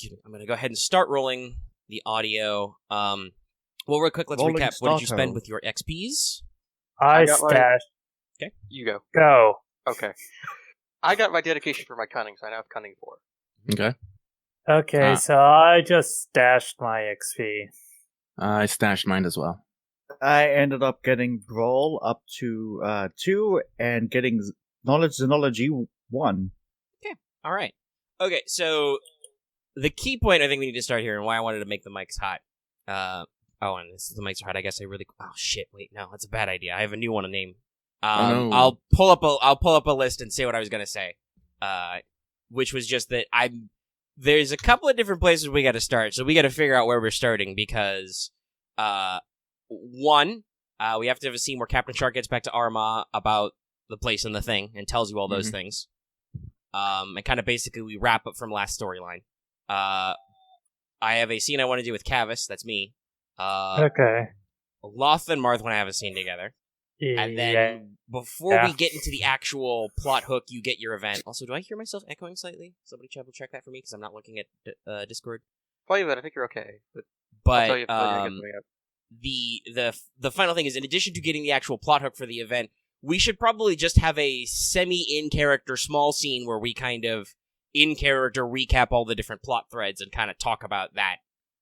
excuse me. I'm going to go ahead and start rolling the audio. Well, real quick, let's Rolling recap. What did you starter. spend with your XPs? I got my- stashed. Okay. You go. Go. Okay. I got my dedication for my cunning, so I now have cunning 4. Okay. Okay, so I just stashed my XP. I stashed mine as well. I ended up getting Brawl up to 2 and getting Xenology 1. All right. Okay, so the key point I think we need to start here and why I wanted to make the mics hot. And the mics are hot. I guess I really... Oh, shit. Wait, no. That's a bad idea. I have a new one to name. No. I'll pull up a list and say what I was going to say. Which was just that there's a couple of different places we got to start, so we got to figure out where we're starting because, one, we have to have a scene where Captain Shark gets back to Aramaa about the place and the thing and tells you all those things. And kind of basically we wrap up from last storyline. I have a scene I want to do with Kavis, that's me. Okay. Loth and Marth want to have a scene together. And then before we get into the actual plot hook, you get your event. Also, do I hear myself echoing slightly? Somebody check that for me because I'm not looking at Discord. Probably, but I think you're okay. I'll But tell you if I get something up. the final thing is, in addition to getting the actual plot hook for the event, we should probably just have a semi-in-character small scene where we kind of in-character recap all the different plot threads and kind of talk about that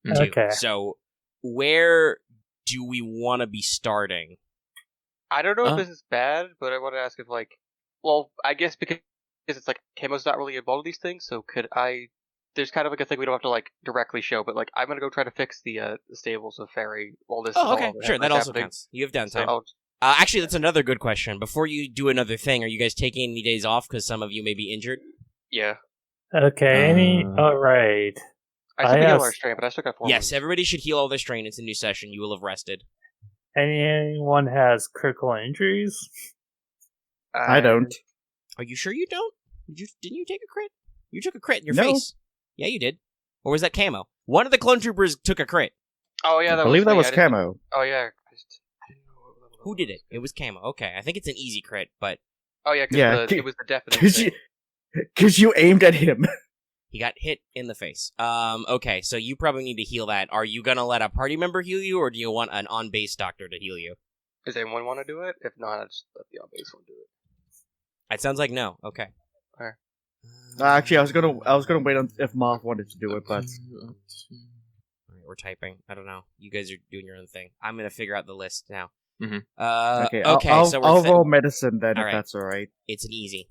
too. Okay. So, where do we want to be starting? I don't know if this is bad, but I want to ask if, I guess because it's Camo's not really involved in these things, so could I... There's kind of a thing we don't have to, directly show, but, I'm gonna go try to fix the stables of Fairy while this is Oh, okay, all sure, that also happening. counts. You have downtime. So Actually, that's another good question. Before you do another thing, are you guys taking any days off because some of you may be injured? yeah. Okay, alright. I still heal asked- our strain, but I still got 4 Yes, wounds. everybody should heal all their strain. It's a new session. You will have rested. Anyone has critical injuries? I don't. Are you sure you don't? Didn't you take a crit? You took a crit in your No. face. Yeah, you did. Or was that Camo? One of the clone troopers took a crit. Oh, yeah, that I believe that me. was I didn't- Camo. Oh, yeah. I didn't know what level Who did it? It was Camo. Okay, I think it's an easy crit, but Oh, yeah, Yeah, it was the definite Because you aimed at him. he got hit in the face. Okay, so you probably need to heal that. Are you gonna let a party member heal you, or do you want an on-base doctor to heal you? Does anyone want to do it? If not, I'll just let the on-base one do it. It sounds like no. Okay. Alright. Actually, I was gonna wait on if Marth wanted to do it, but Alright, we're typing. I don't know. You guys are doing your own thing. I'm gonna figure out the list now. Mhm. okay. So I'll roll medicine then Alright. if that's all right. it's an easy,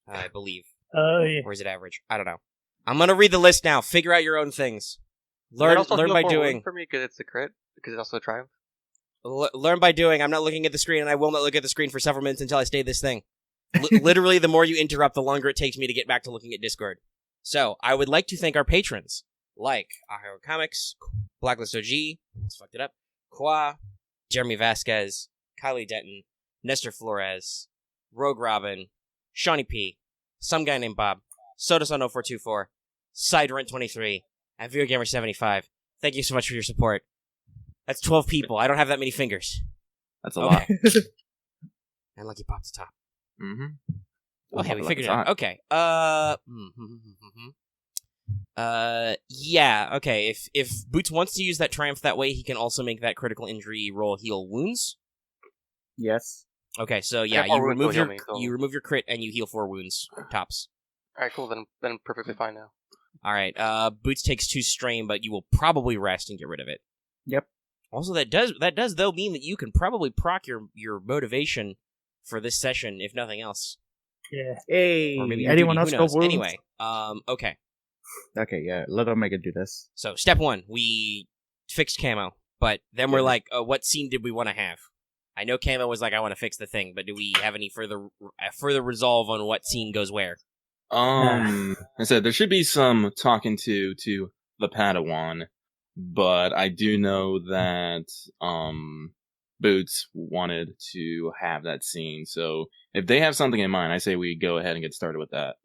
I believe. Yeah. Or is it average? I don't know. I'm gonna read the list now. Figure out your own things. Learn by doing. For me, because it's a crit, because it's also a triumph. Learn by doing. I'm not looking at the screen, and I will not look at the screen for several minutes until I stay this thing. Literally, the more you interrupt, the longer it takes me to get back to looking at Discord. So, I would like to thank our patrons, like Ahiro Comics, Blacklist OG, let's fucked it up, Qua, Jeremy Vasquez, Kylie Denton, Nestor Flores, Rogue Robin, Shawnee P, some guy named Bob, Sodason0424, Siderent23, and ViewGamer75. Thank you so much for your support. That's 12 people. I don't have that many fingers. That's a lot. And Lucky Pop's top. Mm-hmm. Okay, we figured it out. Okay. Yeah, okay. If Boots wants to use that triumph that way, he can also make that critical injury roll heal wounds. Yes. Okay, so yeah, Yeah, you or remove wounds will your heal me, so- you remove your crit and you heal 4 wounds tops. Alright, cool, then I'm perfectly fine now. All right. Boots takes 2 strain, but you will probably rest and get rid of it. Yep. Also, that does though mean that you can probably proc your motivation for this session, if nothing else. Yeah. Hey, Or maybe anyone who else go knows? wounds? Anyway, okay. Okay, yeah, let Omega do this. So step 1, we fixed Camo, but then we're like, what scene did we want to have? I know Camo was like, I want to fix the thing, but do we have any further resolve on what scene goes where? I said there should be some talking to the Padawan, but I do know that Boots wanted to have that scene. So if they have something in mind, I say we go ahead and get started with that.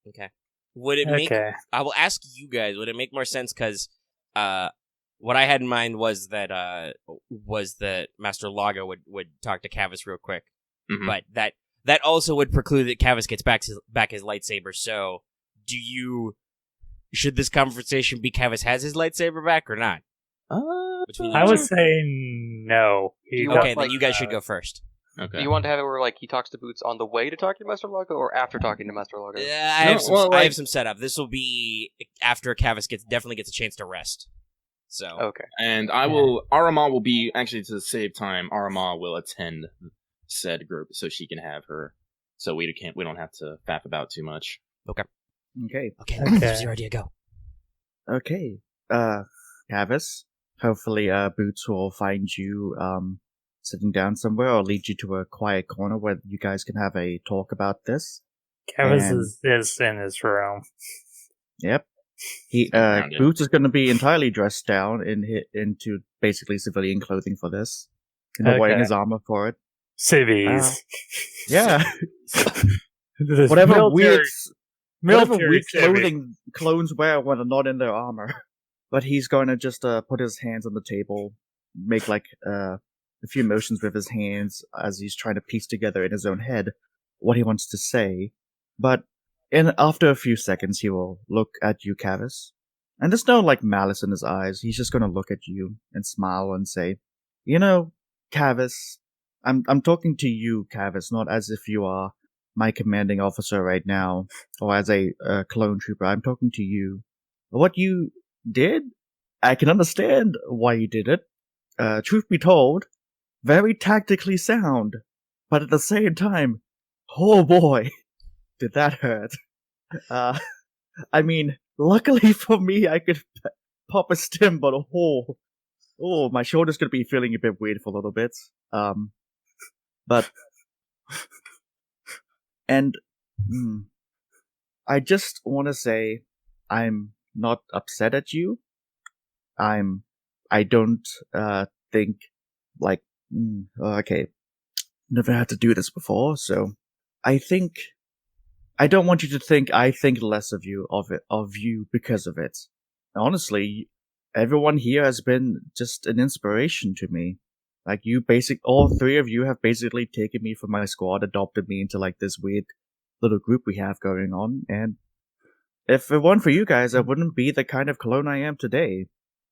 Okay. Would it make? Okay. I will ask you guys. Would it make more sense? Because what I had in mind was that Master Lago would talk to Kavis real quick, but that also would preclude that Kavis gets back his lightsaber. So, do you should this conversation be Kavis has his lightsaber back or not? Between I you would two? say no. You Okay, want, then you guys should go first. Okay. Do you want to have it where like he talks to Boots on the way to talking to Master Logo, or after talking to Master Logo? Yeah, I have some setup. This will be after Kavis definitely gets a chance to rest. So Okay. And Aramaa will be, actually to save time, Aramaa will attend said group so she can have her, so we don't have to faff about too much. Okay. okay, Okay. your idea, go. Okay. Kavis, hopefully, Boots will find you, sitting down somewhere or lead you to a quiet corner where you guys can have a talk about this. Kavis And- is in his room. Yep. Boots is going to be entirely dressed down into basically civilian clothing for this. Wearing Okay. his armor for it. Civvies. Yeah. This Whatever military weird civvy. clothing clones wear when they're not in their armor. But he's going to just put his hands on the table, make like a few motions with his hands as he's trying to piece together in his own head what he wants to say. But after a few seconds, he will look at you, Kavis, and there's no like malice in his eyes. He's just going to look at you and smile and say, "You know, Kavis, I'm talking to you, Kavis, not as if you are my commanding officer right now, or as a clone trooper. I'm talking to you. What you did, I can understand why you did it. Truth be told, very tactically sound, but at the same time, oh boy, did that hurt. I mean, luckily for me, I could pop a stim, but my shoulder's gonna be feeling a bit weird for a little bit. I just want to say, I'm not upset at you. I don't think like okay, never had to do this before, so I don't want you to think I think less of you because of it. Honestly, everyone here has been just an inspiration to me. Like all three of you have basically taken me from my squad, adopted me into like this weird little group we have going on, and if it weren't for you guys, I wouldn't be the kind of clone I am today.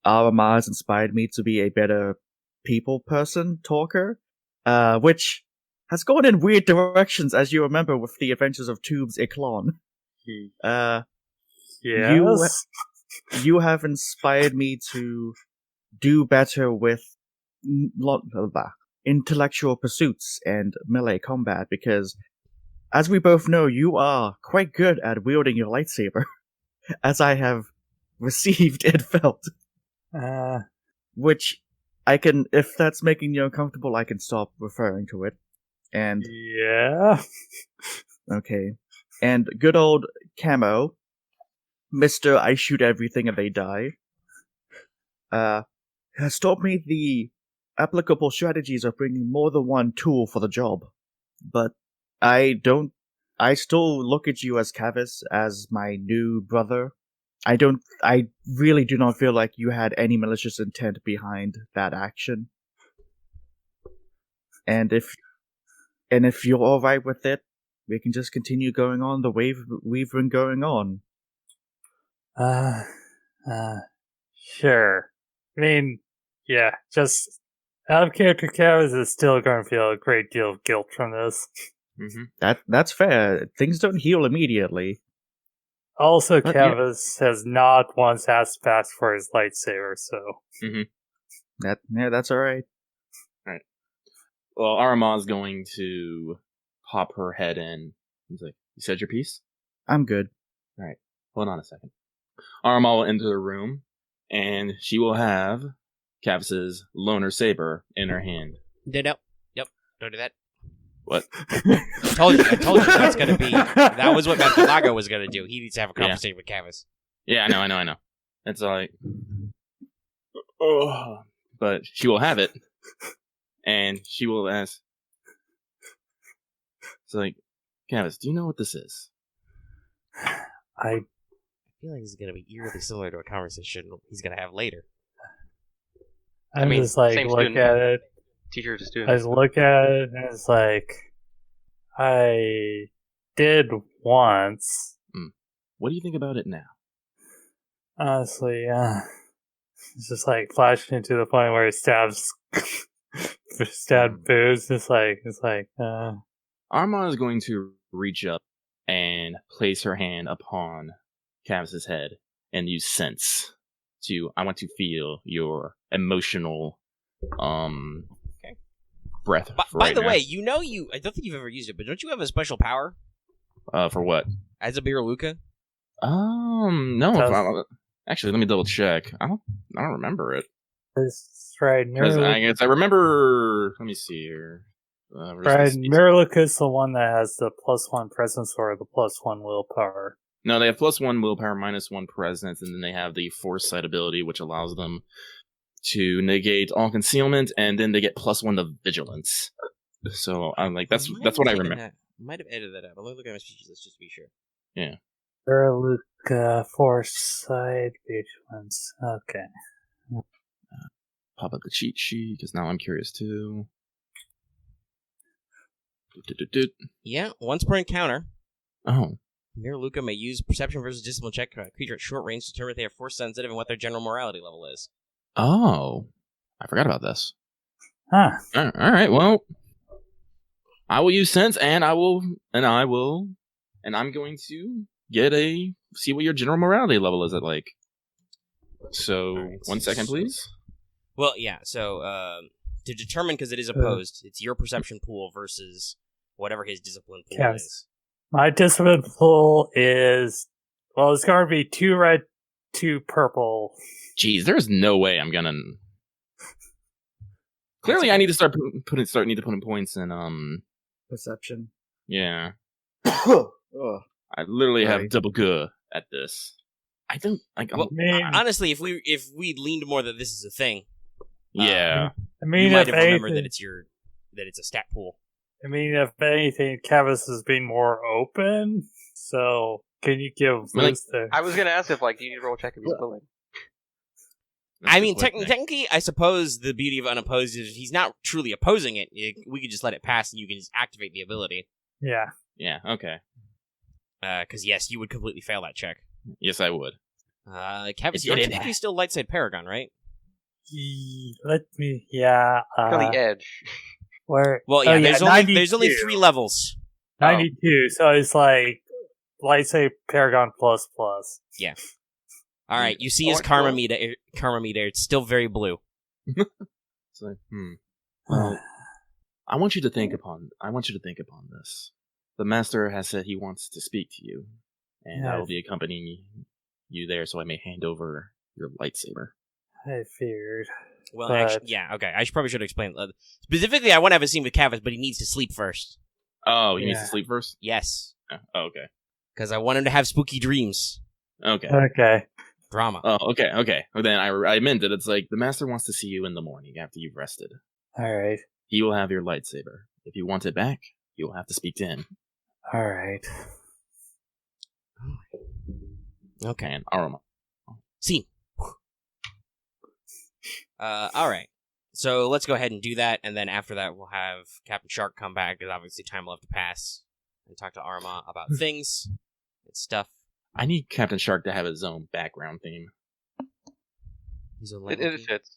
Aramaa has inspired me to be a better people person, talker, which has gone in weird directions, as you remember with the adventures of Tubes Iklon. Yes. You have inspired me to do better with intellectual pursuits and melee combat, because, as we both know, you are quite good at wielding your lightsaber, as I have received and felt. Which I can, if that's making you uncomfortable, I can stop referring to it. And yeah. okay. And good old Camo, Mr. I shoot everything and they die, has taught me the applicable strategies of bringing more than one tool for the job. But I still look at you as Kavis, as my new brother. I really do not feel like you had any malicious intent behind that action. And if you're alright with it, we can just continue going on the way we've been going on. Sure. I mean, yeah, just out of character, Kavis is still going to feel a great deal of guilt from this. Mm-hmm. That's fair. Things don't heal immediately. Also, But Kavis has not once asked back for his lightsaber, so... That's alright. Alright. Well, Aramaa's going to pop her head in. He's like, "You said your piece?" I'm good. Alright, hold on a second. Aramaa will enter the room, and she will have Kavis's loner saber in her hand. Yep, don't do that. What? I told you that's gonna be. That was what Lago was gonna do. He needs to have a conversation with Kavis. Yeah, I know. It's like, oh, but she will have it, and she will ask. It's like, Kavis, do you know what this is? I feel like this is gonna be eerily similar to a conversation he's gonna have later. I'm just like, same look student. at it. Teacher to I student. just look at it, and it's like, I did once. What do you think about it now? Honestly, it's just like flashing into the point where it stabs Booze. It's like. Aramaa is going to reach up and place her hand upon Kavis's head and use sense I want to feel your emotional breath. By the way, I don't think you've ever used it, but don't you have a special power? For what? As a Biruka? No. Actually, let me double check. I don't remember it. That's right. I guess I remember. Let me see here. Right, Mirrorlook is the one that has the +1 presence or the +1 willpower. No, they have +1 willpower, -1 presence, and then they have the foresight ability, which allows them to negate all concealment, and then they get +1 to vigilance. So I'm like, that's what I remember. Might have edited that out. But let me look at my speeches. Let's just be sure. Yeah. Mirrorlook, foresight, vigilance. Okay. Pop up the cheat sheet because now I'm curious too. Yeah, once per encounter. Oh. Mirrorluka may use perception versus discipline check creature at short range to determine if they are force sensitive and what their general morality level is. Oh. I forgot about this. Huh. All right, well. I will use sense and I'm going to see what your general morality level is at like. So, right, 1 second, please. Well, yeah, so, to determine, because it is opposed, it's your perception pool versus whatever his discipline pool is. My discipline pool is, it's going to be 2 red, 2 purple. Jeez, there's no way I'm gonna. Clearly, I need to start putting points in perception. Yeah. Oh. I literally have double good at this. I don't like. Honestly, if we leaned more that this is a thing, yeah. I mean, you might have remembered that it's a stat pool. I mean, if anything, Kavis is being more open. So, can you give boost there? I was gonna ask if do you need to roll check if he's willing? I mean, technically, I suppose the beauty of unopposed is if he's not truly opposing it, we could just let it pass and you can just activate the ability. Yeah. Yeah. Okay. Because yes, you would completely fail that check. Yes, I would. Kavis, you're technically still Lightside Paragon, right? Let me. Yeah. On the edge. Where? Well, yeah. There's only 3 levels. 92. So it's like Lightside Paragon plus. Yeah. All right. You see his karma meter. It's still very blue. It's like, Well, I want you to think upon this. The master has said he wants to speak to you, and I will be accompanying you there, so I may hand over your lightsaber. I feared. Well, actually, yeah, okay. I probably should explain. Specifically, I want to have a scene with Kavis, but he needs to sleep first. Oh, he needs to sleep first? Yes. Oh, okay. Because I want him to have spooky dreams. Okay. Okay. Drama. Oh, okay. Well, then I meant it. It's like the master wants to see you in the morning after you've rested. All right. He will have your lightsaber. If you want it back, you will have to speak to him. All right. Okay. And Aramaa. See. All right. So let's go ahead and do that, and then after that, we'll have Captain Shark come back, because obviously time will have to pass, and talk to Aramaa about things and stuff. I need Captain Shark to have his own background theme. It fits.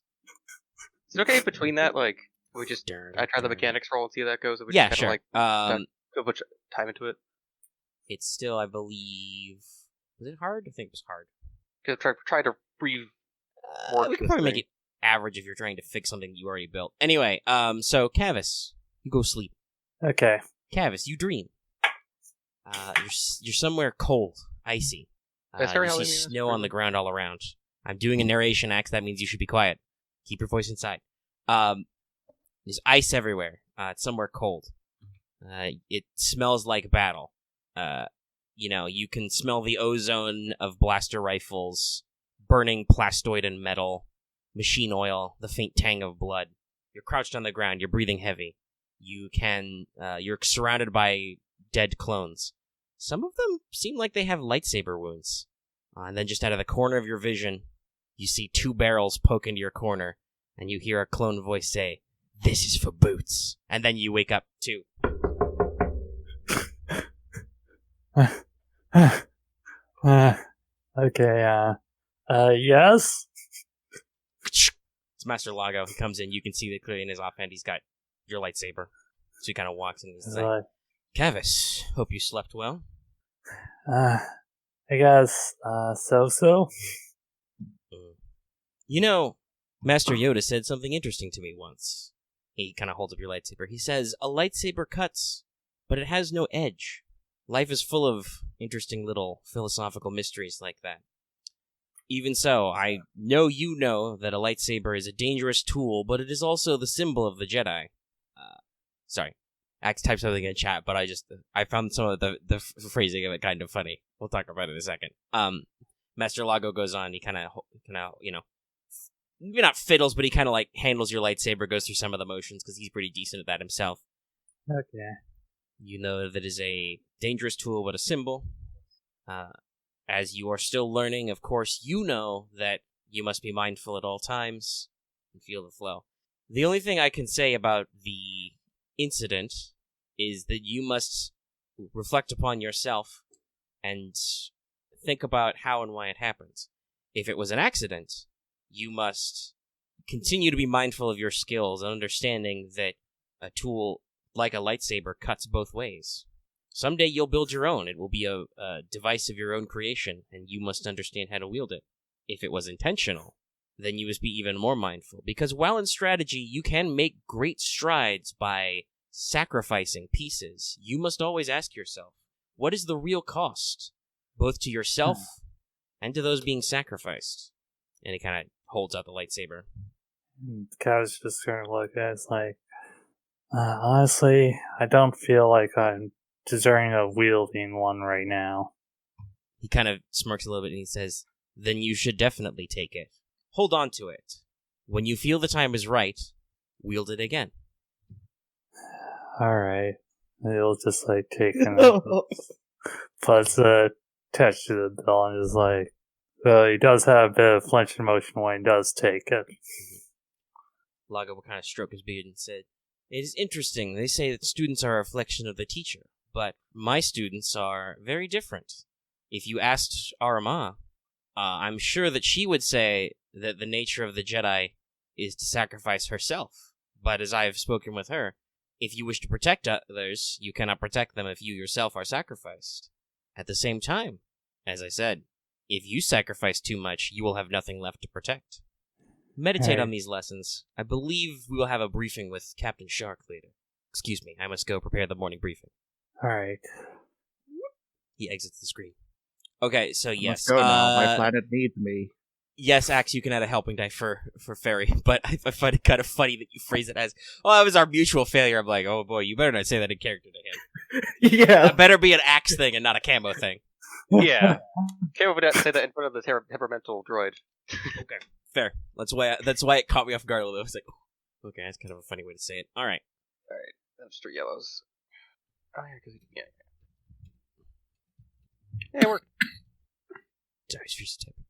Is it okay between that, we just I try the mechanics roll and see how that goes? We yeah, just sure. Put much time into it. It's still, I believe, was it hard? I think it was hard. Try to we could probably make it average if you're trying to fix something you already built. Anyway, so Kavis, you go sleep. Okay. Kavis, you dream. You're somewhere cold, icy. You see snow on the ground all around. I'm doing a narration act, that means you should be quiet. Keep your voice inside. There's ice everywhere. It's somewhere cold. It smells like battle. You can smell the ozone of blaster rifles, burning plastoid and metal, machine oil, the faint tang of blood. You're crouched on the ground. You're breathing heavy. You're surrounded by dead clones. Some of them seem like they have lightsaber wounds. And then just out of the corner of your vision, you see 2 barrels poke into your corner, and you hear a clone voice say, "This is for Boots." And then you wake up too. Okay, Yes? It's Master Lago. He comes in. You can see that clearly in his offhand he's got your lightsaber. So he kind of walks in and he's like, Kavis, hope you slept well. I guess, so-so? You know, Master Yoda said something interesting to me once. He kind of holds up your lightsaber. He says, a lightsaber cuts, but it has no edge. Life is full of interesting little philosophical mysteries like that. Even so, I know you know that a lightsaber is a dangerous tool, but it is also the symbol of the Jedi. Sorry. Axe typed something in chat, but I found some of the phrasing of it kind of funny. We'll talk about it in a second. Master Lago goes on, he kind of, you know, maybe not fiddles, but he kind of like handles your lightsaber, goes through some of the motions, because he's pretty decent at that himself. Okay. You know that is a dangerous tool, but a symbol. As you are still learning, of course, you know that you must be mindful at all times and feel the flow. The only thing I can say about the incident is that you must reflect upon yourself and think about how and why it happened. If it was an accident, you must continue to be mindful of your skills and understanding that a tool like a lightsaber cuts both ways. Someday you'll build your own. It will be a device of your own creation, and you must understand how to wield it. If it was intentional, then you must be even more mindful, because while in strategy you can make great strides by sacrificing pieces, you must always ask yourself, what is the real cost, both to yourself and to those being sacrificed? And he kind of holds out the lightsaber. Kavis just kind of look at it, it's like, honestly, I don't feel like I'm deserving of wielding one right now. He kind of smirks a little bit and he says, then you should definitely take it. Hold on to it. When you feel the time is right, wield it again. Alright. He'll just like take and puts a touch to the bell and is like, well, he does have a bit of flinching motion when he does take it. Lago will kind of stroke his beard and said, it is interesting. They say that students are a reflection of the teacher, but my students are very different. If you asked Aramaa, I'm sure that she would say that the nature of the Jedi is to sacrifice herself. But as I have spoken with her, if you wish to protect others, you cannot protect them if you yourself are sacrificed. At the same time, as I said, if you sacrifice too much, you will have nothing left to protect. Meditate on these lessons. I believe we will have a briefing with Captain Shark later. Excuse me, I must go prepare the morning briefing. Alright. He exits the screen. Okay, so yes. Let's go now. My planet needs me. Yes, Axe, you can add a helping die for Ferry, but I find it kind of funny that you phrase it as, oh, that was our mutual failure. I'm like, oh boy, you better not say that in character to him. Yeah. That better be an Axe thing and not a Camo thing. Yeah. Camo would say that in front of the temperamental droid. Okay, fair. That's why it caught me off guard a little bit. I was like, oh, okay, that's kind of a funny way to say it. Alright. Alright, that's 3 yellows. Oh, yeah, because yeah, we're... Sorry, it's typing.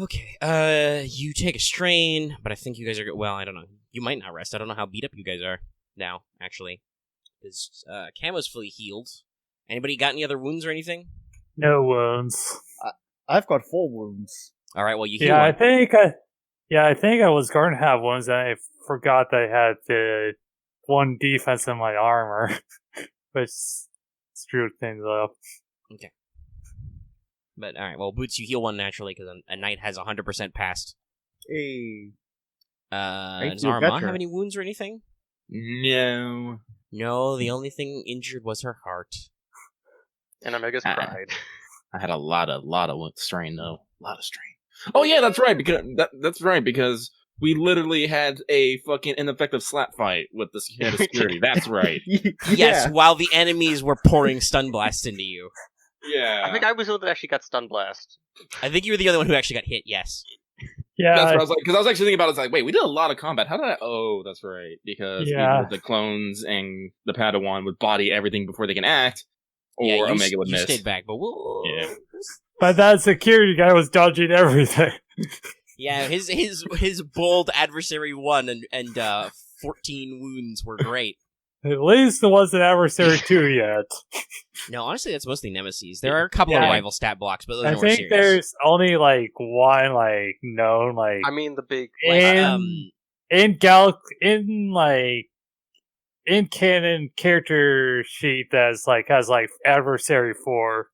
Okay, you take a strain, but I think you guys are good. Well, I don't know. You might not rest. I don't know how beat up you guys are now, actually. Because Camo's fully healed. Anybody got any other wounds or anything? No wounds. I've got 4 wounds. Alright, well, you heal Yeah, one. I think I was going to have wounds, and I forgot that I had the 1 defense in my armor, which screwed things up. Okay. But, alright, well, Boots, you heal 1 naturally, because a knight has 100% passed. Hey. Does Aramaa have any wounds or anything? No. No, the only thing injured was her heart. And Omega's pride. I had a lot of strain though. A lot of strain. Oh yeah, that's right. Because that's right because we literally had a fucking ineffective slap fight with the head of security. That's right. Yes, while the enemies were pouring stun blasts into you. Yeah. I think I was the one that actually got stun blast. I think you were the other one who actually got hit. Yes. Yeah, that's what I was like. Because I was actually thinking about it. It's like, wait, we did a lot of combat. How did I? Oh, that's right. Because either the clones and the Padawan would body everything before they can act, or Omega would miss. You stayed back, but we'll... Yeah. But that security guy was dodging everything. Yeah, his bold adversary won, and 14 wounds were great. At least it wasn't Adversary 2 yet. No, honestly, that's mostly Nemesis. There are a couple of rival stat blocks, but those are more I serious. think there's only one known I mean, the big in canon character sheet that's has Adversary 4.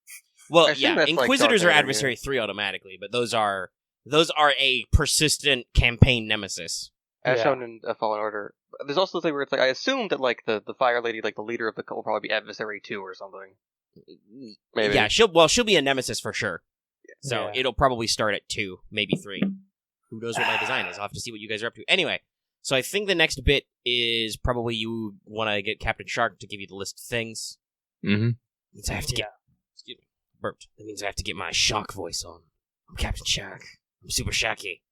Well, yeah, Inquisitors are Adversary 3 automatically, but those are a persistent campaign nemesis. As shown in Fallen Order. There's also the thing where it's I assume that the Fire Lady, the leader of the cult, will probably be Adversary 2 or something. Maybe. Yeah, she'll be a nemesis for sure. So it'll probably start at 2, maybe 3. Who knows what my design is? I'll have to see what you guys are up to. Anyway, so I think the next bit is probably you want to get Captain Shark to give you the list of things. Mm-hmm. Means I have to get... Excuse me. Burped. That means I have to get my Shark voice on. I'm Captain Shark. I'm super shaky.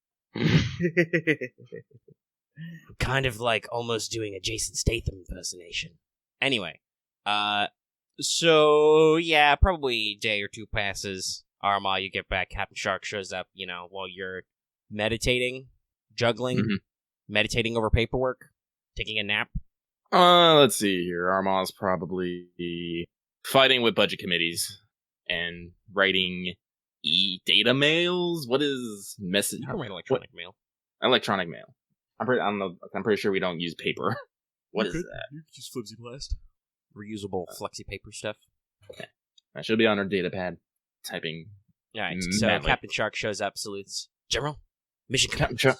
I'm kind of almost doing a Jason Statham impersonation. Anyway, so yeah, probably a day or two passes. Aramaa, you get back. Captain Shark shows up, while you're meditating, juggling, meditating over paperwork, taking a nap. Let's see here. Armaa's probably fighting with budget committees and writing data mails. What is message? You can write electronic mail. Electronic mail. I'm pretty sure we don't use paper. What is that? You use flimsy blast. Reusable flexi paper stuff. Okay. That should be on our data pad. Typing. Alright, so Captain Shark shows up, salutes. General, mission complete. Captain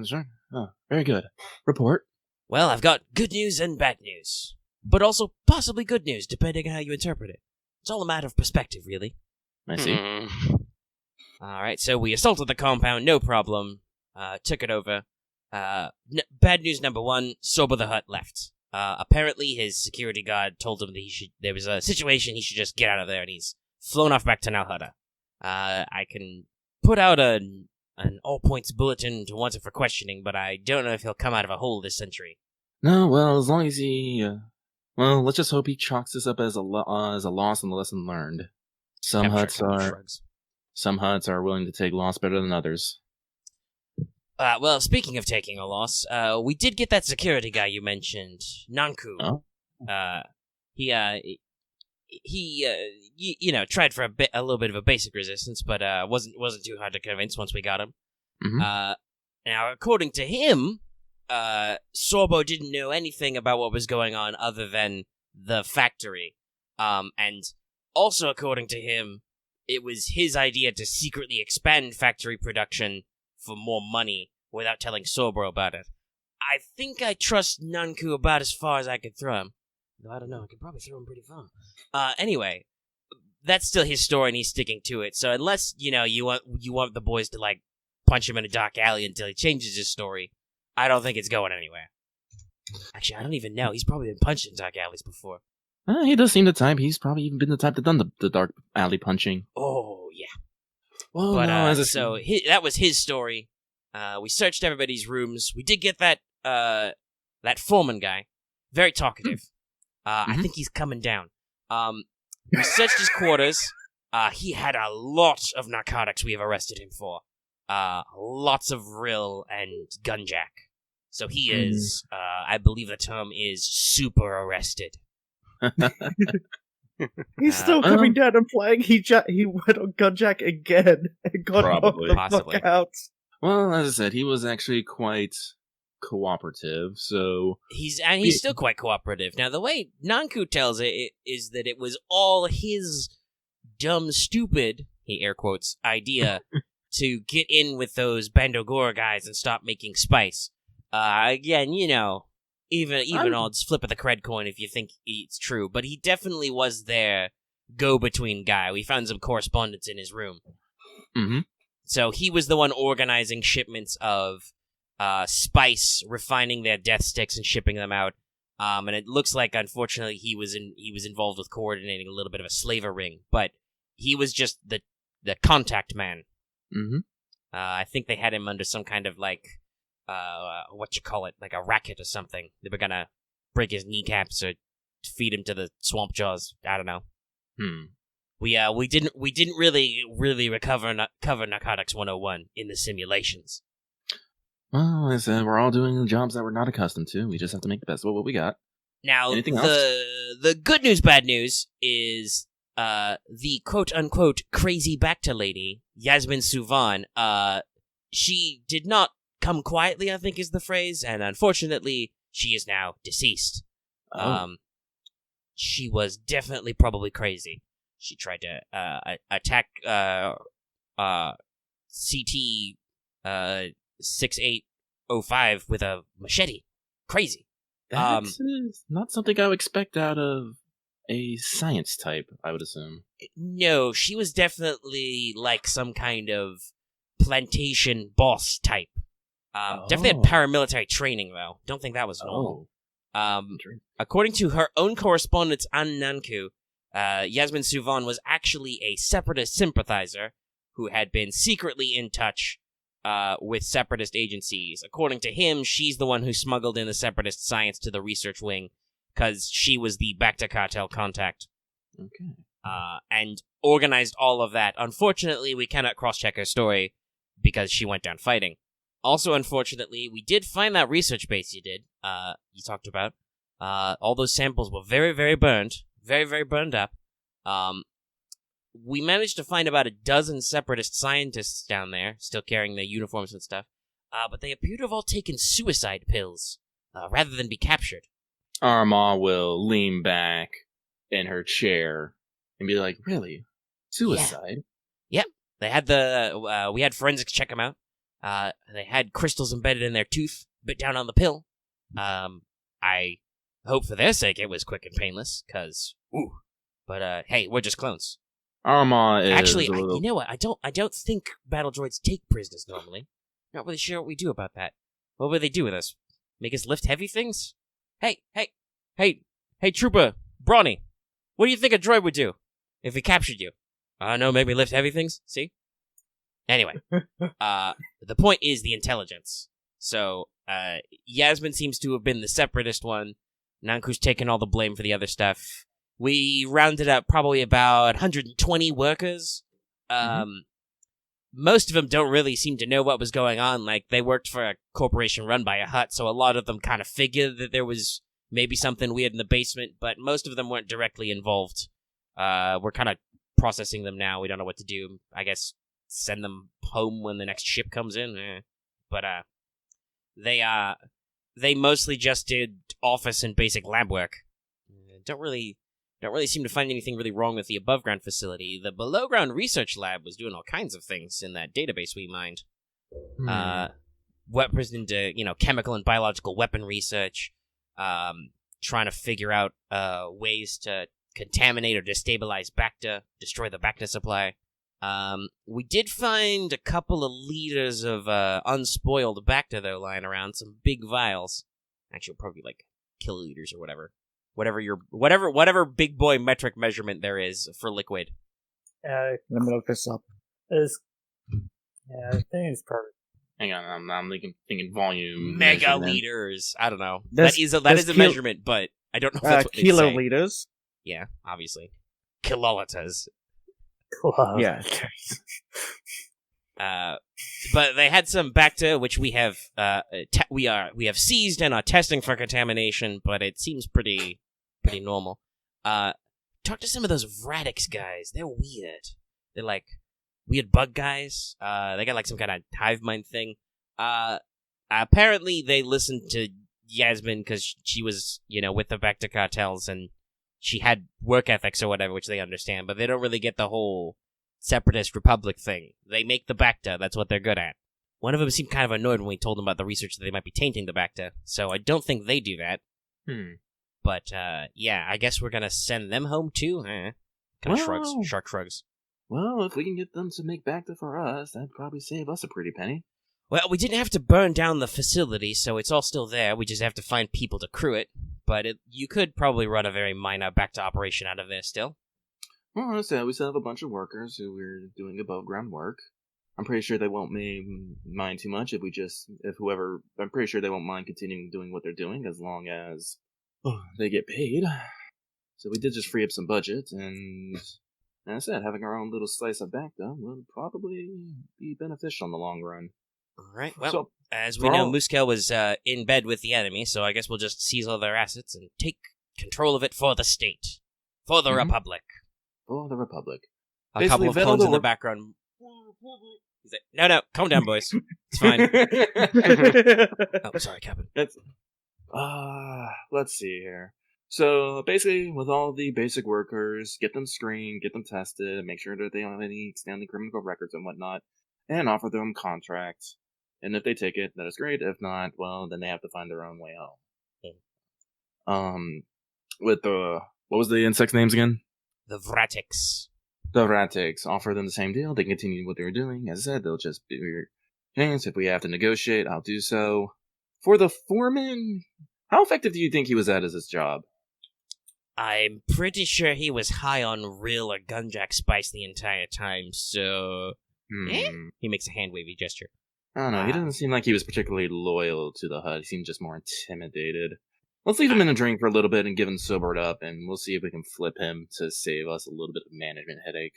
Shark? Oh, very good. Report. Well, I've got good news and bad news. But also possibly good news, depending on how you interpret it. It's all a matter of perspective, really. I see. Alright, so we assaulted the compound, no problem. Took it over. Bad news number 1, Sober the Hutt left. Apparently his security guard told him that there was a situation, he should just get out of there, and he's flown off back to Nalhutta. I can put out an all-points bulletin to want it for questioning, but I don't know if he'll come out of a hole this century. No, well, as long as he... let's just hope he chalks this up as a loss and a lesson learned. Some Hutts are willing to take loss better than others. Well, speaking of taking a loss, we did get that security guy you mentioned, Nanku. Oh? He tried for a little bit of a basic resistance, but wasn't too hard to convince once we got him. Mm-hmm. Now, according to him, Sorbo didn't know anything about what was going on other than the factory. And also, according to him, it was his idea to secretly expand factory production for more money without telling Sorbo about it. I think I trust Nanku about as far as I could throw him. Though I don't know, I could probably throw him pretty far. Anyway, that's still his story and he's sticking to it. So unless, you want the boys to, punch him in a dark alley until he changes his story, I don't think it's going anywhere. Actually, I don't even know. He's probably been punched in dark alleys before. He does seem the type. He's probably even been the type that done the dark alley punching. Oh, yeah. Well, but, no, that was his story. We searched everybody's rooms. We did get that foreman guy. Very talkative. I think he's coming down. We searched his quarters. He had a lot of narcotics we have arrested him for. Lots of Rill and Gunjack. So he is, I believe the term is super arrested. He's still coming down and playing. He went on Gunjack again and got knocked the fuck out. Well, as I said, he was actually quite cooperative, so... He's still quite cooperative. Now, the way Nanku tells it is that it was all his dumb, stupid, he air quotes, idea to get in with those Bandogora guys and stop making spice. Again, even I'll just flip of the cred coin if you think it's true, but he definitely was their go-between guy. We found some correspondence in his room. Mm-hmm. So he was the one organizing shipments of spice, refining their death sticks and shipping them out. And it looks like, unfortunately, he was involved with coordinating a little bit of a slaver ring, but he was just the contact man. Mm-hmm. I think they had him under some kind of like a racket or something. They were gonna break his kneecaps or feed him to the swamp jaws. I don't know. We didn't really cover Narcotics 101 in the simulations. Well, as I said, we're all doing jobs that we're not accustomed to. We just have to make the best of what we got. Now, Anything else? the good news, bad news is the quote-unquote crazy Bacta lady, Yasmin Suvan, she did not come quietly, I think is the phrase, and unfortunately, she is now deceased. She was definitely probably crazy. She tried to attack CT 6805 with a machete. Crazy. That's not something I would expect out of a science type, I would assume. No, she was definitely like some kind of plantation boss type. Definitely had paramilitary training, though. Don't think that was normal. According to her own correspondent, Ann Nanku, Yasmin Suvan was actually a separatist sympathizer who had been secretly in touch with separatist agencies. According to him, she's the one who smuggled in the separatist science to the research wing, because she was the Bacta cartel contact. Okay. And organized all of that. Unfortunately, we cannot cross-check her story, because she went down fighting. Also, unfortunately, we did find that research base you talked about. All those samples were very, very burned. Very, very burned up. We managed to find about a dozen separatist scientists down there, still carrying their uniforms and stuff. But they appear to have all taken suicide pills, rather than be captured. Aramaa will lean back in her chair and be like, really? Suicide? Yeah. Yep. They had we had forensics check them out. They had crystals embedded in their tooth, bit down on the pill. I hope for their sake it was quick and painless, but hey, we're just clones. Aramaa is Actually, little... you know what? I don't think battle droids take prisoners normally. Not really sure what we do about that. What would they do with us? Make us lift heavy things? Hey, Trooper, Brawny, what do you think a droid would do if he captured you? No, maybe lift heavy things? See? Anyway, the point is the intelligence. So, Yasmin seems to have been the separatist one. Nanku's taken all the blame for the other stuff. We rounded up probably about 120 workers. Most of them don't really seem to know what was going on. Like, they worked for a corporation run by a Hutt, so a lot of them kind of figured that there was maybe something weird in the basement, but most of them weren't directly involved. We're kind of processing them now. We don't know what to do. I guess send them home when the next ship comes in. But they mostly just did office and basic lab work. Don't really seem to find anything really wrong with the above ground facility. The below ground research lab was doing all kinds of things in that database we mined. Weapons into, chemical and biological weapon research, trying to figure out ways to contaminate or destabilize Bacta, destroy the Bacta supply. We did find a couple of liters of unspoiled Bacta, though, lying around. Some big vials. Actually, probably like kiloliters or whatever. Whatever big boy metric measurement there is for liquid. Let me look this up. I think it's perfect. Hang on, I'm thinking volume. Megaliters. I don't know. That is a measurement, but I don't know if that's what kiloliters. Yeah, obviously. Kiloliters. Yeah. But they had some Bacta, which we have we have seized and are testing for contamination, but it seems pretty normal. Talk to some of those Vradix guys. They're weird. They're like weird bug guys. They got like some kind of hive mind thing. Apparently they listened to Yasmin because she was, with the Bacta cartels and she had work ethics or whatever, which they understand, but they don't really get the whole separatist republic thing. They make the Bacta. That's what they're good at. One of them seemed kind of annoyed when we told them about the research that they might be tainting the Bacta, so I don't think they do that. But, I guess we're gonna send them home too? Kind of shrugs. Shark shrugs. Well, if we can get them to make Bacta for us, that'd probably save us a pretty penny. Well, we didn't have to burn down the facility, so it's all still there. We just have to find people to crew it. But you could probably run a very minor Bacta operation out of there still. Well, we still have a bunch of workers who are doing above ground work. I'm pretty sure they won't mind too much I'm pretty sure they won't mind continuing doing what they're doing as long as they get paid. So we did just free up some budget, and as I said, having our own little slice of Bacta would probably be beneficial in the long run. All right, well, as we know, Muskel was in bed with the enemy, so I guess we'll just seize all their assets and take control of it for the state. For the Republic. For the Republic. A Basically, couple of vet all clones the in the work- background. No, calm down, boys. It's fine. Oh, sorry, Captain. Let's see here. So basically, with all the basic workers, get them screened, get them tested, make sure that they don't have any outstanding criminal records and whatnot, and offer them contracts. And if they take it, that is great. If not, well, then they have to find their own way home. With the what was the insects' names again? The Vratics. The Vratics. Offer them the same deal. They can continue what they're doing. As I said, they'll just be your chance. If we have to negotiate, I'll do so. For the foreman, how effective do you think he was at his job? I'm pretty sure he was high on real or gunjack spice the entire time, so... He makes a hand-wavy gesture. I don't know, he doesn't seem like he was particularly loyal to the HUD. He seemed just more intimidated. Let's leave him in a drink for a little bit and give him sobered up, and we'll see if we can flip him to save us a little bit of management headache.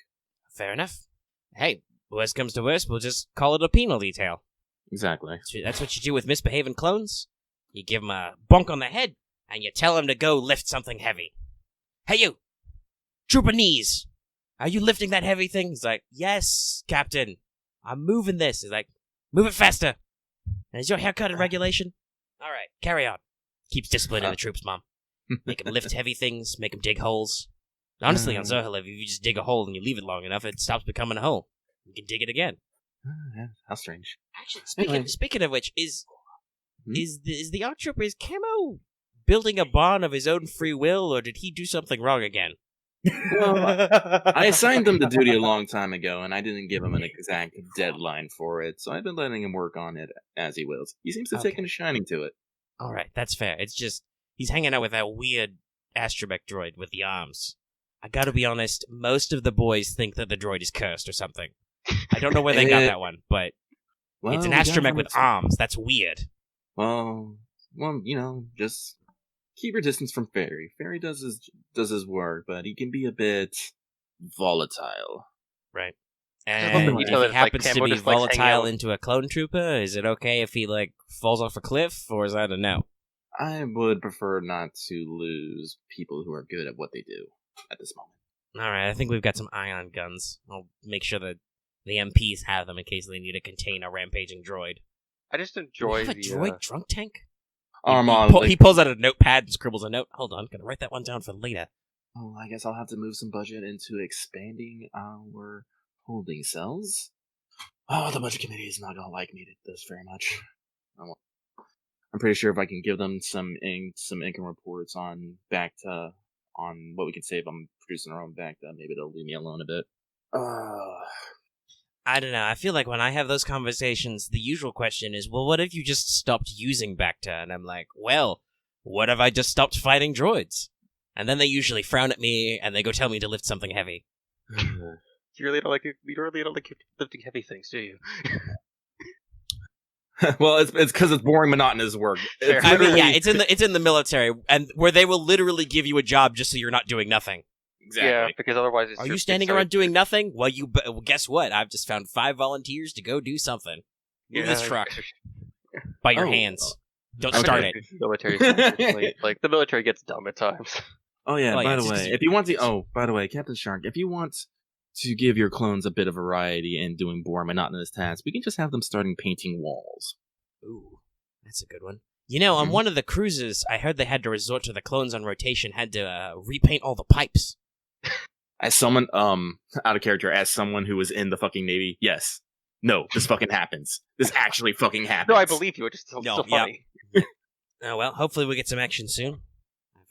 Fair enough. Hey, worst comes to worst, we'll just call it a penal detail. Exactly. That's what you do with misbehaving clones. You give them a bonk on the head, and you tell them to go lift something heavy. Hey, you! Trooper knees! Are you lifting that heavy thing? He's like, yes, Captain. I'm moving this. He's like, move it faster. And is your haircut in regulation? All right, carry on. Keeps disciplining the troops, Mom. Make them lift heavy things, make them dig holes. Honestly, on Zohalev, if you just dig a hole and you leave it long enough, it stops becoming a hole. You can dig it again. How strange. Actually, speaking of which, is the ARC Trooper, is Camo building a barn of his own free will, or did he do something wrong again? Well, I assigned him to duty a long time ago, and I didn't give him an exact deadline for it, so I've been letting him work on it as he wills. He seems to have taken a shining to it. All right, that's fair. It's just, he's hanging out with that weird astromech droid with the arms. I gotta be honest, most of the boys think that the droid is cursed or something. I don't know where they got that one, but it's an astromech with arms. That's weird. Well, just keep your distance from Fairy. Fairy does his work, but he can be a bit volatile. Right. And if he happens to be volatile into a clone trooper, is it okay if he, falls off a cliff, or is that a no? I would prefer not to lose people who are good at what they do at this moment. Alright, I think we've got some ion guns. I'll make sure that the MPs have them in case they need to contain a rampaging droid. I just enjoy the droid drunk tank? Aramaa, he pulls out a notepad and scribbles a note. Hold on, gonna write that one down for later. Oh, I guess I'll have to move some budget into expanding our holding cells. Oh, the budget committee is not gonna like me this very much. I'm pretty sure if I can give them some income reports on what we can save on producing our own Bacta, maybe they'll leave me alone a bit. I don't know. I feel like when I have those conversations, the usual question is, well, what if you just stopped using Bacta? And I'm like, well, what if I just stopped fighting droids? And then they usually frown at me and they go tell me to lift something heavy. You really don't like lifting heavy things, do you? Well, it's because it's boring, monotonous work. It's in the military, and where they will literally give you a job just so you're not doing nothing. Exactly. Yeah, because otherwise Are you standing around doing nothing? Well, guess what? I've just found 5 volunteers to go do something. Move this truck. By your hands. Don't start it. The military gets dumb at times. Oh yeah, by the way, if you want to by the way, Captain Shark, if you want to give your clones a bit of variety and doing boring monotonous tasks, we can just have them starting painting walls. Ooh, that's a good one. You know, on one of the cruises, I heard they had to resort to the clones on rotation, had to repaint all the pipes. As someone, out of character, as someone who was in the fucking Navy, yes. No, this fucking happens. This actually fucking happens. No, I believe you. It's just so funny. Oh, well, hopefully we get some action soon.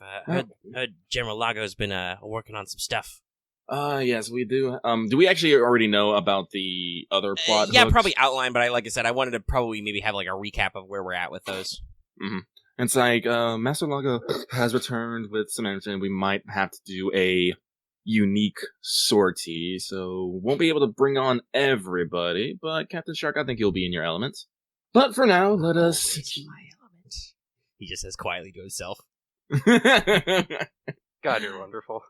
I've heard General Lago's been working on some stuff. Yes, we do. Do we actually already know about the other plot hooks? Probably outline, but like I said, I wanted to probably maybe have a recap of where we're at with those. Mm-hmm. It's like, Master Lago has returned with some energy. We might have to do a unique sortie, so won't be able to bring on everybody, but Captain Shark, I think you'll be in your element. But for now, let us... It's my element. He just says quietly to himself. God, you're wonderful.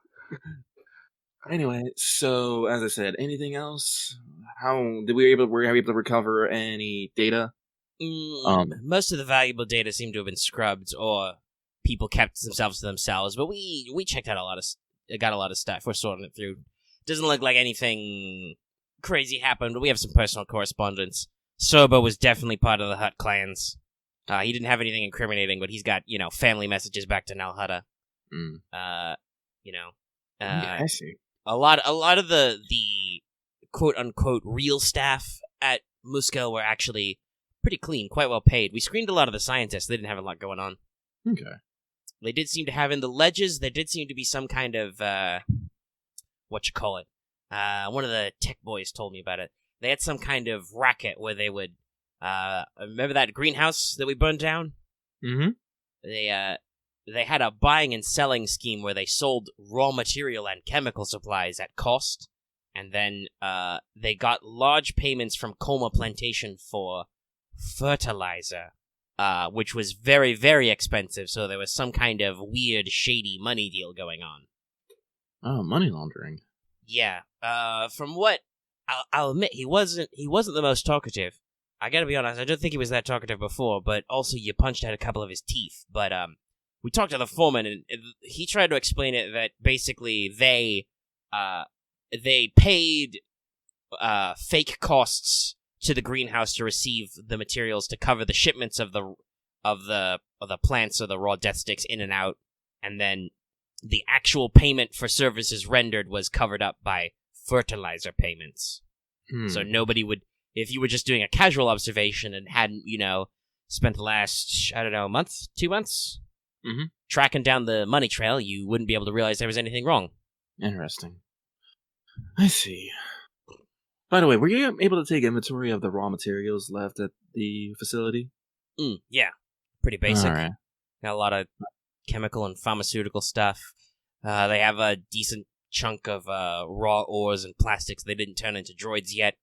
Anyway, so, as I said, anything else? Were you able to recover any data? Most of the valuable data seem to have been scrubbed, or people kept themselves to themselves, but we checked out got a lot of stuff. We're sorting it through. Doesn't look like anything crazy happened, but we have some personal correspondence. Soba was definitely part of the Hutt clans. He didn't have anything incriminating, but he's got, family messages back to Nalhutta. I see. A lot of the quote unquote real staff at Muska were actually pretty clean, quite well paid. We screened a lot of the scientists. They didn't have a lot going on. Okay. They did seem to have in the ledges, there did seem to be some kind of, one of the tech boys told me about it. They had some kind of racket where they would, remember that greenhouse that we burned down? Mm-hmm. They had a buying and selling scheme where they sold raw material and chemical supplies at cost, and then they got large payments from Coma Plantation for fertilizer, which was very, very expensive, so there was some kind of weird, shady money deal going on. Oh, money laundering. Yeah, from what I'll admit, he wasn't the most talkative. I gotta be honest, I don't think he was that talkative before, but also you punched out a couple of his teeth. But we talked to the foreman, and he tried to explain it that basically they paid fake costs to the greenhouse to receive the materials to cover the shipments of the plants or the raw death sticks in and out, and then the actual payment for services rendered was covered up by fertilizer payments. So nobody would, if you were just doing a casual observation and hadn't, spent the last, month, 2 months, tracking down the money trail, you wouldn't be able to realize there was anything wrong. Interesting. I see. By the way, were you able to take inventory of the raw materials left at the facility? Yeah. Pretty basic. All right. Got a lot of chemical and pharmaceutical stuff. They have a decent chunk of raw ores and plastics they didn't turn into droids yet.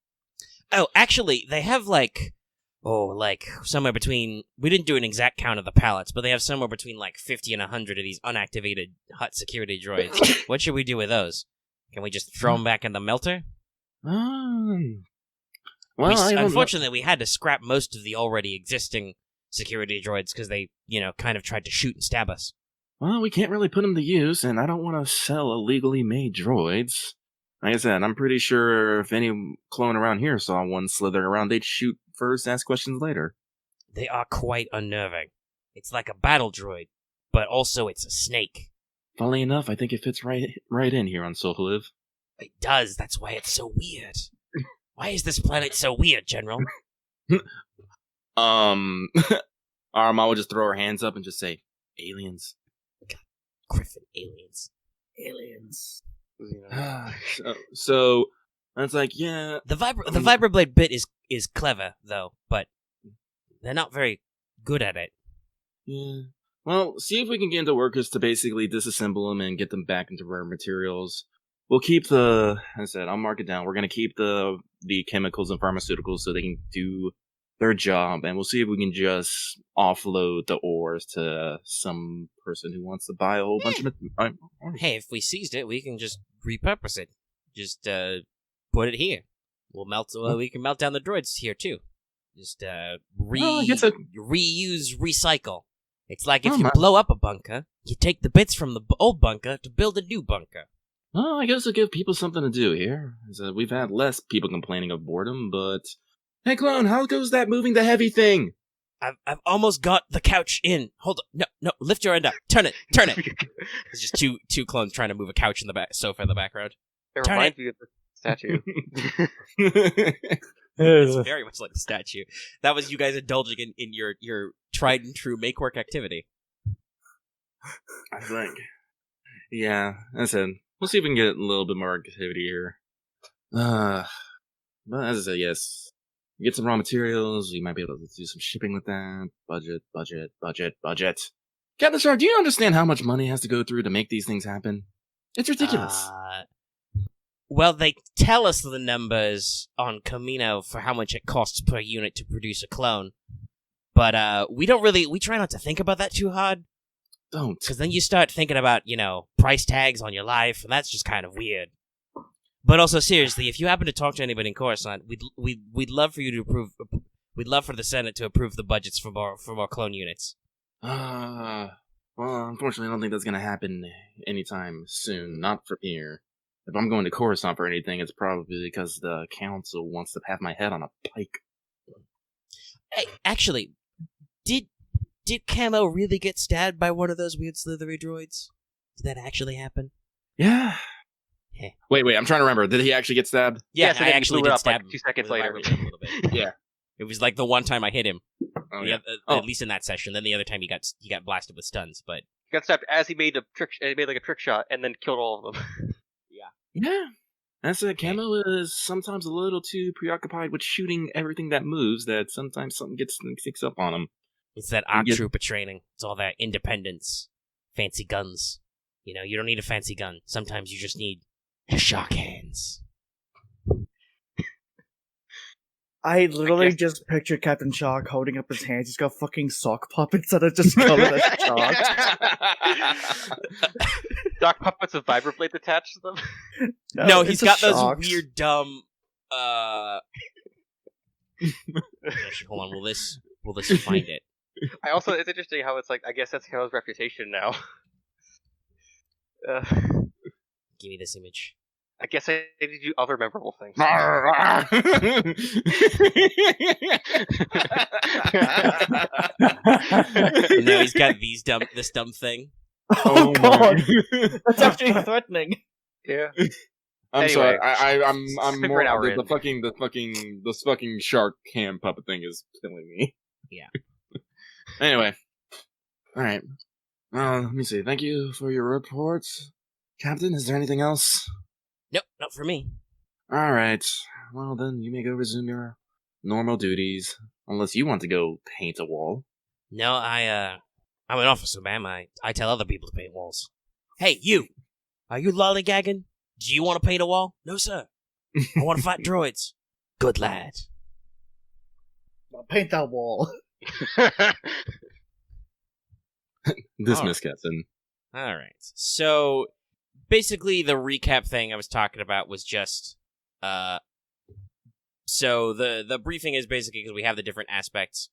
Oh, actually, they have somewhere between, we didn't do an exact count of the pallets, but they have somewhere between 50 and 100 of these unactivated Hutt security droids. What should we do with those? Can we just throw them back in the melter? Unfortunately, we had to scrap most of the already existing security droids because they, kind of tried to shoot and stab us. Well, we can't really put them to use, and I don't want to sell illegally made droids. Like I said, I'm pretty sure if any clone around here saw one slithering around, they'd shoot first, ask questions later. They are quite unnerving. It's like a battle droid, but also it's a snake. Funnily enough, I think it fits right in here on Soholiv. It does. That's why it's so weird. Why is this planet so weird, General? Aramaa would just throw her hands up and just say, aliens. God, Griffin, aliens. Aliens. So it's yeah. The vibroblade bit is clever though, but they're not very good at it. Yeah. Well, see if we can get into workers to basically disassemble them and get them back into rare materials. We'll keep as I said, I'll mark it down. We're gonna keep the chemicals and pharmaceuticals so they can do their job, and we'll see if we can just offload the ores to some person who wants to buy a whole bunch of it. Hey, if we seized it, we can just repurpose it. Just put it here. We'll we can melt down the droids here too. Just reuse, recycle. It's like if you blow up a bunker, you take the bits from the old bunker to build a new bunker. Well, I guess it'll give people something to do here. We've had less people complaining of boredom, but hey, clone, how goes that moving the heavy thing? I've almost got the couch in. Hold on. No, lift your end up. Turn it. It's just two clones trying to move a couch in the sofa in the background. It reminds me of the statue. It's very much like the statue. That was you guys indulging in your tried and true make-work activity. I think. Yeah, that's it. We'll see if we can get a little bit more activity here. But as I said, yes. Get some raw materials, we might be able to do some shipping with that. Budget. Captain Star, do you understand how much money has to go through to make these things happen? It's ridiculous. Well, they tell us the numbers on Camino for how much it costs per unit to produce a clone. But we try not to think about that too hard. Don't. Because then you start thinking about, price tags on your life, and that's just kind of weird. But also, seriously, if you happen to talk to anybody in Coruscant, we'd love for you to approve. We'd love for the Senate to approve the budgets for more clone units. Well, unfortunately, I don't think that's going to happen anytime soon. Not from here. If I'm going to Coruscant for anything, it's probably because the council wants to have my head on a pike. Hey, actually, did Camo really get stabbed by one of those weird slithery droids? Did that actually happen? Yeah. Heh. Wait, I'm trying to remember. Did he actually get stabbed? Yeah, so I then he actually blew it did up, stab like, him 2 seconds with a later. vibrator a little bit. Yeah. It was like the one time I hit him. Oh, The yeah. oth- At least in that session. Then the other time he got blasted with stuns. But He got stabbed as he made a trick shot and then killed all of them. Yeah. That's it. Camo is sometimes a little too preoccupied with shooting everything that moves that sometimes something sneaks up on him. it's that ARC trooper training. It's all that independence, fancy guns. You know, you don't need a fancy gun. Sometimes you just need your shark hands. I literally just pictured Captain Shark holding up his hands. He's got fucking sock puppets that are just covered as sharks. Doc puppets with vibroblades attached to them. No, it's he's a got those sharks. weird, dumb. Actually, hold on. Will this find it? It's interesting how it's like, I guess that's Camo's reputation now. Give me this image. I guess I need to do other memorable things. No, he's got this dumb thing. Oh, my god, that's actually threatening. Yeah. I'm Anyway, sorry. I'm figure more it out, the fucking shark cam puppet thing is killing me. Yeah. Anyway, all right. Let me see. Thank you for your reports, Captain. Is there anything else? Nope, not for me. All right. Well, then you may go resume your normal duties, unless you want to go paint a wall. No, I'm an officer, ma'am. I tell other people to paint walls. Hey, you! Are you lollygagging? Do you want to paint a wall? No, sir. I want to fight droids. Good lad. Now paint that wall. Dismiss, Captain. All right. So, basically, the recap thing I was talking about was just, so the briefing is basically because we have the different aspects.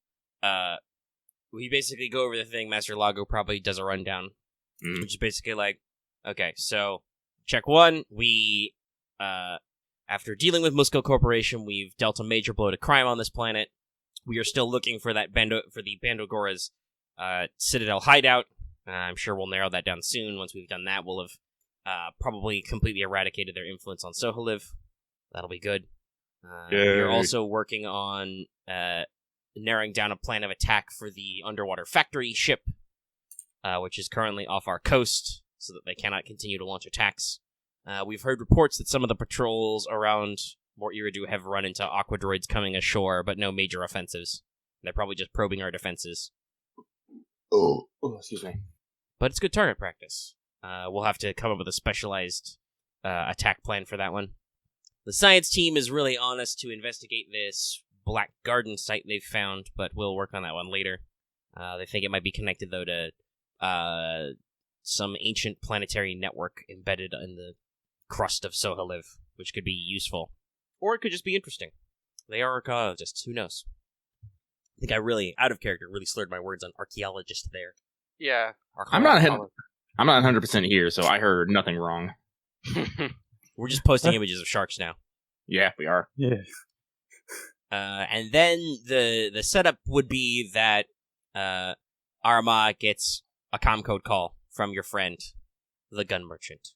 We basically go over the thing. Master Lago probably does a rundown, which is basically like, okay, so check one. We, after dealing with Musco Corporation, we've dealt a major blow to crime on this planet. We are still looking for the Bandogora's Citadel hideout. I'm sure we'll narrow that down soon. Once we've done that, we'll have probably completely eradicated their influence on Soholiv. That'll be good. We're also working on narrowing down a plan of attack for the underwater factory ship, which is currently off our coast, so that they cannot continue to launch attacks. We've heard reports that some of the patrols around Mort Iridu have run into aqua droids coming ashore, but no major offensives. They're probably just probing our defenses. Oh, excuse me. But it's good target practice. We'll have to come up with a specialized attack plan for that one. The science team is really on us to investigate this Black Garden site they've found, but we'll work on that one later. They think it might be connected, though, to some ancient planetary network embedded in the crust of Soholiv, which could be useful. Or it could just be interesting. They are archaeologists, who knows? I think I really, out of character, really slurred my words on archaeologist there. Yeah. I'm not 100% here, so I heard nothing wrong. We're just posting images of sharks now. Yeah, we are. Yeah. And then the setup would be that Aramaa gets a comcode call from your friend, the gun merchant.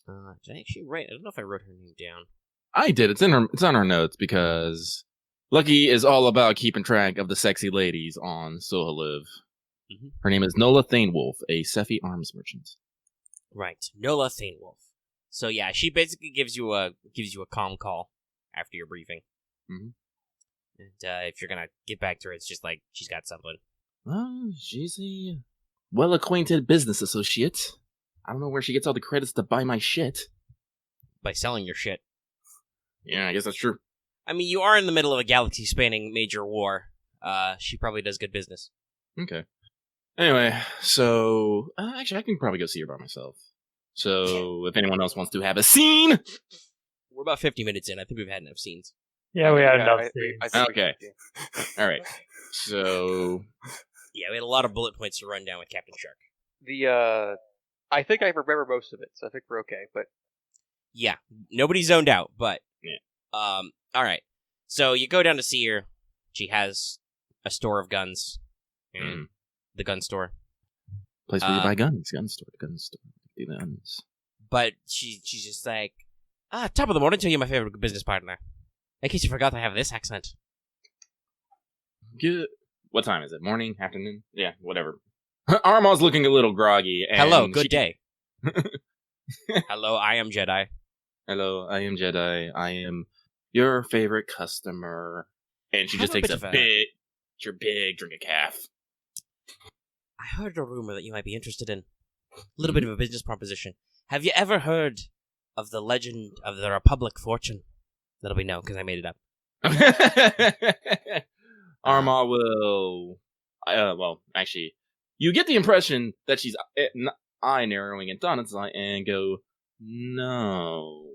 Did I actually write? I don't know if I wrote her name down. I did. It's on our notes because Lucky is all about keeping track of the sexy ladies on Soholiv. Mm-hmm. Her name is Nola Thanewolf, a Sephi arms merchant. Right, Nola Thanewolf. So yeah, she basically gives you a comm call after your briefing. Mm-hmm. And if you're gonna get back to her, it's just like she's got something. Oh, she's a well-acquainted business associate. I don't know where she gets all the credits to buy my shit. By selling your shit. Yeah, I guess that's true. I mean, you are in the middle of a galaxy-spanning major war. She probably does good business. Okay. Anyway, so actually, I can probably go see her by myself. So, if anyone else wants to have a scene, we're about 50 minutes in. I think we've had enough scenes. Yeah, we had enough. Okay. All right. So, yeah, we had a lot of bullet points to run down with Captain Shark. I think I remember most of it, so I think we're okay. But Yeah, nobody zoned out, but Yeah. all right. So you go down to see her. She has a store of guns, the gun store. Place where you buy guns. Gun store. Guns. But she's just like, top of the morning to you, my favorite business partner. In case you forgot, I have this accent. Good. What time is it? Morning? Afternoon? Yeah, whatever. Aramaa's looking a little groggy. And Hello, good day. Hello, I am Jedi. Hello, I am Jedi. I am your favorite customer. And she just Have a takes bit a of big drink of calf. I heard a rumor that you might be interested in. A little bit of a business proposition. Have you ever heard of the legend of the Republic fortune? That'll be no, because I made it up. Aramaa will... well, actually, you get the impression that she's eye-narrowing in Donna's eye and go, no.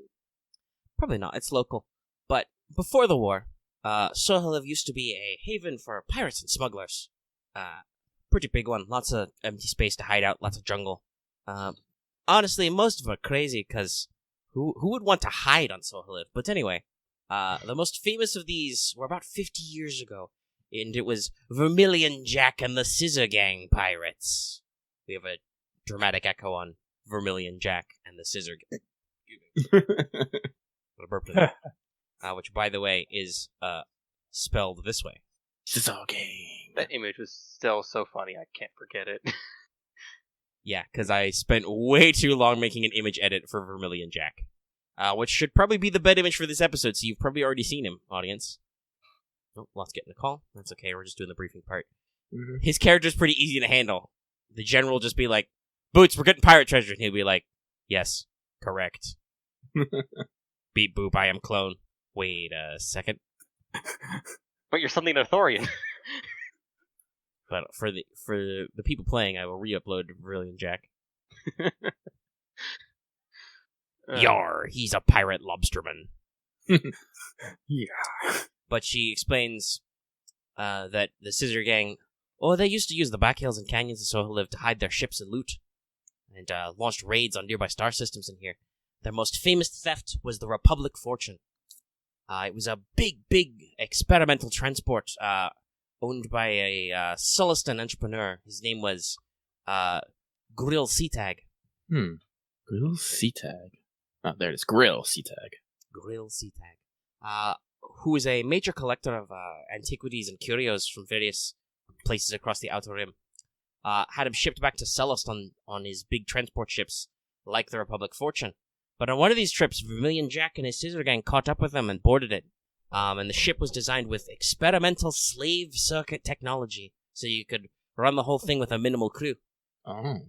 Probably not, it's local. But before the war, Sohalev used to be a haven for pirates and smugglers. Pretty big one, lots of empty space to hide out, lots of jungle. Honestly, most of them are crazy, because who would want to hide on Sohalev? But anyway, the most famous of these were about 50 years ago, and it was Vermilion Jack and the Scissor Gang pirates. We have a dramatic echo on Vermilion Jack and the Scissor Gang. Which, by the way, is spelled this way. Scissor Gang. that image was still so funny. I can't forget it. Yeah, because I spent way too long making an image edit for Vermilion Jack. Which should probably be the bed image for this episode, so you've probably already seen him, audience. Oh, Loth's getting a call. That's okay, we're just doing the briefing part. Mm-hmm. His character's pretty easy to handle. The general will just be like, Boots, we're getting pirate treasure. And he'll be like, yes, correct. Beep boop, I am clone. Wait a second. But you're something Arthurian. But for the people playing, I will re-upload Vermilion Jack. Yar, he's a pirate lobsterman. Yeah. But she explains that the Scissor Gang, they used to use the back hills and canyons of Sohalev to hide their ships and loot, and launched raids on nearby star systems in here. Their most famous theft was the Republic Fortune. It was a big experimental transport owned by a Sulliston entrepreneur. His name was Grill Seatag. Grill Seatag. Oh, there it is. Grill Seatag. Grill Seatag. Who is a major collector of antiquities and curios from various places across the Outer Rim. Had him shipped back to Celest on his big transport ships, like the Republic Fortune. But on one of these trips, Vermilion Jack and his Scissor Gang caught up with him and boarded it. And the ship was designed with experimental slave circuit technology, so you could run the whole thing with a minimal crew. Oh.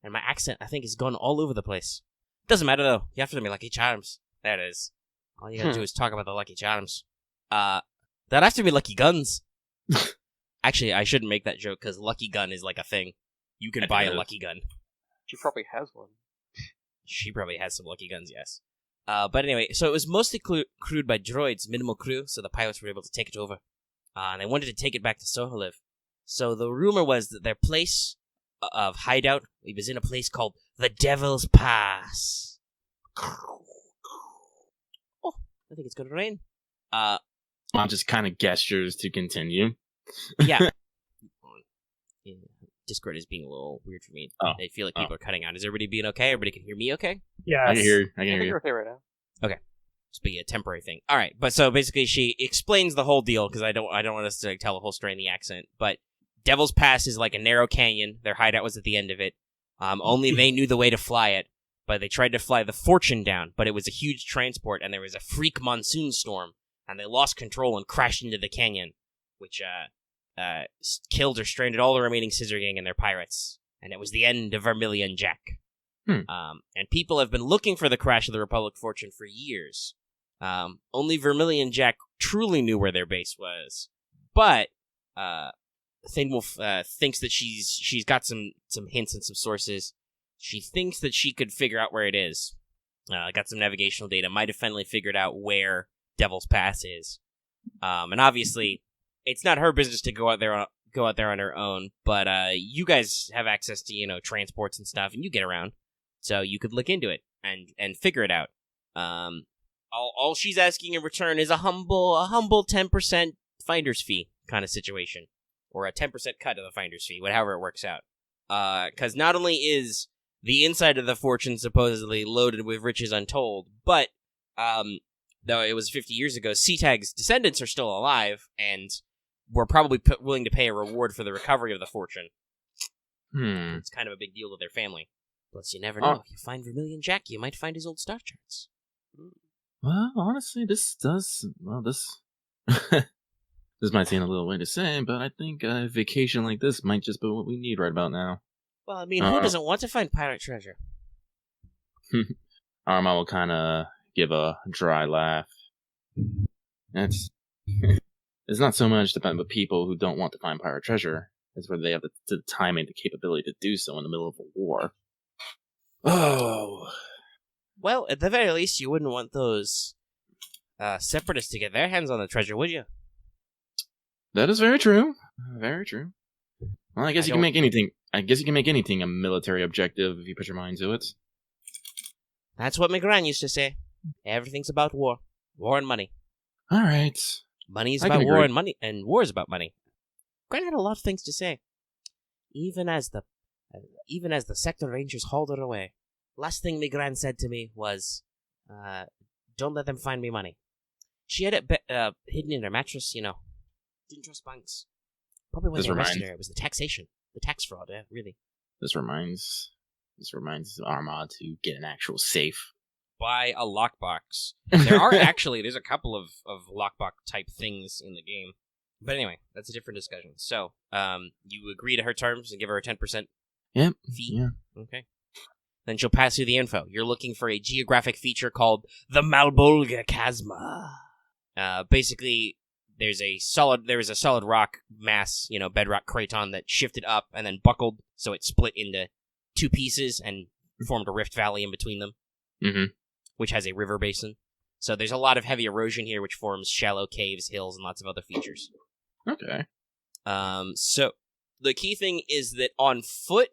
And my accent, I think, has gone all over the place. Doesn't matter, though. You have to be Lucky Charms. There it is. All you gotta do is talk about the Lucky Charms. That has to be Lucky Guns. Actually, I shouldn't make that joke, because Lucky Gun is like a thing. You can buy a Lucky Gun. She probably has one. She probably has some Lucky Guns, yes. But anyway, so it was mostly crewed by droids, minimal crew, so the pilots were able to take it over. And they wanted to take it back to Sohalev. So the rumor was that their place of hideout, it was in a place called the Devil's Pass. Oh, I think it's going to rain. I'll just kind of gestures to continue. Yeah. Discord is being a little weird for me. Oh. I feel like people are cutting out. Is everybody being okay? Everybody can hear me okay? Yeah. I can hear I you. think you're okay right now. Okay. Just be a temporary thing. All right. But so basically she explains the whole deal, because I don't want us to tell the whole story in the accent. But Devil's Pass is like a narrow canyon. Their hideout was at the end of it. Only they knew the way to fly it. But they tried to fly the Fortune down, but it was a huge transport, and there was a freak monsoon storm, and they lost control and crashed into the canyon, which killed or stranded all the remaining Scissor Gang and their pirates. And it was the end of Vermilion Jack. And people have been looking for the crash of the Republic Fortune for years. Only Vermilion Jack truly knew where their base was. But Thinwolf thinks that she's got some hints and some sources. She thinks that she could figure out where it is. Got some navigational data. Might have finally figured out where Devil's Pass is. And obviously, it's not her business to go go out there on her own, but you guys have access to, transports and stuff, and you get around. So you could look into it and figure it out. All she's asking in return is a humble 10% finder's fee kind of situation. Or a 10% cut of the finder's fee, however it works out. Because not only is the inside of the fortune supposedly loaded with riches untold, but though it was 50 years ago, Seatag's descendants are still alive, and were probably willing to pay a reward for the recovery of the fortune. It's kind of a big deal to their family. Plus, you never know. If you find Vermilion Jack, you might find his old star charts. Well, honestly, this this might seem a little way to say, but I think a vacation like this might just be what we need right about now. Well, I mean, who doesn't want to find pirate treasure? Aramaa will kind of give a dry laugh. It's not so much about people who don't want to find pirate treasure. It's where they have the time and the capability to do so in the middle of a war. Oh. Well, at the very least, you wouldn't want those separatists to get their hands on the treasure, would you? That is very true. Very true. Well, I guess you can make anything. I guess you can make anything a military objective if you put your mind to it. That's what McGran used to say. Everything's about war. War and money. All right. Money is about war and money, and war is about money. Gran had a lot of things to say. Even as the sector rangers hauled her away, last thing McGran said to me was, "Don't let them find me money." She had it hidden in her mattress, Didn't trust banks. Probably when they arrested her, it was the taxation. The tax fraud, really. This reminds Aramaa to get an actual safe. Buy a lockbox. There's a couple of lockbox type things in the game. But anyway, that's a different discussion. So, you agree to her terms and give her a 10% fee? Yeah. Okay. Then she'll pass you the info. You're looking for a geographic feature called the Malbolga Chasma. Basically, there is a solid rock mass, bedrock craton that shifted up and then buckled, so it split into two pieces and formed a rift valley in between them, which has a river basin. So there's a lot of heavy erosion here, which forms shallow caves, hills, and lots of other features. Okay. So the key thing is that on foot,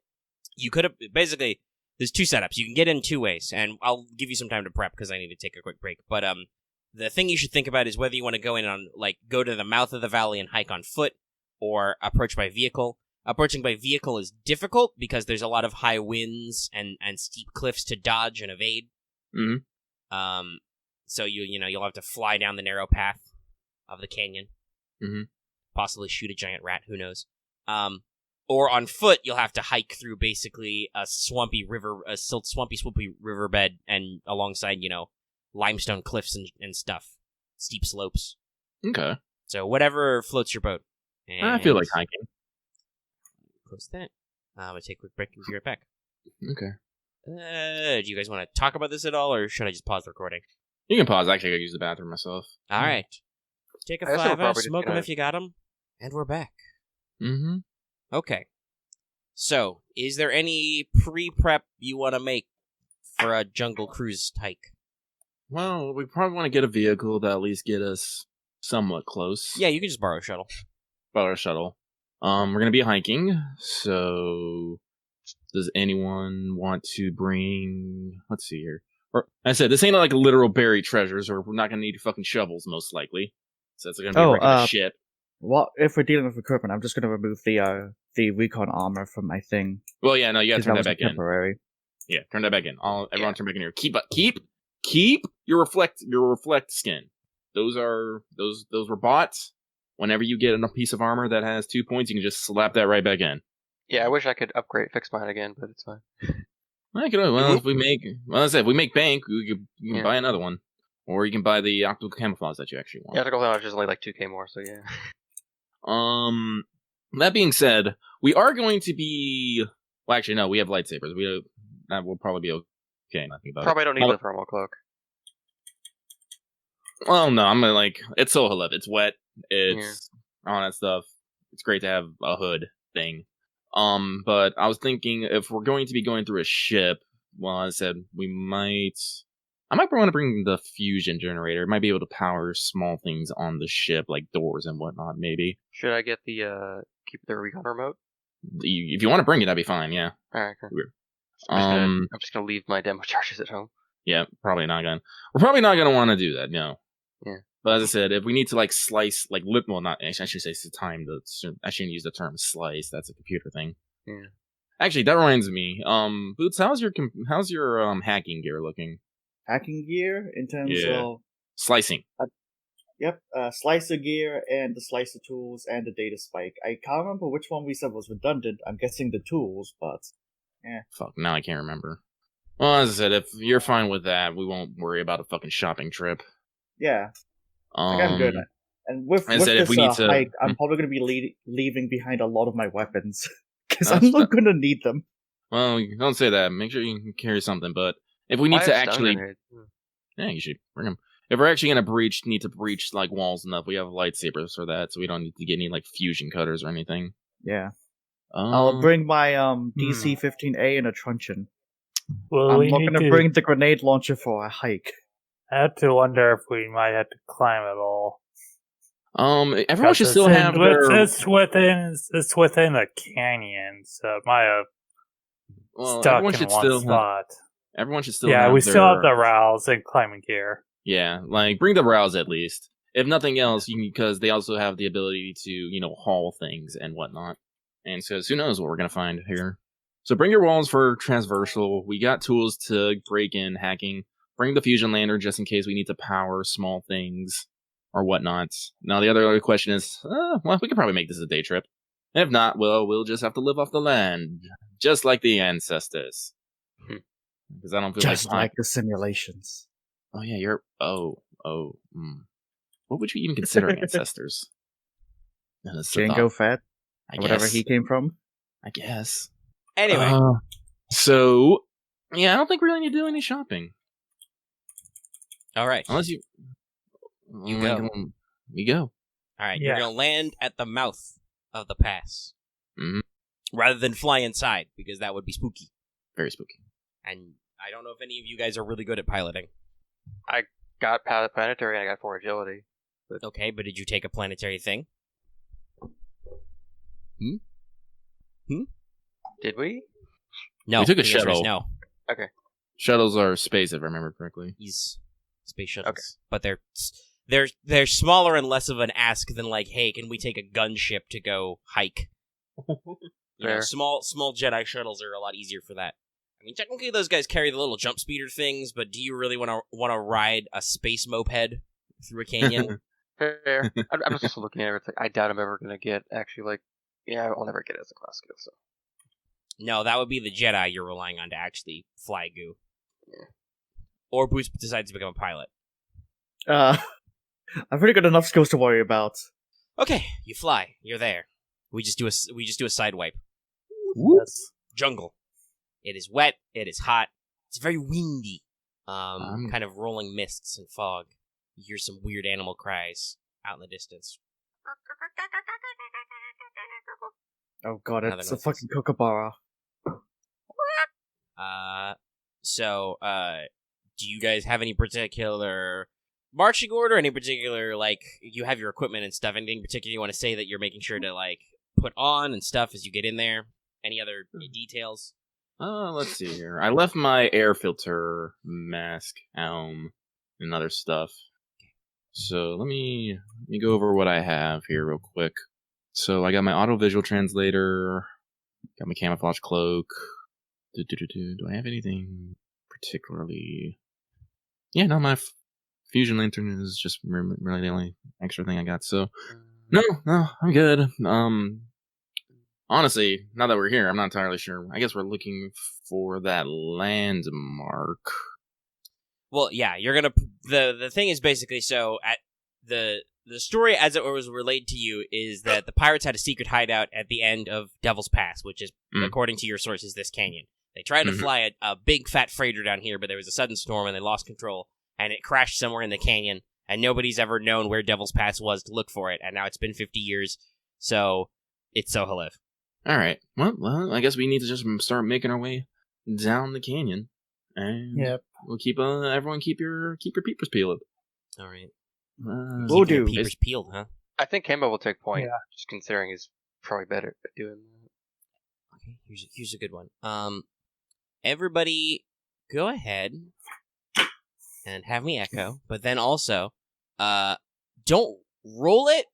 you could have basically. There's two setups. You can get in two ways, and I'll give you some time to prep because I need to take a quick break. But the thing you should think about is whether you want to go in on go to the mouth of the valley and hike on foot, or approach by vehicle. Approaching by vehicle is difficult because there's a lot of high winds and steep cliffs to dodge and evade. So you'll have to fly down the narrow path of the canyon. Possibly shoot a giant rat. Who knows? Or on foot, you'll have to hike through basically a swampy riverbed, and alongside limestone cliffs and stuff, steep slopes. Okay. So whatever floats your boat. And I feel like hiking. Close that. I'm gonna take a quick break and be right back. Okay. Do you guys want to talk about this at all, or should I just pause the recording? You can pause. Actually, I gotta use the bathroom myself. All right. Take a I guess we'll 5 probably just smoke get them out. if you got them, and we're back. Mm-hmm. Okay. So, is there any pre-prep you want to make for a jungle cruise hike? Well, we probably want to get a vehicle to at least get us somewhat close. Yeah, you can just borrow a shuttle. Borrow a shuttle. We're gonna be hiking, so does anyone want to bring? Let's see here. Or I said this ain't like literal buried treasures, or we're not gonna need fucking shovels most likely. So it's gonna be a regular ship. Well, if we're dealing with equipment, I'm just going to remove the recon armor from my thing. Well, yeah, no, you gotta turn that back in. Temporary. Yeah, turn that back in. Everyone turn back in here. Keep your reflect skin. Those were bought. Whenever you get a piece of armor that has 2 points, you can just slap that right back in. Yeah, I wish I could fix mine again, but it's fine. If we make bank, you can buy another one, or you can buy the optical camouflage that you actually want. Yeah, optical camouflage is only like 2k more, so yeah. That being said, we are going to be. Well, actually, no, we have lightsabers. That will probably be okay. Nothing about Probably don't need the thermal cloak. Well, no, I'm gonna it's so Halef. It's wet. It's all that stuff. It's great to have a hood thing. But I was thinking if we're going to be going through a ship, well, I said we might I might want to bring the fusion generator. It might be able to power small things on the ship, like doors and whatnot, maybe. Should I get the keep the recon remote? If you want to bring it, that'd be fine, yeah. Alright, cool. Weird. I'm just gonna leave my demo charges at home. Yeah, probably not gonna. We're probably not gonna want to do that, no. Yeah. But as I said, if we need to like slice, like well, not. I should say it's the time. I shouldn't use the term slice. That's a computer thing. Yeah. Actually, that reminds me. Boots, how's your hacking gear looking? Hacking gear in terms of Slicing. Yep, slicer gear and the slicer tools and the data spike. I can't remember which one we said was redundant. I'm guessing the tools, but yeah. Fuck, now I can't remember. Well, as I said, if you're fine with that, we won't worry about a fucking shopping trip. Yeah, I'm good. And with I said, if we need to, hike, I'm probably going to be leaving behind a lot of my weapons because That's I'm not going to need them. Well, don't say that. Make sure you carry something. But if we need to actually, yeah, you should bring them. If we're actually gonna need to breach like walls enough, we have lightsabers for that, so we don't need to get any like fusion cutters or anything. Yeah, I'll bring my DC-15A and a truncheon. Well, I'm not gonna bring the grenade launcher for a hike. I have to wonder if we might have to climb at all. Everyone should still have their. It's within a canyon, so it might have stuck in one spot. Everyone should still. Yeah, we still have the rouse and climbing gear. Yeah, like bring the rouse at least. If nothing else, because they also have the ability to, haul things and whatnot. And so who knows what we're gonna find here. So bring your walls for transversal. We got tools to break in hacking. Bring the fusion lander just in case we need to power small things or whatnot. Now the other question is, well, we could probably make this a day trip. If not, well, we'll just have to live off the land, just like the ancestors. Because I don't feel just like the simulations. Oh yeah, you're. What would you even consider ancestors? Jango Fett, or whatever he came from. I guess. Anyway, so yeah, I don't think we really need to do any shopping. All right, unless you go. We go. All right, you're gonna land at the mouth of the pass, rather than fly inside because that would be spooky. Very spooky. And I don't know if any of you guys are really good at piloting. I got planetary and I got 4 agility. But... Okay, but did you take a planetary thing? Did we? No. We took a the answer is shuttle. No. Okay. Shuttles are space, if I remember correctly. These space shuttles. Okay. But they're smaller and less of an ask than like, hey, can we take a gunship to go hike? Small Jedi shuttles are a lot easier for that. I mean, technically those guys carry the little jump speeder things, but do you really want to ride a space moped through a canyon? Fair. I'm just looking at it. It's like, I doubt I'm ever going to get actually, I'll never get it as a class skill, so. No, that would be the Jedi you're relying on to actually fly goo. Yeah. Or Boots decides to become a pilot. I've already got enough skills to worry about. Okay, you fly. You're there. We just do a side wipe. Yes. Jungle. It is wet. It is hot. It's very windy. Kind of rolling mists and fog. You hear some weird animal cries out in the distance. Oh god, it's a fucking kookaburra. So, do you guys have any particular marching order? Any particular, like, you have your equipment and stuff? Anything particular you want to say that you're making sure to, like, put on and stuff as you get in there? Any other details? Let's see here. I left my air filter, mask, and other stuff. So let me go over what I have here real quick. So I got my auto visual translator, got my camouflage cloak. Do I have anything particularly? Yeah, no, my fusion lantern is just really the only extra thing I got. So no, I'm good. Honestly, now that we're here, I'm not entirely sure. I guess we're looking for that landmark. Well, yeah, you're gonna. The thing is basically, so at the story as it was relayed to you is that the pirates had a secret hideout at the end of Devil's Pass, which is, according to your sources, this canyon. They tried to fly a big fat freighter down here, but there was a sudden storm and they lost control, and it crashed somewhere in the canyon, and nobody's ever known where Devil's Pass was to look for it, and now it's been 50 years, so it's Sohalev. Alright, well, I guess we need to just start making our way down the canyon. And Yep. we'll keep everyone keep your peepers peeled. All right. We'll Keeping your do. peepers peeled, huh? I think Camo will take point, Yeah. just considering he's probably better at doing that. Okay, here's a good one. Everybody, go ahead and have me echo, but then also, don't roll it,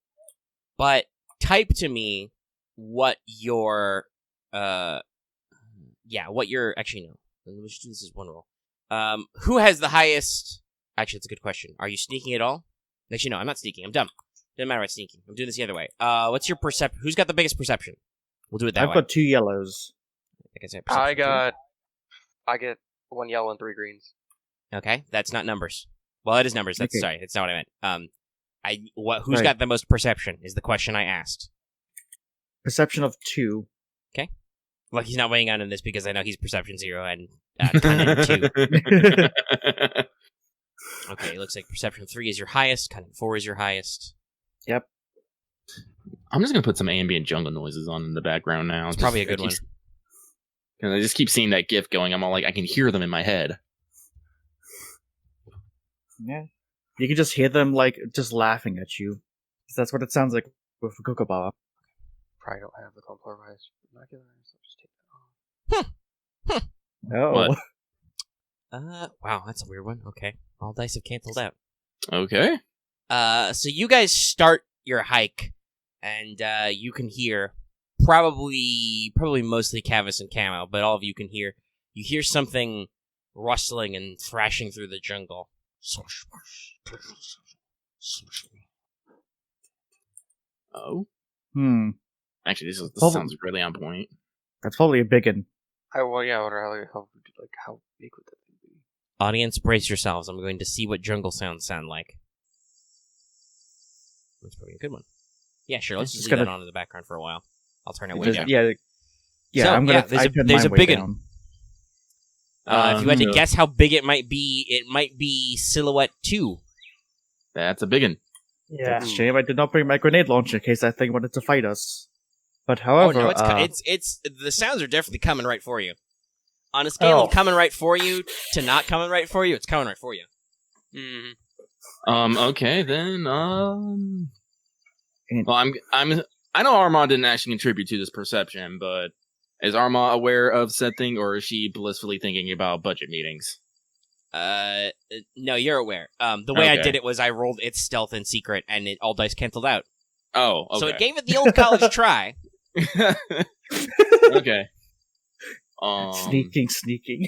but type to me what your, actually no, let's do this as one roll. Who has the highest? Actually, that's a good question. Are you sneaking at all? Actually, no, I'm not sneaking. I'm dumb. Doesn't matter about sneaking. I'm doing this the other way. What's your perception? Who's got the biggest perception? We'll do it that I've way. got 2 yellows. I get 1 yellow and 3 greens. Okay, that's not numbers. Well, it is numbers. That's Okay. sorry. That's not what I meant. Who's Right. got the most perception is the question I asked. Perception of 2. Look, he's not weighing on in this because I know he's perception 0 and cunning 2. Okay, it looks like perception 3 is your highest. Cunning 4 is your highest. Yep. I'm just gonna put some ambient jungle noises on in the background now. It's probably a good one. Because I just keep seeing that GIF going. I'm all like, I can hear them in my head. Yeah. You can just hear them, like, just laughing at you. 'Cause that's what it sounds like with Kookaburra. Probably don't have the polarized binoculars, so I'll just take that off. Oh. What? Wow, that's a weird one. Okay, all dice have canceled out. Okay. So you guys start your hike, and you can hear probably mostly Kavis and Camo, but all of you can hear. You hear something rustling and thrashing through the jungle. Oh. Actually, this sounds really on point. That's probably a big one. I wonder how big would that thing be? Audience, brace yourselves. I'm going to see what jungle sounds sound like. That's probably a good one. Yeah, sure. Let's just leave that on in the background for a while. I'll turn it way down. Yeah. Yeah, So, I'm gonna. there's a big one. one. If you had to guess how big it might be Silhouette 2. That's a big one. Yeah. It's a shame I did not bring my grenade launcher in case that thing wanted to fight us. But Oh however, no, it's the sounds are definitely coming right for you. On a scale of coming right for you to not coming right for you, it's coming right for you. Mm-hmm. Okay then. Well, I know Aramaa didn't actually contribute to this perception, but is Aramaa aware of said thing, or is she blissfully thinking about budget meetings? No, you're aware. The way I Okay. did it was I rolled its stealth in secret, and all dice canceled out. Oh, okay. So it gave it the old college try. Okay. sneaking.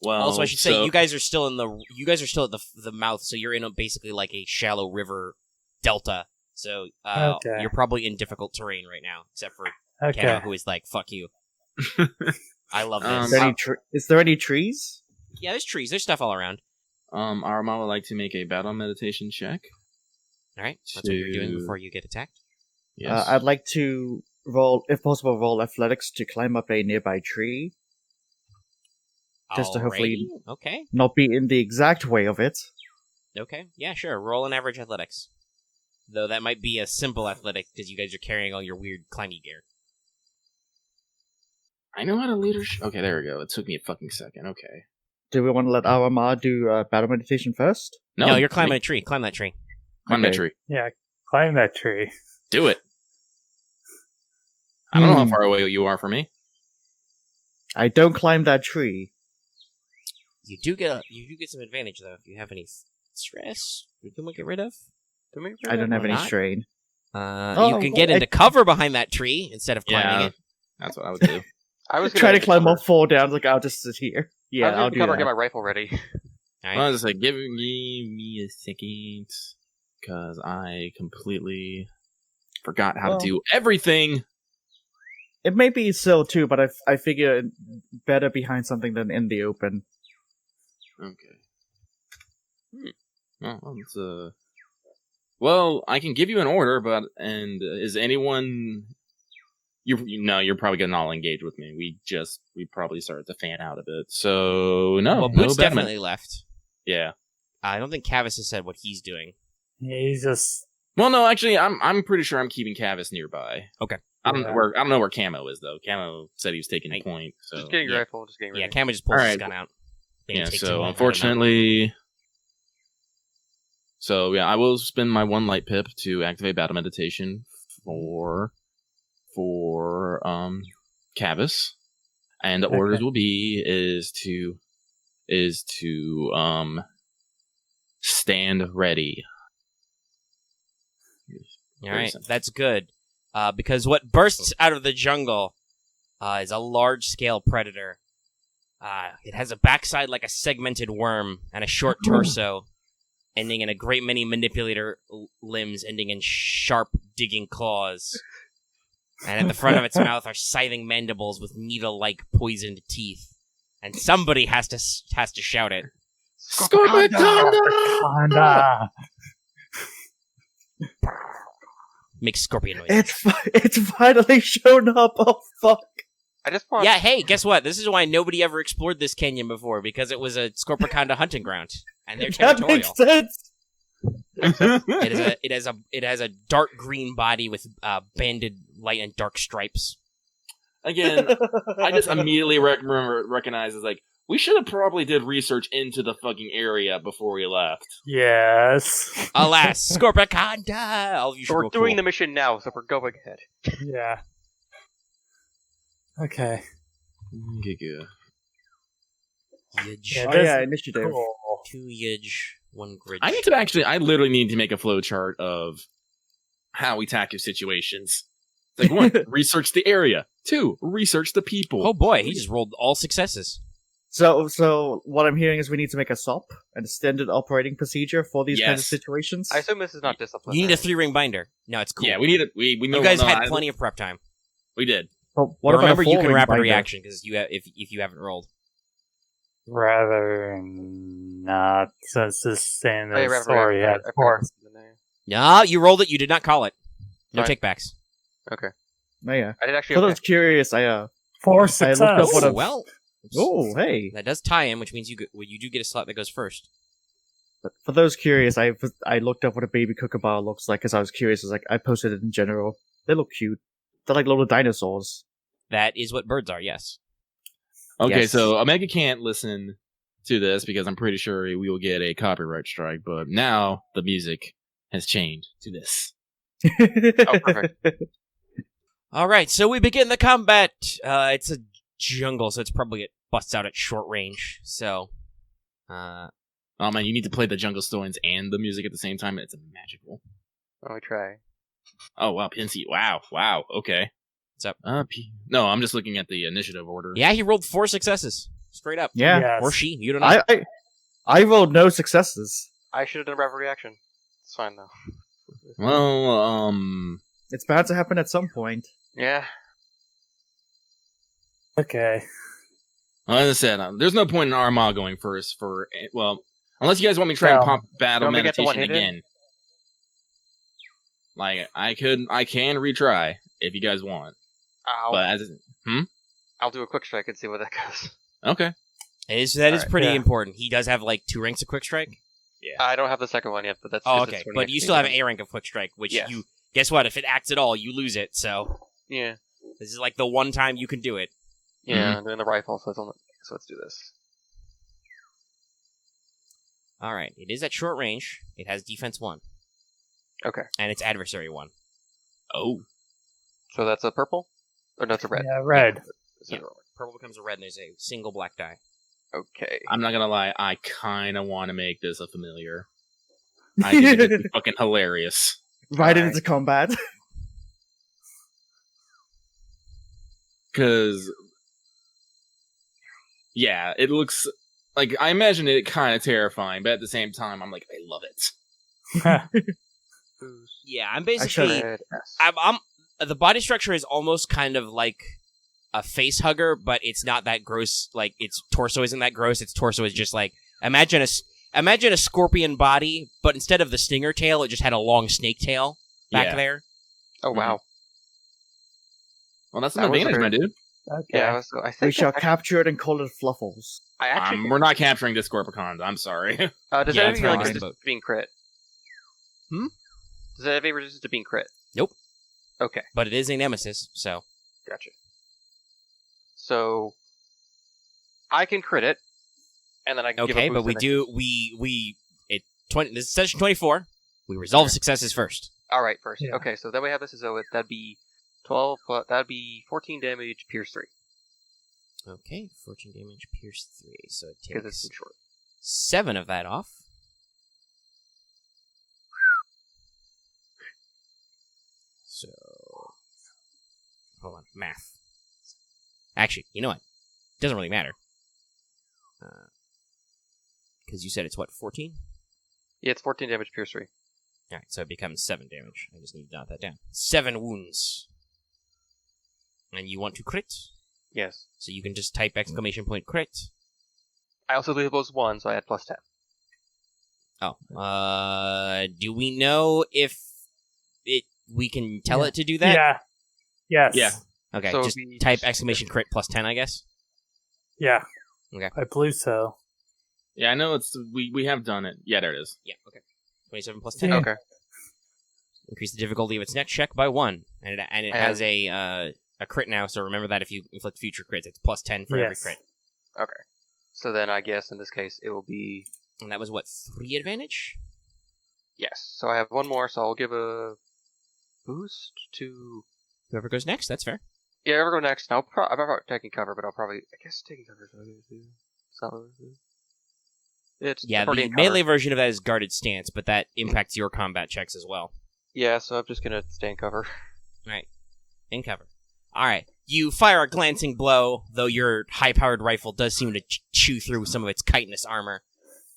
Well, Also, I should say you guys are still at the mouth, so you're in basically like a shallow river delta. So Okay. you're probably in difficult terrain right now, except for Okay. Camo, who is like, "Fuck you." I love this. Is there any trees? Yeah, there's trees. There's stuff all around. Aramaa would like to make a battle meditation check. All right, that's what you're doing before you get attacked. Yes. I'd like to roll, if possible, roll athletics to climb up a nearby tree. Just to hopefully Okay. not be in the exact way of it. Okay. Yeah, sure. Roll an average athletics. Though that might be a simple athletic because you guys are carrying all your weird climbing gear. I know how to leadership. Okay, there we go. It took me a fucking second. Okay. Do we want to let Aramaa do battle meditation first? No, you're climbing a tree. Climb that tree. Climb that Okay. tree. Yeah. Climb that tree. Do it. I don't know how far away you are from me. I don't climb that tree. You do get some advantage though if you have any stress. You can get rid of. I don't have or any not. strain. You can get into cover behind that tree instead of climbing it. That's what I would do. I was Try to climb up, fall down, like I'll just sit here. Yeah, I'll do cover, that. get my rifle ready. All I right. was like, give me a second, because I completely forgot how to do everything. It may be so too, but I figure better behind something than in the open. Okay. Well, it's well, I can give you an order, but is anyone? You're probably gonna all engage with me. We probably started to fan out a bit. So no, Well, no Boots Batman. definitely left. Yeah. I don't think Kavis has said what he's doing. Yeah, he's just. Well, no, actually, I'm pretty sure I'm keeping Kavis nearby. Okay. I don't know where Camo is though. Camo said he was taking a point. So Just getting your yeah. rifle, just getting ready. Yeah, Camo just pulls his Alright. gun out. Didn't Yeah, take too so long, I unfortunately... So, yeah, I will spend my 1 light pip to activate battle meditation for Kavis. And the orders will be is to stand ready. All right, that's good. Because what bursts out of the jungle is a large-scale predator. It has a backside like a segmented worm and a short torso, ending in a great many manipulator limbs, ending in sharp, digging claws. And at the front of its mouth are scything mandibles with needle-like poisoned teeth. And somebody has to shout it. Scorpiconda! Make scorpion noises. It's finally shown up. Oh fuck! I just want. Yeah, hey, guess what? This is why nobody ever explored this canyon before, because it was a Scorpiconda hunting ground, and they're That territorial. makes sense. It has a dark green body with banded light and dark stripes. Again, I just immediately recognize as like, we should have probably did research into the fucking area before we left. Yes. Alas, Scorpiconda! All of you So we're should doing the mission now, so we're going ahead. Yeah. Okay. Giga. Yidge. Yeah, Oh this yeah, is initiative. cool. 2 Yidge, 1 Gridge. I literally need to make a flow chart of how we tackle situations. Like, 1, research the area. 2, research the people. Oh boy, he just rolled all successes. So what I'm hearing is we need to make a SOP, an extended operating procedure for these kinds of Yes. situations. I assume this is not discipline. You need a 3-ring binder. No, it's cool. Yeah, we need it. We know You guys no, had I- plenty of prep time. We did. But But what about remember, a you can 4-ring rapid binder? reaction because if you haven't rolled. Rather not, since this thing Oh, yeah, is right, already right, had right, 4. No, you rolled it. You did not call it. No Fine. takebacks. Okay. Oh, yeah. I did actually. For Okay. those curious, I 4 looked success. up what a- Well, oh hey. that does tie in, which means you do get a slot that goes first. But for those curious, I looked up what a baby kookaburra looks like because I was curious. I posted it in general. They look cute. They're like little dinosaurs. That is what birds are. Yes. Okay, Yes. so Omega can't listen to this because I'm pretty sure we will get a copyright strike, but now the music has changed to this. Oh, perfect. All right, so we begin the combat. It's a jungle, so it's probably it busts out at short range. So, Oh man, you need to play the Jungle Stones and the music at the same time. It's magical. Let me try. Oh wow, Pinsy. Wow. Okay. What's up? No, I'm just looking at the initiative order. Yeah, he rolled 4 successes straight up. Yeah. Yes. Or she. You don't know. I rolled no successes. I should have done a rapid reaction. It's fine though. Well, It's bound to happen at some point. Yeah. Okay. like I said, there's no point in Aramaa going first for unless you guys want me to try and Well, pop battle you want me to get the meditation one-hit in? again. Like I can retry if you guys want, but I'll do a quick strike and see where that goes. okay. That is pretty yeah. important. He does have like 2 ranks of quick strike. I don't have the second one yet, but that's. Oh, just okay. its But you still have an A rank of quick strike, which Yes. you guess what? If it acts at all, you lose it. So Yeah. this is like the one time you can do it. Yeah, I'm doing the rifle, so let's do this. All right. It is at short range. It has defense 1. Okay. And it's adversary 1. Oh, So that's a purple? Or no, it's a red. Yeah, red. Is it Yeah. Purple becomes a red, and there's a single black die. Okay. I'm not gonna lie. I kind of want to make this a familiar. I think it'd be fucking hilarious. Right Alright. into combat. Because, yeah, it looks like I imagine it kind of terrifying, but at the same time, I'm like, I love it. Yeah, I'm I basically. Red S. I'm the body structure is almost kind of like a face hugger, but it's not that gross. Like its torso isn't that gross. Its torso is just like imagine a scorpion body, but instead of the stinger tail, it just had a long snake tail back Yeah. there. Oh wow. Well, that's an That was advantage, very- my dude. Okay. Yeah. So I think We shall I, capture it and call it Fluffles. I actually. We're not capturing this Scorpicons. I'm sorry. Does Yeah, that it's have any like fine, resistance but- to being crit? Hmm? Does that have any resistance to being crit? Nope. Okay, But it is a nemesis, so gotcha. So I can crit it, and then I can give a Okay, boost but we and do this is session 24. We resolve successes first. All right, first. Yeah. Okay, so then we have this as though that'd be 12. That'd be 14 damage, pierce 3 Okay, 14 damage, pierce 3. So it because it's takes too short. 7 of that off. So, hold on, math. Actually, you know what? It doesn't really matter. Because you said it's what, 14? Yeah, it's 14 damage, pierce 3. Alright, so it becomes 7 damage. I just need to jot that down. 7 wounds. And you want to crit? Yes. So you can just type exclamation point crit. I also leave those 1, so I add plus 10. Oh. Do we know if we can tell it to do that? Yeah. Yes. Yeah. Okay, So just it'd be- type exclamation crit plus 10, I guess. Yeah. Okay. I believe so. Yeah, I know we have done it. Yeah, there it is. Yeah, okay. 27 plus 10. Yeah. Okay. Increase the difficulty of its next check by 1. And it has a crit now, so remember that if you inflict future crits, it's plus 10 for every Yes. crit. Okay. So then I guess in this case it will be... And that was, what, 3 advantage? Yes. So I have 1 more, so I'll give a boost to... Whoever goes next, that's fair. Yeah, I'll go next. I'm not taking cover, but I'll probably... I guess taking cover is what I'm going to do. It's not what I'm going to do. It's Yeah, already the in cover. melee version of that is guarded stance, but that impacts your combat checks as well. Yeah, so I'm just going to stay in cover. Right. In cover. Alright. You fire a glancing blow, though your high-powered rifle does seem to chew through some of its chitinous armor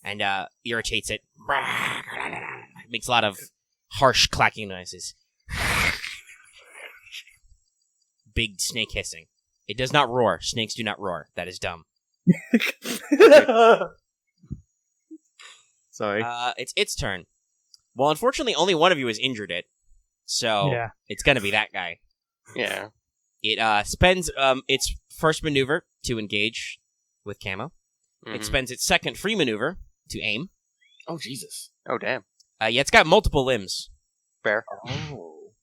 and irritates it. It makes a lot of harsh clacking noises. Big snake hissing. It does not roar. Snakes do not roar. That is dumb. Sorry. It's its turn. Well, unfortunately, only one of you has injured it, so Yeah. it's gonna be that guy. Yeah. It spends its first maneuver to engage with Camo. It Mhm. spends its second free maneuver to aim. Oh, Jesus. Oh, damn. Yeah, it's got multiple limbs. Fair. Oh.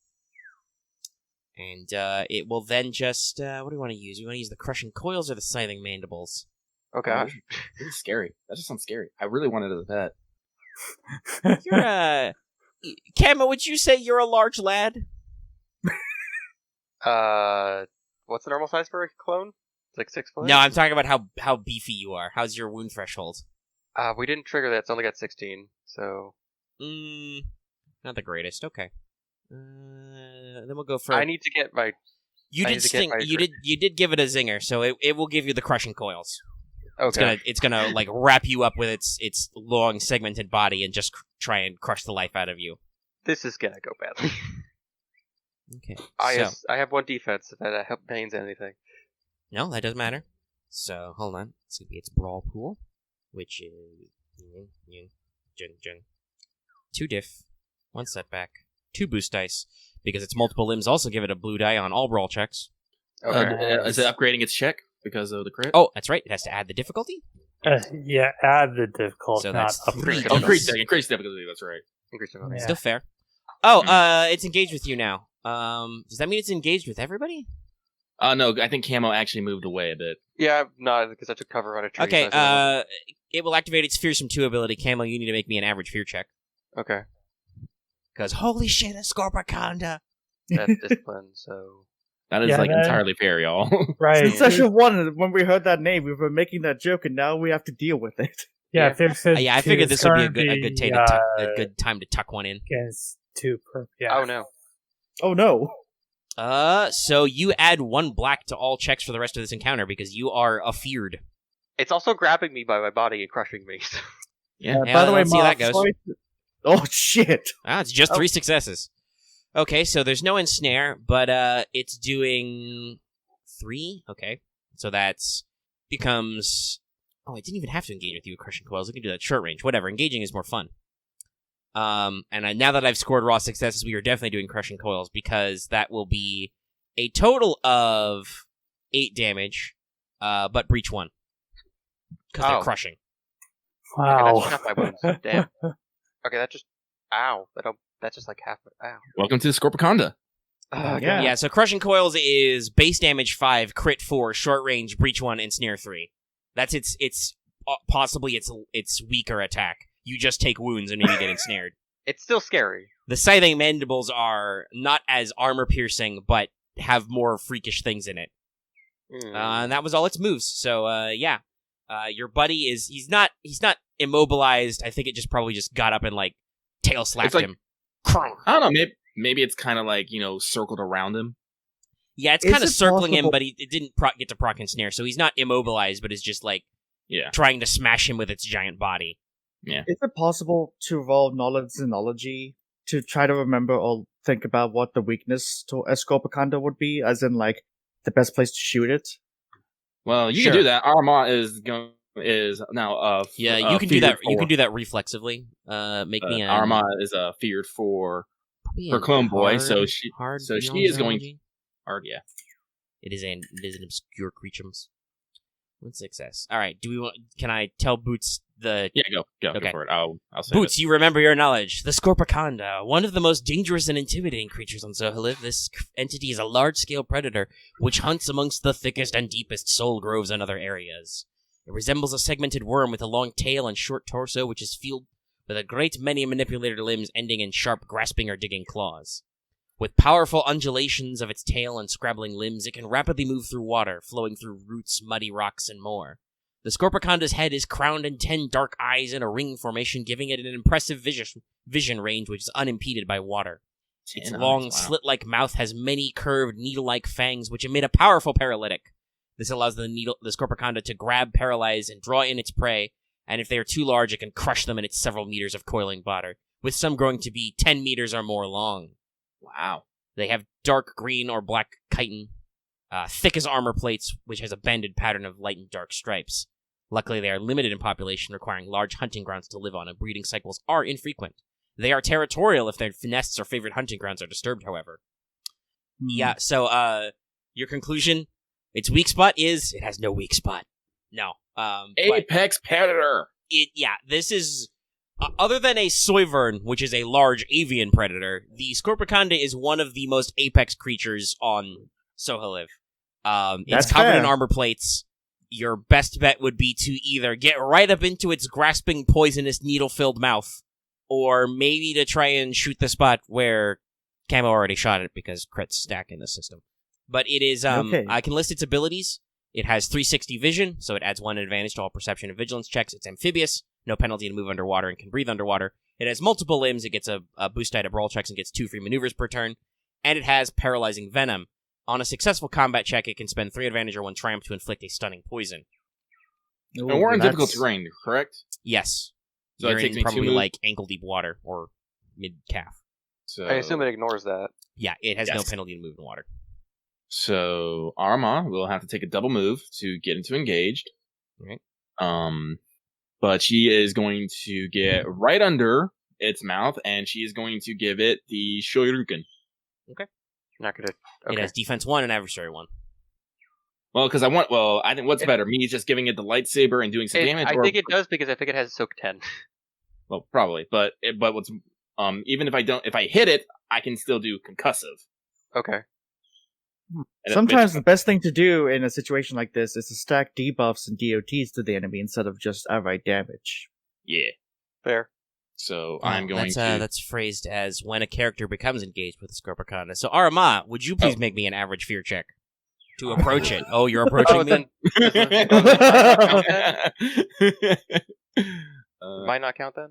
And it will then just... what do we want to use? We want to use the crushing coils or the scything mandibles? Oh, gosh. Really scary. That just sounds scary. I really wanted it as a pet. You're Camo, would you say you're a large lad? What's the normal size for a clone? It's like 6 foot? No, I'm talking about how beefy you are. How's your wound threshold? We didn't trigger that. It's only got 16, so... Not the greatest. Okay. Then we'll go for... I need to get my... You I did need to get sting. my You did give it a zinger, so it will give you the crushing coils. Okay. It's gonna like wrap you up with its long segmented body and just try and crush the life out of you. This is gonna go badly. Okay. I So have 1 defense, if that pains anything. no, that doesn't matter. So hold on. It's gonna be its brawl pool, which is 2 diff, 1 setback, 2 boost dice, because its multiple limbs also give it a blue die on all brawl checks. Okay. Is it upgrading its check because of the crit? Oh, that's right. It has to add the difficulty. Yeah, add the difficulty, So not that's upgrade. 3 Oh, dice. increase difficulty. That's right. Increase difficulty. Yeah. Still fair. Oh, it's engaged with you now. Does that mean it's engaged with everybody? No, I think Camo actually moved away a bit. Yeah, no, because I took cover on a tree. Okay, so I said it will activate its Fearsome 2 ability. Camo, you need to make me an average fear check. okay. Because, holy shit, a Scorpiconda! That's discipline, so... That is Yeah, like that- entirely fair, y'all. Right. Since session 1, when we heard that name, we were making that joke, and now we have to deal with it. Yeah, Yeah, I figured this would be a good time to tuck one in. Against 2 per. Yeah. Oh, no. Oh no. So you add 1 black to all checks for the rest of this encounter because you are afeared. It's also grabbing me by my body and crushing me. Yeah. Yeah, By the way, let's see how that Marth, goes. oh shit. It's just 3 successes. Okay, so there's no ensnare, but it's doing 3. Okay, so that's becomes. Oh, I didn't even have to engage with you with crushing coils. I can do that at short range. Whatever. Engaging is more fun. And now that I've scored raw successes, we are definitely doing crushing coils because that will be a total of 8 damage, but breach 1 because they're Oh. crushing. Okay, Wow. that's half my wounds. Damn. Okay, that just... Ow. That's just like half my... Ow. Welcome to the Scorpiconda. Yeah. Yeah, so crushing coils is base damage 5, crit 4, short range, breach 1, and snare 3. That's its possibly its weaker attack. You just take wounds and maybe get ensnared. It's still scary. The scything mandibles are not as armor-piercing, but have more freakish things in it. And that was all its moves. So, your buddy he's not immobilized. I think it probably just got up and, like, tail slapped him. I don't know, maybe it's kind of like, circled around him. Yeah, it's kind of circling him, but it didn't get to proc and snare, so he's not immobilized, but is just, like, trying to smash him with its giant body. Yeah. Is it possible to roll knowledge xenology to try to remember or think about what the weakness to a Scorpicanda would be, as in, like, the best place to shoot it? Well, you can do that. Aramaa is now you can do that. You can do that reflexively. Make me Aramaa is feared for her clone boy, so she is going to hard. Yeah, it is an obscure creature. One success. All right. Can I tell Boots the? Yeah, go for it. I'll say Boots, you remember your knowledge. The Scorpicanda, one of the most dangerous and intimidating creatures on Zohaliv. This entity is a large-scale predator which hunts amongst the thickest and deepest soul groves and other areas. It resembles a segmented worm with a long tail and short torso, which is filled with a great many manipulated limbs ending in sharp grasping or digging claws. With powerful undulations of its tail and scrabbling limbs, it can rapidly move through water, flowing through roots, muddy rocks, and more. The Scorpicanda's head is crowned in 10 dark eyes in a ring formation, giving it an impressive vision range which is unimpeded by water. Its long, slit-like mouth has many curved, needle-like fangs which emit a powerful paralytic. This allows the Scorpicanda to grab, paralyze, and draw in its prey, and if they are too large, it can crush them in its several meters of coiling bladder, with some growing to be 10 meters or more long. Wow. They have dark green or black chitin, thick as armor plates, which has a banded pattern of light and dark stripes. Luckily, they are limited in population, requiring large hunting grounds to live on, and breeding cycles are infrequent. They are territorial if their nests or favorite hunting grounds are disturbed, however. Yeah, so, your conclusion? Its weak spot is, it has no weak spot. No. Apex predator! This is... other than a Soyvern, which is a large avian predator, the Scorpicanda is one of the most apex creatures on Zohaliv. It's covered in armor plates. Your best bet would be to either get right up into its grasping, poisonous, needle-filled mouth, or maybe to try and shoot the spot where Camo already shot it, because crits stack in the system. But it is, I can list its abilities. It has 360 vision, so it adds 1 advantage to all perception and vigilance checks. It's amphibious, no penalty to move underwater, and can breathe underwater. It has multiple limbs. It gets a boost die to brawl checks and gets 2 free maneuvers per turn. And it has paralyzing venom. On a successful combat check, it can spend 3 advantage or 1 triumph to inflict a stunning poison. And we're in difficult terrain, correct? Yes. So you're it takes in me probably like ankle-deep water or mid-calf. So I assume it ignores that. Yeah, it has no penalty to move in water. So Aramaa will have to take a double move to get into engaged. Right. But she is going to get right under its mouth, and she is going to give it the Shoryuken. Okay. Not gonna. Okay. It has defense 1 and adversary 1. Well, because I think what's better, me just giving it the lightsaber and doing some damage? I think it does because I think it has Soak 10. Well, probably, but what's even if I hit it, I can still do concussive. Okay. Sometimes the best thing to do in a situation like this is to stack debuffs and DOTs to the enemy instead of just outright damage. Yeah. Fair. So I'm going to... That's phrased as when a character becomes engaged with the Scorpicanda. So Aramaa, would you please make me an average fear check to approach it? Oh, you're approaching me? Might not count then?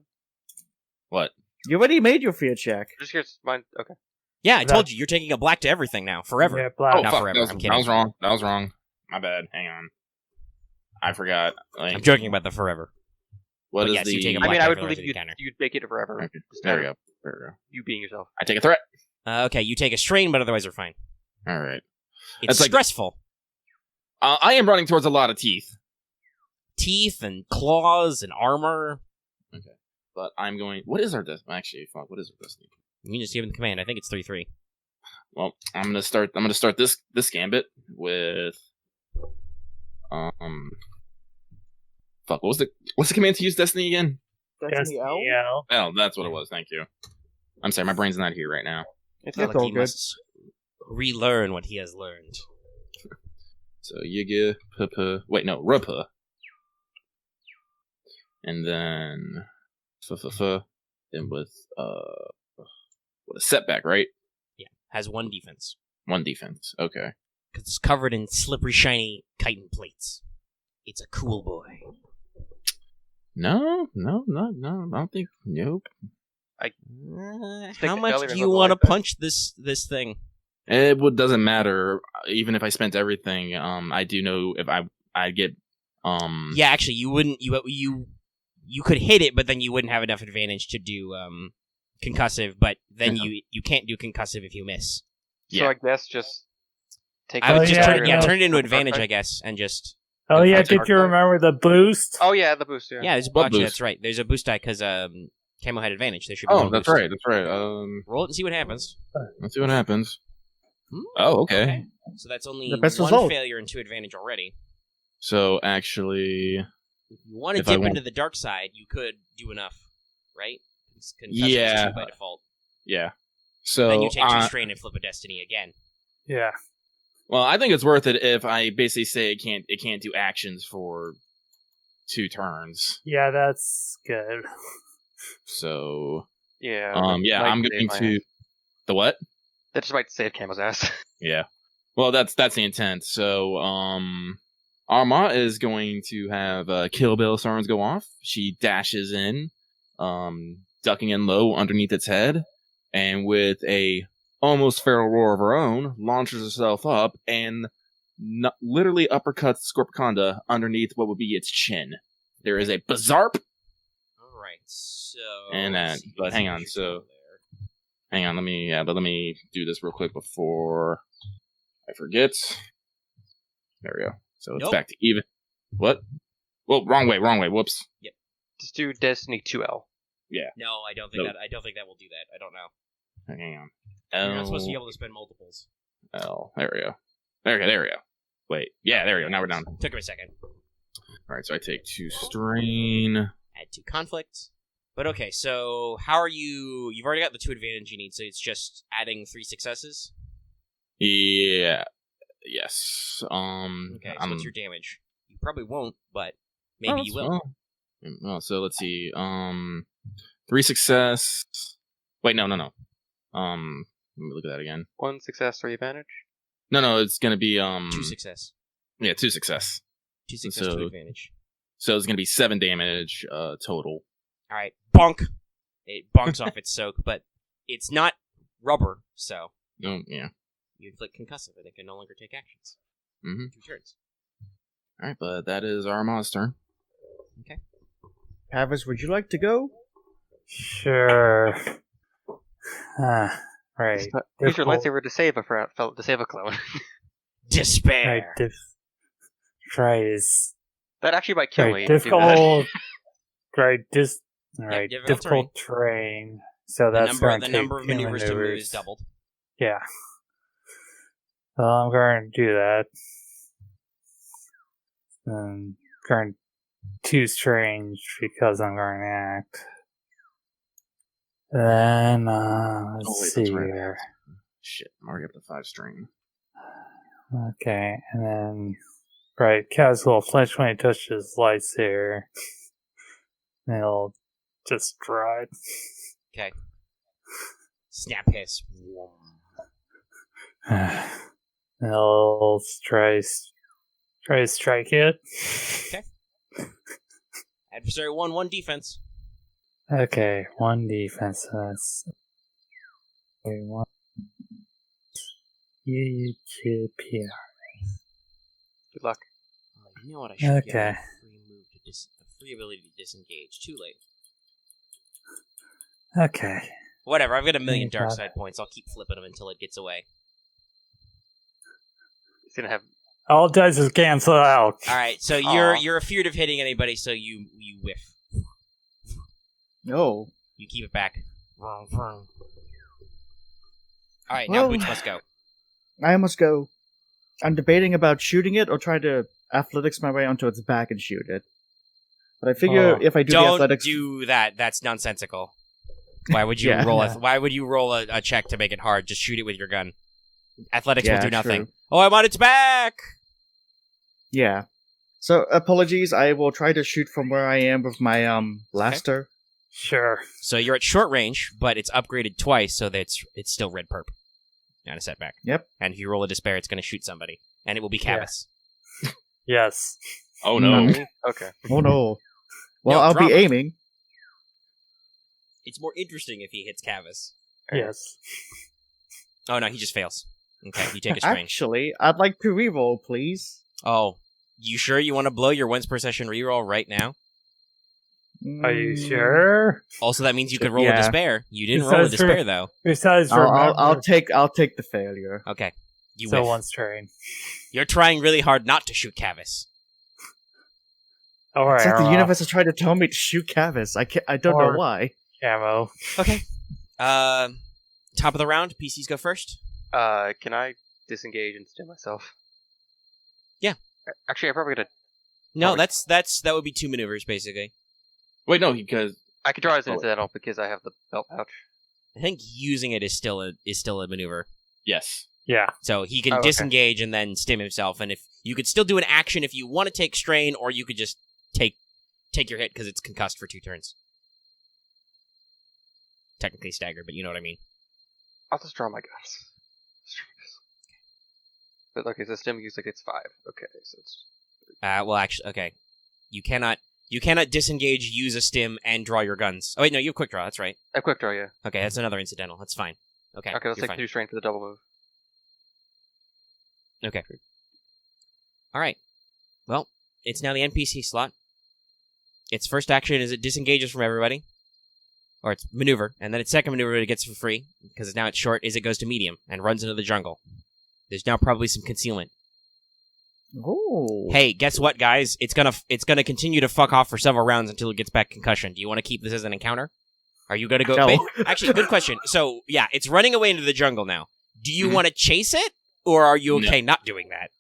What? You already made your fear check. Just here's mine. Okay. Yeah, I told you, you're taking a black to everything now, forever. Yeah, black. Not forever, I'm kidding. That was wrong. My bad. Hang on. I forgot. I'm joking about the forever. What is yes, the... you take a black I would for believe you'd make it forever. Okay. There we go. You being yourself. I take a threat. Okay, you take a strain, but otherwise you're fine. All right. It's stressful. I am running towards a lot of teeth. Teeth and claws and armor. Okay. But I'm going... What is our destiny? Actually, fuck, what is our destiny? You can just give him the command. I think it's 3-3. Well, I'm gonna start this gambit with fuck, what's the command to use Destiny again? Destiny L? Oh, that's what it was, thank you. I'm sorry, my brain's not here right now. It's not like he must relearn what he has learned. So Yiga Papa, wait, no, Rupa. and then and with a setback, right? Yeah, has 1 defense. 1 defense. Okay. Because it's covered in slippery, shiny chitin plates. It's a cool boy. No. I don't think. Nope. How much do you want to punch this thing? It doesn't matter. Even if I spent everything, I do know if I get. Yeah, actually, you wouldn't. You could hit it, but then you wouldn't have enough advantage to do concussive. But then you can't do concussive if you miss. So I guess just take. I would just turn it into Dark, advantage, right? I guess, and just. Oh yeah, did Dark, you right? remember the boost? Oh yeah, the boost. Yeah. Yeah, there's a What actually, boost? that's right. There's a boost die because Camo had advantage. There should be. Oh, one that's boost. right. That's right. Roll it and see what happens. Let's see what happens. Hmm? Oh, okay. So that's only The best 1 result. failure and 2 advantage already. So actually, If you want to If I dip want- into the dark side, you could do enough, right? Concussive is Yeah. 2 by default. yeah. So Then you take 2 strain and flip a destiny again. Yeah. well, I think it's worth it if I basically say it can't do actions for 2 turns. Yeah, that's good. So Yeah. yeah, might I'm save going my to ass. the what? That just might save Camo's ass. Yeah. Well, that's the intent. So Aramaa is going to have Kill Bill sirens go off. She dashes in, ducking in low underneath its head, and with a almost feral roar of her own, launches herself up and literally uppercuts Scorpiconda underneath what would be its chin. There is a bizarre. All right, so And let's see, but hang on, what's so- there? Hang on, let me do this real quick before I forget. There we go. So it's Nope. back to even. What? Well, wrong way. Whoops. Just do Destiny 2L. No, I don't think Nope. that. I don't think that will do that. I don't know. Hang on. You're not supposed to be able to spend multiples. L. There we go. There we go. Wait. Yeah, there we go. Now we're down. Took him a second. All right, so I take 2 strain. Add 2 conflict. But okay, so how are you? You've already got the 2 advantage you need, so it's just adding 3 successes. Yeah. Yes. Okay, so what's your damage? You probably won't, but maybe you will. Well, so let's see. 3 success. Wait, no. Let me look at that again. 1 success, 3 advantage. No, it's gonna be 2 success. Yeah, 2 success. 2 success, So- 2 advantage. So it's gonna be 7 damage total. All right, bonk. It bonks off its soak, but it's not rubber, so Oh yeah. you inflict concussive, and it can no longer take actions. Mm-hmm. 2 turns. All right, but that is Aramaa's turn. Kavis, would you like to go? Sure. Right. Use your Difficult- lightsaber to save a clone. Despair. Right. Right. Is That actually might kill right. me. if you do that. Difficult. Right. Right. difficult Difficult terrain. So The that's going number, to the number of take 2 maneuvers to move maneuvers. is doubled. Yeah. So I'm going to do that. Going 2 strange because I'm going to act. Then let's see that's right. here. Shit, I'm already up to 5 strain. Okay, and then right, Kaz will flinch when he touches lights here. And he'll just try. Okay. Snap hiss. He'll try to strike it. Adversary 1 defense. Okay, 1 defense. That's okay, 1. UUGPR. Good luck. You know what? I should get Okay. a free move to a free ability to disengage. Too late. Okay. Whatever. I've got a million Thank dark God. side points. I'll keep flipping them until it gets away. It's gonna have. All it does is cancel out. All right. So Aw. you're afeared of hitting anybody, so you whiff. No. You keep it back. Vroom, vroom. All right. Well- Now Booch must go. I must go. I'm debating about shooting it or try to athletics my way onto its back and shoot it. But I figure if I do the Don't athletics, do that. That's nonsensical. Why would you Yeah. roll? Yeah. Why would you roll a check to make it hard? Just shoot it with your gun. Athletics Yeah, will do nothing. true. Oh, I'm on its back. yeah. So, apologies, I will try to shoot from where I am with my blaster. Sure. So you're at short range, but it's upgraded twice, so that it's still red perp. Not a setback. Yep. And if you roll a despair, it's going to shoot somebody. And it will be Kavis. Yes. Oh no. Okay. Oh no. Well, No, I'll drama. be aiming. It's more interesting if he hits Kavis. Yes. Oh, no, he just fails. Okay, you take a strain. Actually, I'd like to reroll, please. Oh, you sure you want to blow your once per session reroll right now? Are you sure? Also, that means you could roll Yeah. a despair. You didn't It roll a says despair, though. Besides, I'll remember, take the failure. Okay, you so whiff. one strain. You're trying really hard not to shoot Kavis. All right, It's like the Aramaa. universe is trying to tell me to shoot Kavis. I don't know Or- why. Camo. Okay. Top of the round, PCs go first. Can I disengage and stim myself? Yeah. Actually, I'm probably gonna. No, Probably- that would be 2 maneuvers, basically. Wait, no, because I can draw as an Oh. incidental because I have the belt pouch. I think using it is still a maneuver. yes. Yeah. So he can Oh, okay. disengage and then stim himself, and if you could still do an action if you want to take strain, or you could just take your hit because it's concussed for 2 turns. Technically staggered, but you know what I mean. I'll just draw my guns. Let's try this. But okay, so stim use like it's 5. Okay, so it's Well, actually, okay. You cannot disengage, use a stim, and draw your guns. Oh wait, no, you have quick draw. That's right. a quick draw. Yeah. Okay, that's another incidental. That's fine. Okay. Okay, let's you're take fine. 2 strain for the double move. Okay. All right. Well, it's now the NPC slot. Its first action is it disengages from everybody, or its maneuver, and then its second maneuver it gets for free because now it's short. Is it goes to medium and runs into the jungle. There's now probably some concealment. Oh. Hey, guess what, guys? It's gonna continue to fuck off for several rounds until it gets back concussion. Do you want to keep this as an encounter? Are you gonna go? No. Actually, good question. So yeah, it's running away into the jungle now. Do you Mhm. want to chase it, or are you No. okay not doing that?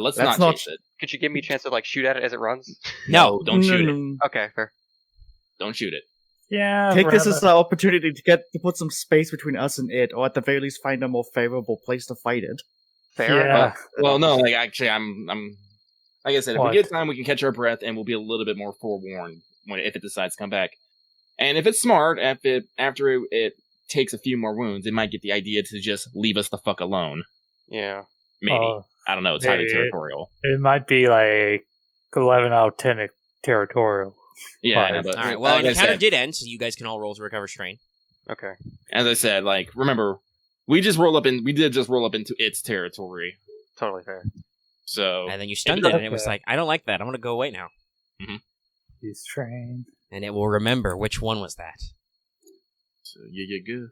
Let's That's not not- chase it. Could you give me a chance to like shoot at it as it runs? No. Don't shoot it. Okay, fair. Don't shoot it. Yeah. Take this rather- as an opportunity to put some space between us and it, or at the very least find a more favorable place to fight it. Fair. Yeah. Well, no, like actually, I'm like I said, if What? we get time, we can catch our breath, and we'll be a little bit more forewarned if it decides to come back. And if it's smart, after it takes a few more wounds, it might get the idea to just leave us the fuck alone. Yeah. Maybe. I don't know. It's highly maybe. territorial. It might be like 11 out of 10 territorial. Yeah, I Fine. know, but All right. Well, like the I encounter said, did end, so you guys can all roll to recover strain. Okay. as I said, like remember, we did just roll up into its territory. Totally fair. So And then you stunned it, and it was Okay. like, I don't like that. I'm gonna go away now. Use train. And it will remember which one was that. yeah, good.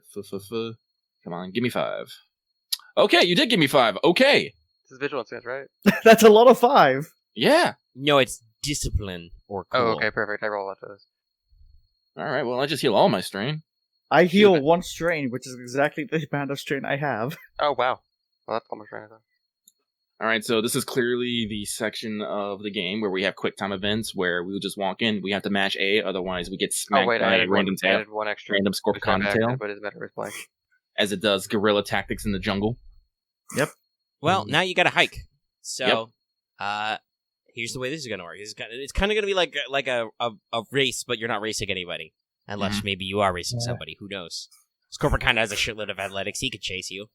Come on, give me 5. Okay, you did give me 5. Okay, This is vigilance, right? That's a lot of 5. yeah. No, it's discipline or cool. Oh, okay, perfect. I roll after this. All right. Well, I just heal all my strain. I heal Shoot. 1 strain, which is exactly the amount of strain I have. Oh, wow. Well, that's almost right. All right, so this is clearly the section of the game where we have quick time events where we'll just walk in. We have to match A, otherwise we get smacked Oh, wait, I by a added random I tail, added 1 extra. random Which scorpion I tail, acted, but it's better as blank. as it does guerrilla tactics in the jungle. Well, now you got to hike. So, here's the way this is gonna work. It's kind of gonna be like a race, but you're not racing anybody, unless maybe you are racing Yeah. somebody. Who knows? Scorpion kind of has a shitload of athletics. He could chase you.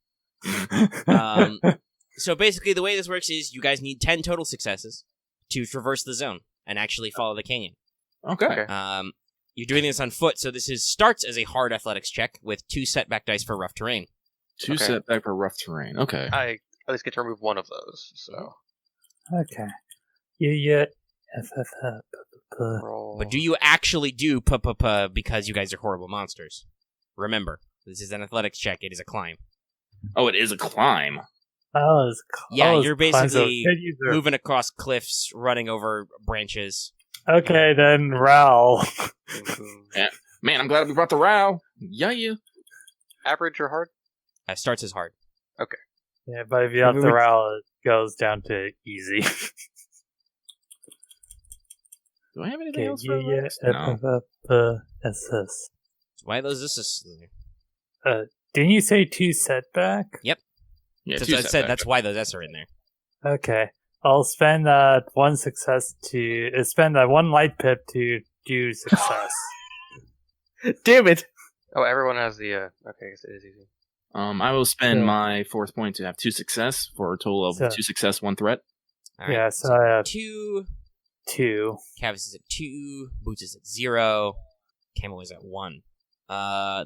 So basically, the way this works is you guys need 10 total successes to traverse the zone and actually follow the canyon. Okay. Okay. You're doing this on foot, so this starts as a hard athletics check with 2 setback dice for rough terrain. 2 Okay. setback for rough terrain. Okay. I at least get to remove 1 of those, so. Okay. Yeah. Roll. But do you actually do because you guys are horrible monsters? Remember, this is an athletics check. It is a climb. Oh, it is a climb. Yeah, you're basically user. moving across cliffs, running over branches. Okay, then Ral. Man, I'm glad we brought the row. Yeah. Average or hard? Starts as hard. Yeah, but if you have the Ral, it goes down to easy. Do I have anything Okay, else for no. SS. Why are those this? Didn't you say 2 setback? Yeah, That's 2 what I said. setback. That's why those S are in there. Okay. I'll spend one success to spend one light pip to do success. Damn it! Oh, everyone has the. Okay, I guess it is easy. I will spend my fourth point to have 2 success for a total of 2 success, 1 threat. All right, Yeah, so I have 2. 2. Kavis is at 2. Boots is at 0. Camo is at 1.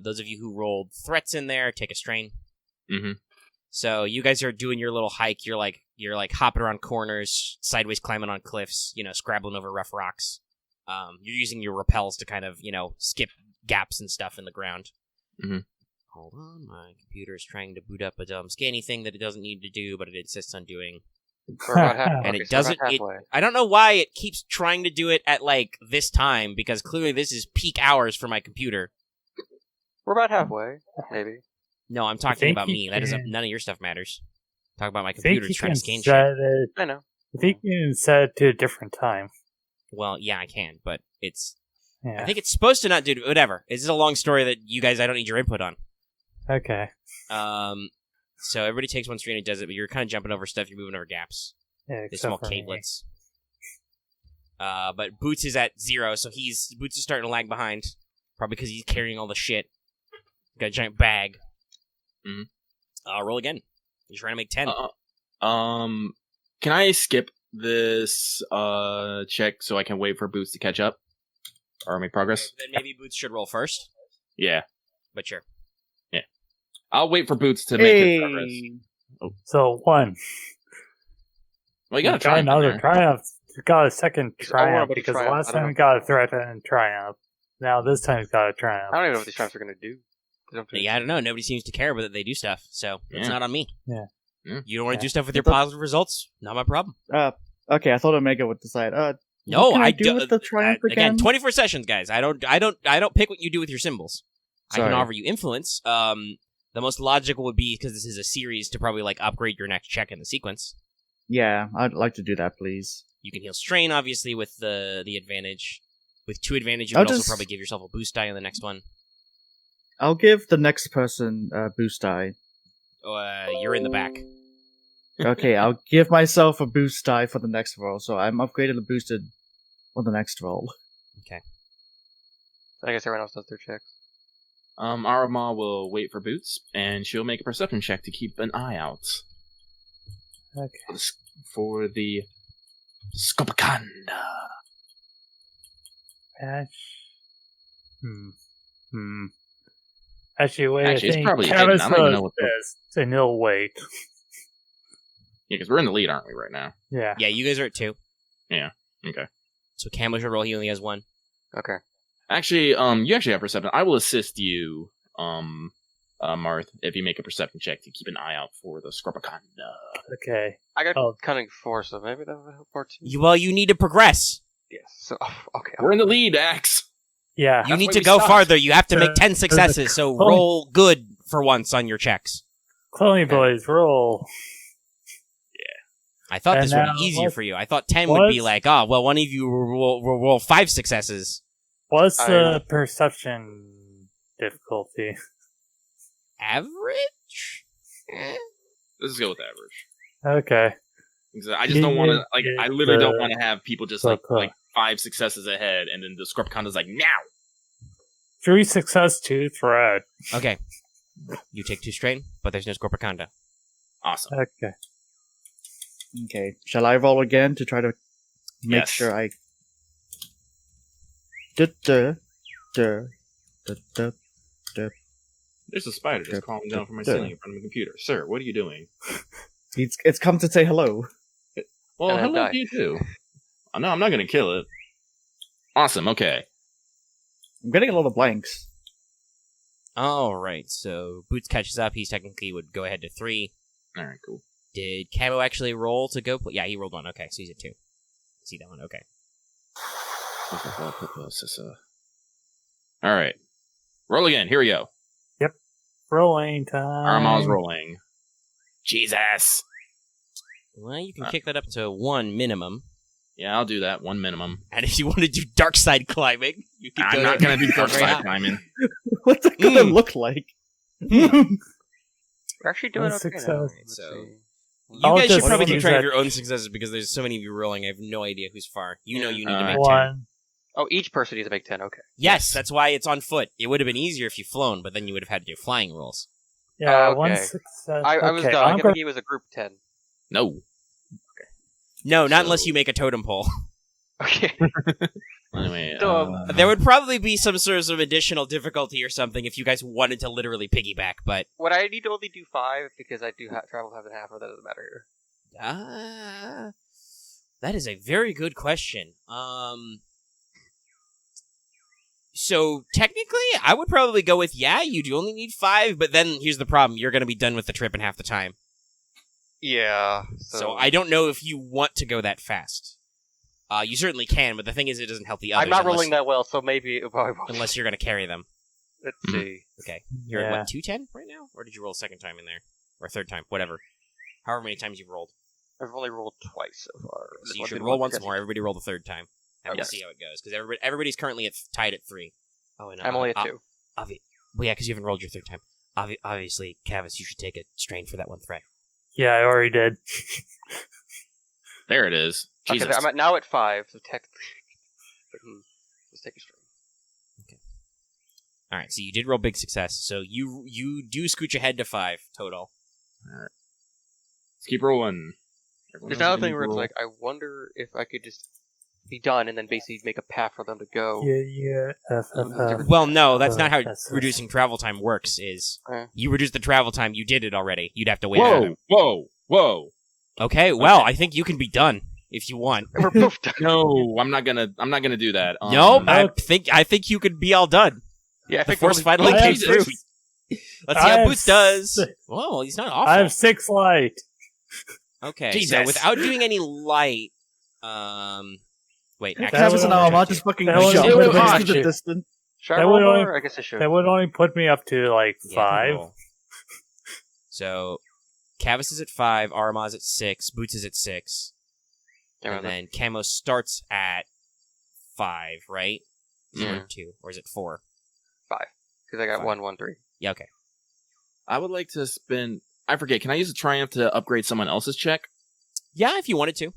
Those of you who rolled threats in there, take a strain. Mm-hmm. So you guys are doing your little hike. You're like hopping around corners, sideways climbing on cliffs, scrabbling over rough rocks. You're using your rappels to kind of, skip gaps and stuff in the ground. Mm-hmm. Hold on, my computer is trying to boot up a dumb scanny thing that it doesn't need to do, but it insists on doing. We're about And okay, it so we're doesn't. about halfway. I don't know why it keeps trying to do it at this time, because clearly this is peak hours for my computer. We're about halfway, maybe. No, I'm talking think about you me. That doesn't. can- None of your stuff matters. Talk about my I think computer you trying can to scan shit. set it. I know. I think you can set it to a different time. Well, yeah, I can, but it's. Yeah. I think it's supposed to not do whatever. This is a long story that you guys I don't need your input on. Okay. So everybody takes one strain and does it, but you're kind of jumping over stuff. You're moving over gaps. Yeah, There's except small for me. cavelets. But Boots is at 0, so Boots is starting to lag behind, probably because he's carrying all the shit. Got a giant bag. Mm-hmm. Roll again. You're trying to make 10. Can I skip this check so I can wait for Boots to catch up or make progress? Then maybe Boots should roll first. Yeah, But sure. I'll wait for Boots to make his progress. So 1. Well, you gotta try another there. triumph. We got a second Just all triumph about because triumph. last I don't time we got a threat and triumph. Now this time we got a triumph. I don't even know what these traps are going to do. Yeah, I don't know. Nobody seems to care whether they do stuff, so it's Yeah. not on me. Yeah. You don't want to Yeah. do stuff with your But- positive results? Not my problem. Okay, I thought Omega would decide. No, what can I do do with the triumph again? 24 sessions, guys. I don't pick what you do with your symbols. I Sorry. can offer you influence. The most logical would be, because this is a series, to probably upgrade your next check in the sequence. Yeah, I'd like to do that, please. You can heal strain, obviously, with the advantage. With 2 advantage, you I'll can also just- probably give yourself a boost die on the next one. I'll give the next person a boost die. You're in the back. Okay, I'll give myself a boost die for the next roll, so I'm upgraded and boosted on the next roll. I guess everyone else does their checks. Aramaa will wait for Boots, and she'll make a perception check to keep an eye out Okay. for the Scopacanda. Actually, wait. Actually, I it's think probably hidden. Kavis I don't even know knows what the- this, and he'll wait. Yeah, because we're in the lead, aren't we, right now? Yeah. Yeah, you guys are at 2. Okay. So Camo should roll. He only has 1. Okay. Actually, you actually have perception. I will assist you, Marth, if you make a perception check to keep an eye out for the Scopacanda. Okay. I got Oh. cunning 4, so maybe that would help part 2. You need to progress. Yes. So, okay. We're in the lead, Axe. Yeah. You That's need why to we go stopped. farther. You have to make 10 the successes, so clone- roll good for once on your checks. Cloney boys, roll. I thought And this would now be easier what- for you. I thought 10 would be what's- one of you will roll 5 successes. What's I- the perception difficulty? Average? Let's go with average. Okay. Because I just don't want to, I literally don't want to have people just like 5 successes ahead, and then the Scorpiconda's like, now! 3 success, 2 threat. Okay. You take 2 strain, but there's no Scorpicanda. Awesome. Okay. Okay, shall I roll again to try to make Yes. sure I... Duh. There's a spider just crawling down from my ceiling in front of my computer. Sir, what are you doing? It's come to say hello. Well, And then hello die. to you too. Oh, no, I'm not going to kill it. Awesome, okay. I'm getting a lot of blanks. Alright, so Boots catches up. He technically would go ahead to 3. Alright, cool. Did Camo actually roll to go? Yeah, he rolled 1. Okay, so he's at 2. See that one? Okay. Alright. Roll again, here we go. Rolling time. Aramaa's rolling. Jesus! Well, you can kick that up to 1 minimum. Yeah, I'll do that. 1 minimum. And if you want to do dark side climbing, you can I'm not going to do dark very side high. climbing. What's that gonna look like? We're actually doing One okay success. now. Let's So- see. You I'll guys should just probably keep use track of that- your own successes because there's so many of you rolling. I have no idea who's far. You know you need to make 10. One. Oh, each person needs to make 10. Okay. Yes, that's why it's on foot. It would have been easier if you flown, but then you would have had to do flying rolls. Yeah, Okay. one success. I was okay, done. I'm I can gonna- give it as a group 10. No. No, not So- unless you make a totem pole. Okay. Anyway, There would probably be some sort of additional difficulty or something if you guys wanted to literally piggyback, but Would I need to only do 5 because I do travel half and half, or that doesn't matter here? That is a very good question. So technically, I would probably go with you do only need 5, but then here's the problem: you're going to be done with the trip in half the time. Yeah. So I don't know if you want to go that fast. You certainly can, but the thing is, it doesn't help the others. I'm not unless, rolling that well, so maybe it probably won't. unless you're going to carry them. Let's see. Okay, you're at Yeah. what 210 right now, or did you roll a second time in there, or a third time, whatever, however many times you've rolled. I've only rolled twice so far. So This you one should didn't roll work once because- more. Everybody roll the third time, and we'll Okay. see how it goes. Because everybody's currently tied at 3. Oh, and I'm only at 2. Well, yeah, because you haven't rolled your third time. Obviously, Kavis, you should take a strain for that one threat. Yeah, I already did. there it is. Jesus. Okay, I'm now at 5, so technically. Let's take a string. All right, so you did roll big success. So you do scooch ahead to 5 total. Alright. Let's keep rolling. Everyone There's knows another they thing need where to it's roll. like, I wonder if I could just be done and then basically make a path for them to go. Yeah. Well, no, that's not how That's- reducing travel time works. Is Eh. you reduce the travel time, you did it already. You'd have to wait. it out. Whoa! Okay, well, I think you can be done if you want. We're both done. No, I'm not gonna do that. Nope, I think you could be all done. Yeah, I The think force we're finally I came have through. six- Let's see I how have Boots does. six- Whoa, he's not awful. I have 6 light. Okay, Jesus. so without doing any light, wait, That Kavis was and only- Aramaa just fucking that was jump only- into the actually- distance. Should I That roll would only- more? I guess I should. That would only put me up to like yeah, 5. roll. So, Kavis is at 5, Aramaa's at 6, Boots is at 6, Yeah, and then Camo starts at 5, right? Yeah. Or 2, or is it 4? 5. Because I got 1, 1, 3. Yeah, okay. I would like to spend. I forget. Can I use a triumph to upgrade someone else's check? Yeah, if you wanted to.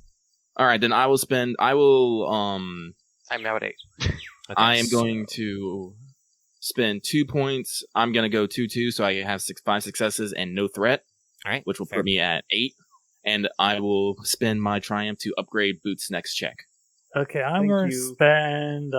All right, then I will spend. I will. I'm now at 8. Okay, I am so- going to spend 2 points. I'm going to go 2-2, so I have 5 successes and no threat. All right, which will fair. put me at 8. And I will spend my triumph to upgrade Boots' next check. Okay, I'm Thank going to you. spend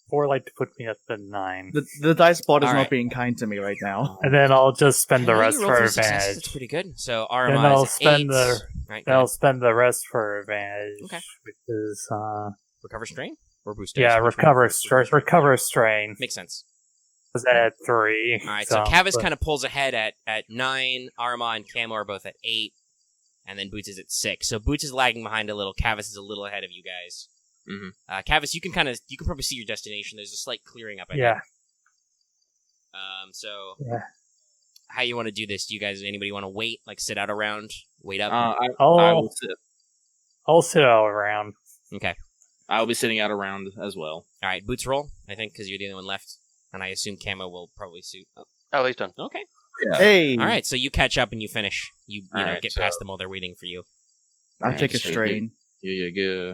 4 light to put me up to 9. The dice bot is All not right. being kind to me right now. And then I'll just spend the Yeah, rest you rolled for 3 successes. That's advantage. pretty good. So Then Aramaa I'll is at spend 8. the Right, then I'll spend the rest for advantage. Okay. Which is recover strain or boost. yeah, dice? recover strain. Makes sense. Was at 3. All right, so Kavis but- kind of pulls ahead at 9. Aramaa and Camo are both at 8, and then Boots is at 6. So Boots is lagging behind a little. Kavis is a little ahead of you guys. Mhm. Kavis, you can probably see your destination. There's a slight clearing up ahead. Yeah. So Yeah. how you want to do this? Do you guys anybody want to wait, like sit out around, wait up? I I'll will sit. I'll sit all around. Okay. I will be sitting out around as well. All right, Boots roll. I think because you're the only one left, and I assume Camo will probably suit. Oh, he's done. Okay. Yeah. Hey, All right, so you catch up and you finish. You All know right, get so- past them while they're waiting for you. I'll Alright, take a so strain. Yeah.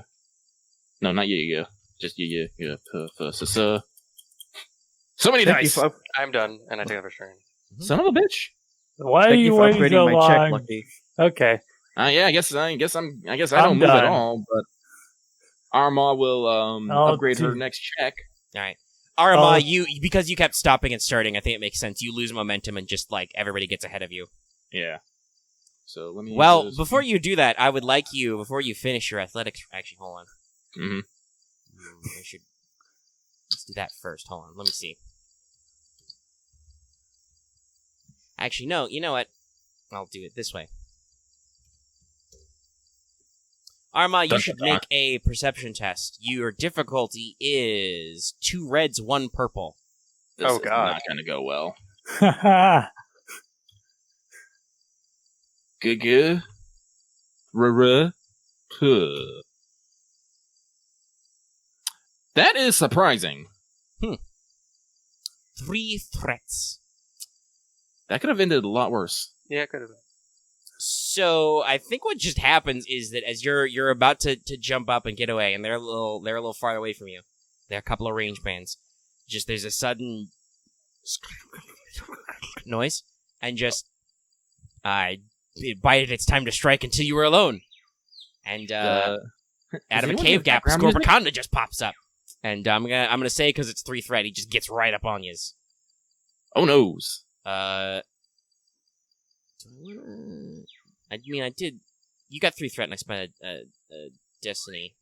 No, not yeah. Just yeah. So many Thank you dice. for, I'm done, and I take another turn. Son of a bitch. Why are thank you you for waiting so upgrading my check, long? Lucky. Okay. Yeah, I guess I don't I'm move at done. all. But Aramaa will I'll upgrade her do- next check. All right. Aramaa, Oh. you because you kept stopping and starting, I think it makes sense. You lose momentum and just like everybody gets ahead of you. Yeah. So let me. Well, just- before you do that, I would like you before you finish your athletics. Actually, hold on. Mhm. Let's do that first. Hold on. Let me see. Actually, no. You know what? I'll do it this way. Aramaa, you Dun, should dun, dun. make a perception test. Your difficulty is 2 reds, 1 purple. This Oh, is God. not going to go well. Haha. Good. Puh. That is surprising. 3 threats. That could have ended a lot worse. Yeah, it could have been. So I think what just happens is that as you're about to jump up and get away, and they're a little far away from you. They're a couple of range bands. Just there's a sudden noise, and just bite it. It's time to strike until you were alone. And out of a cave gap, Scorpiconda just pops up, and I'm gonna say because it's 3 threat, he just gets right up on you. Oh noes. I mean, I did. You got 3 threat, and I spent a destiny.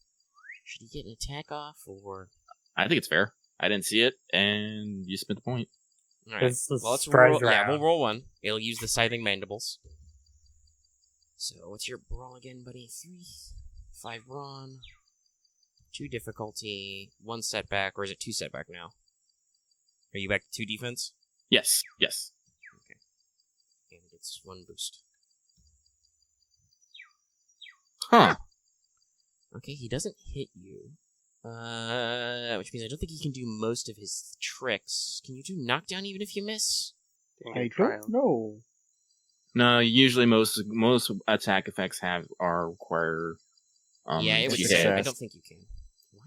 Should he get an attack off, or? I think it's fair. I didn't see it, and you spent the point. All right. Well, let's roll. Yeah, we'll roll 1. It'll use the scything mandibles. So, what's your brawl again, buddy? 3, 5 brawn, 2 difficulty, 1 setback, or is it 2 setback now? Are you back to 2 defense? Yes. Okay. And it's 1 boost. Huh. Okay, he doesn't hit you. Which means I don't think he can do most of his tricks. Can you do knockdown even if you miss? I don't know. No, usually most attack effects require. Yeah, it would you say. hit. I don't think you can.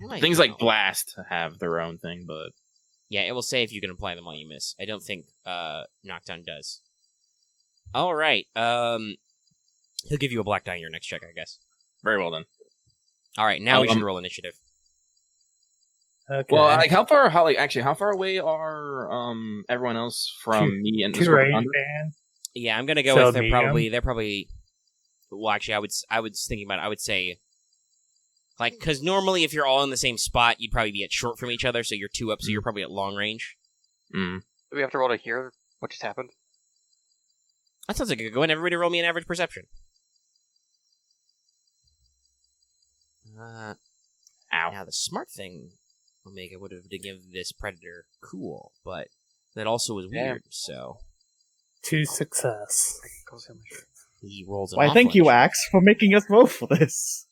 Why am I Things like blast have their own thing, but yeah, it will say if you can apply them while you miss. I don't think knockdown does. All right. He'll give you a black die in your next check, I guess. very well done. All right, now we should roll initiative. Okay. Well, like how far away are everyone else from me and two range band? Yeah, I'm gonna go with they're probably. Well, actually, I was thinking about it. I would say, like, because normally if you're all in the same spot, you'd probably be at short from each other, so you're 2 up, so you're probably at long range. Mm. Do we have to roll to hear what just happened? That sounds like a good one. Everybody roll me an average perception. Ow. Now, the smart thing, Omega, would have to give this predator cool, but that also was weird, so... 2 success. He rolls an Why, thank you, Axe, for making us roll for this.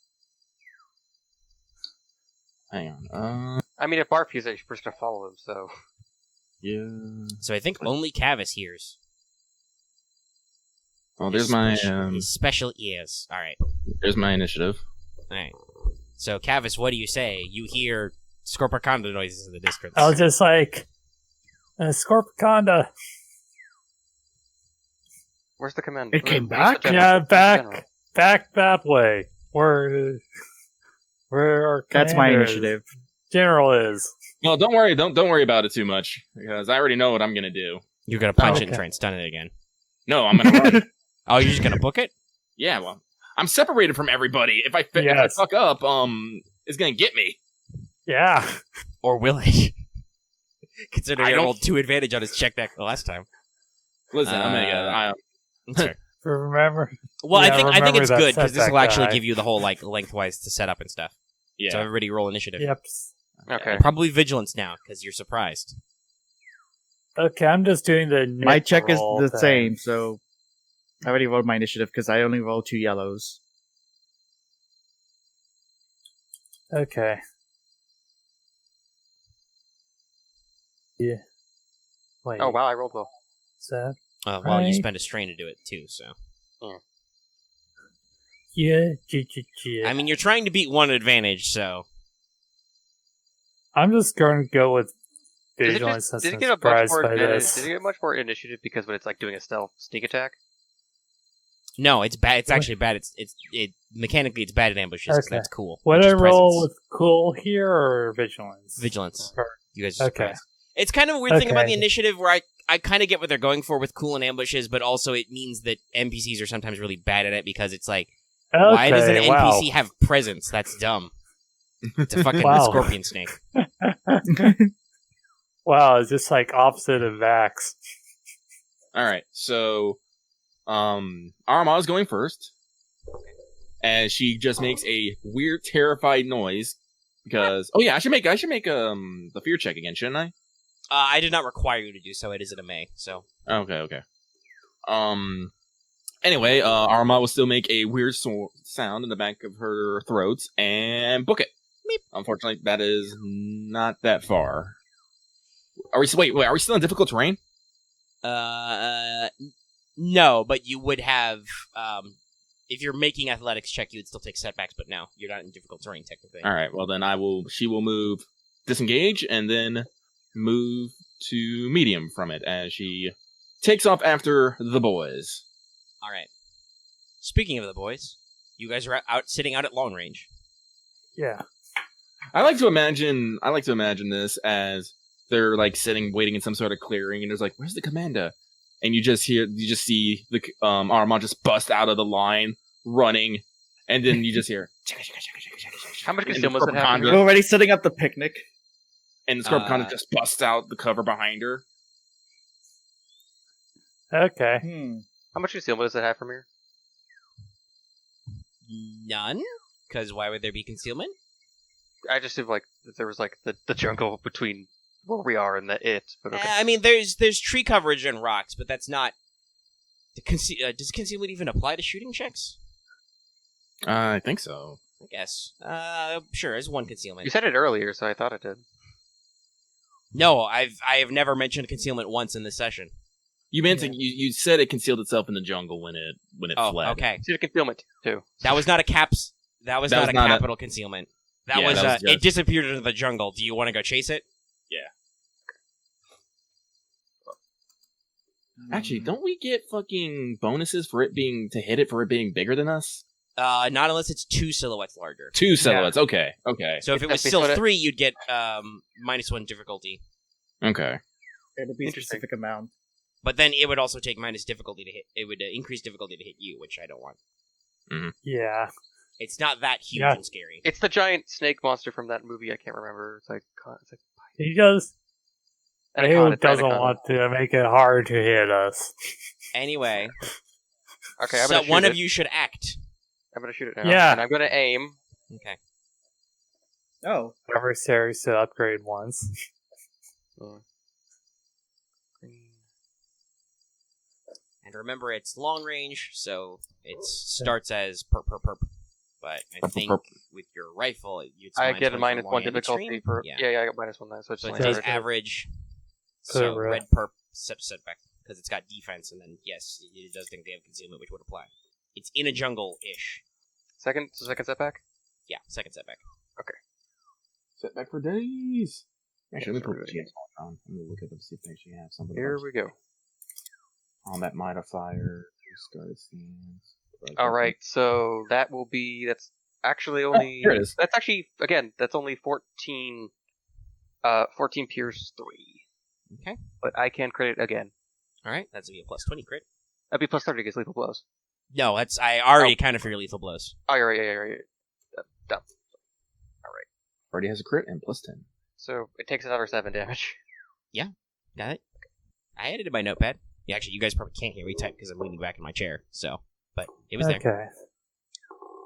Hang on. I mean, if Barf hears it, you're supposed to follow him, so... Yeah. So I think only Kavis hears. Oh, there's my his special ears. Alright. There's my initiative. Alright. So, Kavis, what do you say? You hear Scorpiconda noises in the distance. I was just like, Scorpiconda. Where's the command? It came Where's back? the Yeah, general? back that way. Where our That's my commander initiative. General is. No, don't worry. Don't worry about it too much because I already know what I'm gonna do. You're gonna punch it okay. and try and stun it again. No, I'm gonna run. Oh, you're just gonna book it? Yeah, well, I'm separated from everybody. If I fuck up, it's gonna get me. Yeah. Or will it? Considering I I don't- rolled 2 advantage on his check deck the last time. Listen, I'm sorry. Remember? Well, Yeah, I think remember it's that good because this setback will actually die. give you the whole like lengthwise to set up and stuff. yeah. So everybody roll initiative. Yep. Okay. Probably vigilance now because you're surprised. Okay, I'm just doing the My check is roll the thing. same, so I already rolled my initiative because I only rolled 2 yellows. Okay. Yeah. Wait. Oh, wow, I rolled well. Is that? Well, you Right. spend a strain to do it too. So Yeah. I mean, you're trying to beat 1 advantage. So I'm just going to go with Did it, vigilance just, since did it I'm get a much surprised more by advantage? this. Did it get much more initiative because when it's like doing a stealth sneak attack? no, it's bad. It's actually bad. It mechanically it's bad at ambushes. 'Cause Okay. that's cool. Would which I is roll presence. with cool here or vigilance? Vigilance. Or- You guys are Okay. surprised. It's kind of a weird thing about the Okay. initiative where I kind of get what they're going for with cool and ambushes, but also it means that NPCs are sometimes really bad at it because it's like, why does an NPC have presence? That's dumb. It's a fucking Wow. scorpion snake. Wow, it's just like opposite of Vax. All right, so Aramaa is going first, and she just makes a weird, terrified noise because I should make the fear check again, shouldn't I? I did not require you to do so. It is at a May, so Okay. Anyway, Aramaa will still make a weird sound in the back of her throat and book it. Meep. Unfortunately, that is not that far. Are we still in difficult terrain? No, but you would have, if you're making athletics check, you would still take setbacks, but no, you're not in difficult terrain, technically. All right, well then she will move, disengage, and then move to medium from it as she takes off after the boys. All right. Speaking of the boys, you guys are sitting out at long range. Yeah. I like to imagine this as they're like sitting, waiting in some sort of clearing, and there's like, "Where's the commander?" And you just see the Aramaa just bust out of the line, running, and then you just hear. How much concealment does it have? We're already setting up the picnic. And the Scorpcon just busts out the cover behind her. Okay. How much concealment does it have from here? None? Because why would there be concealment? I just assumed like that there was like the jungle between where we are and it. But okay. I mean, there's tree coverage and rocks, but that's not. Does concealment even apply to shooting checks? I think so. I guess. Sure, there's one concealment. You said it earlier, so I thought it did. No, I have never mentioned concealment once in this session. You meant you said it concealed itself in the jungle when it fled. Okay. See the concealment too. That was not a caps. That was not a capital concealment. That was just... It disappeared into the jungle. Do you want to go chase it? Yeah. Actually, don't we get fucking bonuses for it being bigger than us? Not unless it's 2 silhouettes larger. 2 silhouettes. Yeah. Okay. So if it was still 3, you'd get -1 difficulty. Okay. It'll be a specific amount. But then it would also take minus difficulty to hit. It would increase difficulty to hit you, which I don't want. Mm-hmm. Yeah. It's not that huge and scary. It's the giant snake monster from that movie. I can't remember. It's like he does. He doesn't want to make it hard to hit us. Anyway. Okay, I'm so one of you should act. I'm gonna shoot it now. Yeah. And I'm gonna aim. Okay. Oh. Adversaries to upgrade once. And remember, it's long range, so it starts as perp. But I think with your rifle, it's I get a -1 long and difficulty extreme. for. Yeah, I got -1 there, so it's so like it says average. So red perp setback because it's got defense, and then yes, it does think they have concealment, which would apply. It's in a jungle-ish. Second setback. Yeah, second setback. Okay. Setback for days. Actually, let me put what she has going on. Let me look at them, see if they actually have something. Here we go. Combat modifier. Started scenes. Alright, so that's actually only... here it is. That's actually, again, that's only 14 Pierce 3. Okay. But I can crit it again. Alright, that's going to be a +20 crit. That'd be +30 against lethal blows. No, I already counted for your lethal blows. Oh, you're right. Dumb. Alright. Already has a crit and +10. So it takes another 7 damage. Yeah, got it. I added it in my notepad. Yeah, actually, you guys probably can't hear me type because I'm leaning back in my chair. So, but it was there. Okay.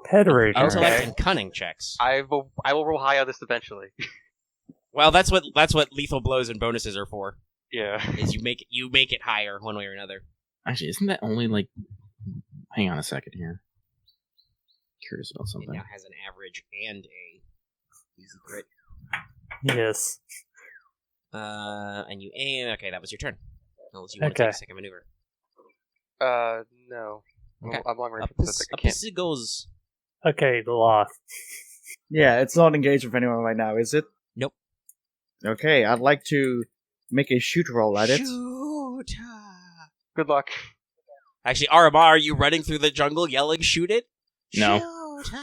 Pederator. Intellect and cunning checks. I will roll high on this eventually. Well, that's what lethal blows and bonuses are for. Yeah. Is you make it higher one way or another. Actually, isn't that only like? Hang on a second here. Curious about something. It now has an average and a easy crit. Yes. And you aim. Okay, that was your turn. Unless you want to take a second maneuver. No. Okay. I'm long range. It goes. Okay, the Loth. Yeah, it's not engaged with anyone right now, is it? Nope. Okay, I'd like to make a shoot roll at it. Shoot! Good luck. Actually, Aramaa, are you running through the jungle yelling, shoot it? No. Shoot!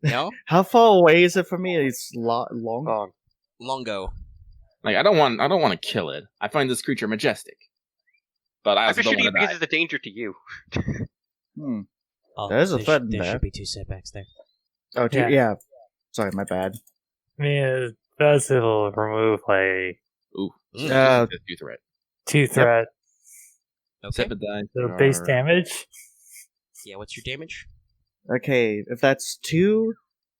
No? How far away is it from me? It's long. Longo. Like I don't want to kill it. I find this creature majestic, but I also don't want to die. Because it's a danger to you. Oh, There's a threat in there. there. Should be 2 setbacks there. Oh, yeah. Sorry, my bad. I mean, it does remove like Ooh. 2 threat. 2 threat. Okay. So base damage. Yeah, what's your damage? Okay, if that's 2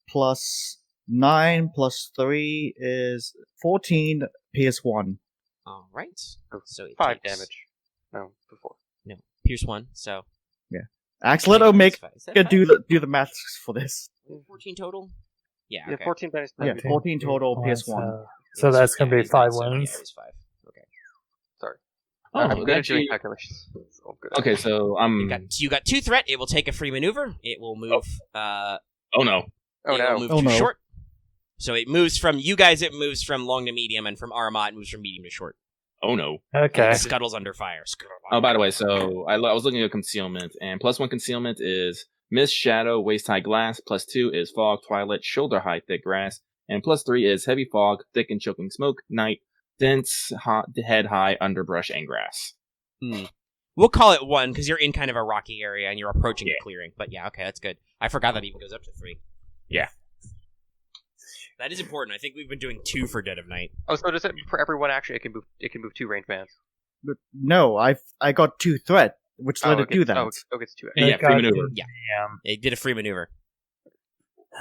plus 9 plus 3 is 14 Pierce 1. All right. So it 5 takes... damage. No, before. No, Pierce 1. So Axel, let do the maths for this. 14 total. Yeah. Yeah, Okay. 14 minus. Yeah, 14 total Pierce 1. So that's gonna be 5 wounds. Yeah, it's 5. Okay. Sorry. I'm good at actually- doing calculations. So I'm good at Okay, it. so You got 2 threat. It will take a free maneuver. It will move. Oh no. Oh it no. will move Oh, to no. short. So it moves from you guys. It moves from long to medium, and from Aramaa, it moves from medium to short. Oh no. Okay. It scuttles under fire. Oh, by the way, so I was looking at concealment, and +1 concealment is mist, shadow, waist high glass. +2 is fog, twilight, shoulder high thick grass, and +3 is heavy fog, thick and choking smoke, night, dense, hot, head high underbrush and grass. We'll call it 1 because you're in kind of a rocky area and you're approaching a clearing. But yeah, okay, that's good. I forgot that even goes up to 3. Yeah. That is important. I think we've been doing 2 for Dead of Night. Oh, so does it for every one action? It can move 2 range bands. But no, I got 2 threat, which let it do that. Oh, it's 2. Yeah, free maneuver. Yeah. It did a free maneuver.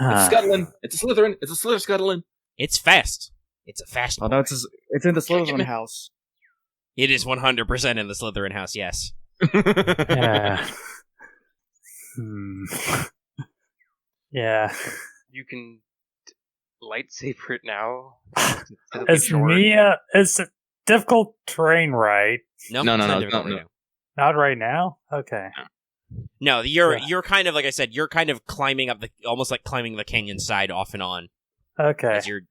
It's scuttling. It's a Slytherin. It's a Slither scuttling. It's fast. It's a fast Oh boy. no, it's in the Slytherin house. It is 100% in the Slytherin house, yes. Yeah. Yeah. You can lightsaber it now. It's me. It's a difficult terrain, right? No, No, it's no, not no, difficult no, right no. now. Not right now. Okay. No, you're Yeah. you're kind of like I said. You're kind of climbing up almost like climbing the canyon side off and on. Okay. As you're.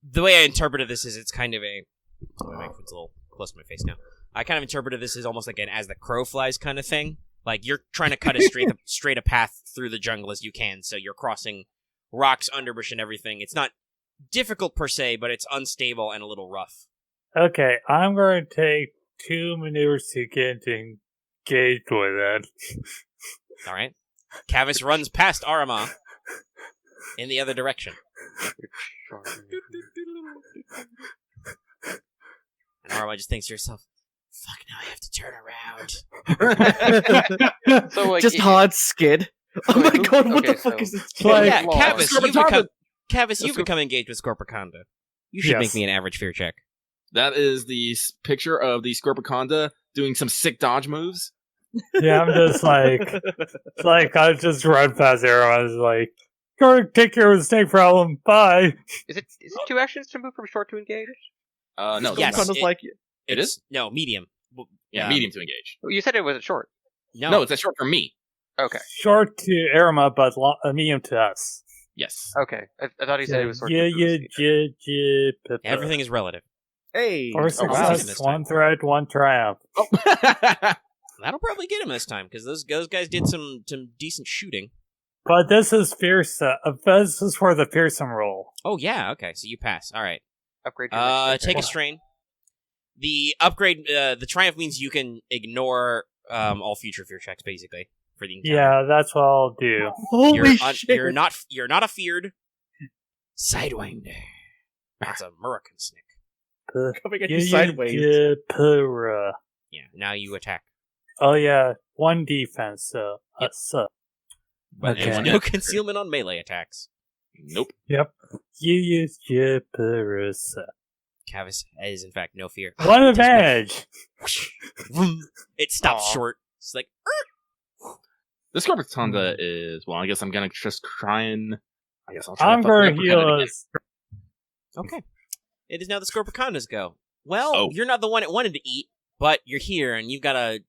The way I interpreted this is it's kind of a. Oh, my microphone's a little close to my face now. I kind of interpreted this as almost like an as the crow flies kind of thing. Like you're trying to cut as straight a path through the jungle as you can, so you're crossing rocks, underbrush, and everything. It's not difficult per se, but it's unstable and a little rough. Okay. I'm going to take 2 maneuvers to get engaged with it. All right. Kavis runs past Aramaa in the other direction. And Aramaa just thinks to herself, fuck, now I have to turn around. So like, Just hard skid. Oh my wait, god, what okay, the fuck so- is this? Like- Yeah, Law. Kavis, you've become engaged with Scorpiconda. You should Yes. make me an average fear check. That is the picture of the Scorpiconda doing some sick dodge moves. Yeah, I'm just like, it's like I just run past Arrow. I was like, go take care of the snake problem. Bye. Is it 2 actions to move from short to engage? No, Yes. Scorpiconda's like, It is? No, medium. Yeah, medium to engage. You said it wasn't short. No, it's a short for me. Okay. Short to Aramaa, but medium to us. Yes. Okay. I thought he said it was short. Everything is relative. hey. 4 wow. success, This 1 threat, 1 triumph. Oh. That'll probably get him this time, because those guys did some decent shooting. But this is fierce. This is for the fearsome roll. Oh, yeah, okay, so you pass. All right. Upgrade. Your Take a strain. The upgrade, the triumph means you can ignore all future fear checks, basically, for the encounter. Yeah, that's what I'll do. Holy shit. You're not a feared Sidewinder. That's a Murakan snake. Coming at you sideways. Yeah, now you attack. Oh yeah, 1 defense. So Yep. But Okay. there's no concealment on melee attacks. Nope. Yep. You use Jipperusa. Kavis is, in fact, no fear. 1 advantage. It stops Aw. short. It's like, The Scorpiconda is, well, I guess I'm gonna just try and, I guess I'll try I'm to fuck going the to Scorpiconda heal again. us. okay. It is now the Scorpiconda's go. Well, Oh. you're not the one it wanted to eat, but you're here, and you've got a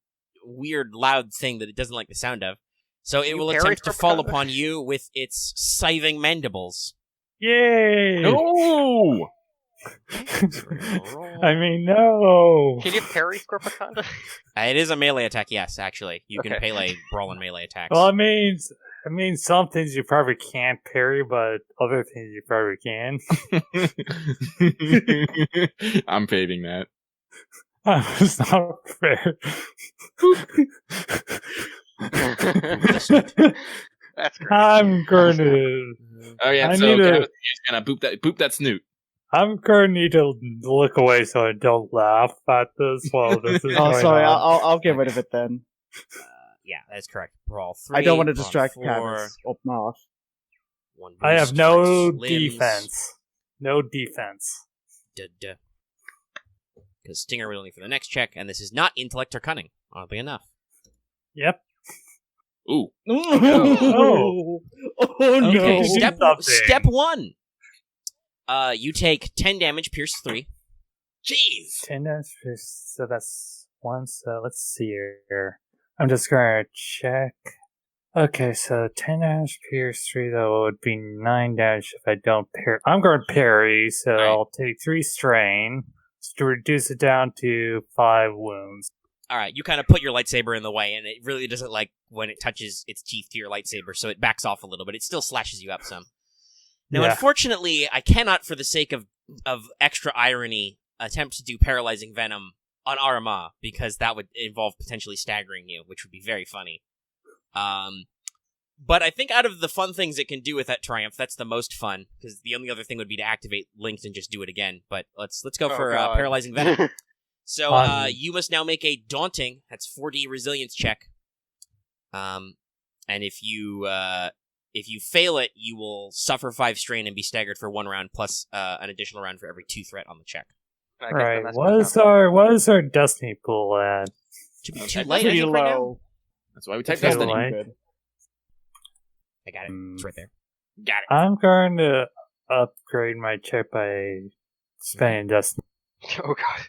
weird, loud thing that it doesn't like the sound of. So it You will parry attempt to fall Scorpiconda? upon you with its scything mandibles. Yay! No! I mean, no. Can you parry Scorpiconda? It is a melee attack, yes, actually. You can Okay. melee brawl and melee attacks. Well, it means some things you probably can't parry, but other things you probably can. I'm paving that. It's not fair. That's great. I'm gonna. Oh yeah, I so need to- Kavis is gonna boop that snoot. I'm gonna need to look away so I don't laugh at this while this is Oh, going sorry. on. I'll get rid of it then. Yeah, that's correct. Brawl 3. I don't want to brawl distract 4, Kavis or Marth. 1 I have boost, no stretch limbs. defense. No defense. Because Stinger will only for the next check, and this is not intellect or cunning, oddly enough. Yep. Ooh. Oh, oh no. Okay, Do step something. step 1. You take 10 damage, pierce 3. Jeez. 10 damage, so that's 1, so let's see here. I'm just gonna check. Okay, so 10 damage pierce 3, though, would be 9 damage if I don't parry. I'm going to parry, so Right. I'll take 3 strain to reduce it down to 5 wounds. All right, you kind of put your lightsaber in the way, and it really doesn't like when it touches its teeth to your lightsaber, so it backs off a little, but it still slashes you up some. Now, Yeah. unfortunately, I cannot, for the sake of extra irony, attempt to do paralyzing venom on Aramaa, because that would involve potentially staggering you, which would be very funny. But I think out of the fun things it can do with that triumph, that's the most fun, because the only other thing would be to activate Linked and just do it again. But let's go for God. paralyzing venom. So Fun. you must now make a daunting, that's 4D resilience check. And if you fail it, you will suffer 5 strain and be staggered for 1 round, plus an additional round for every 2 threat on the check. I guess Right, that's what is our destiny pool at? Should be Okay. too light, I Pretty think, right now. low. That's why we type That's Destiny. light. Good. I got it. It's right there. Got it. I'm going to upgrade my check by spending destiny. Oh god.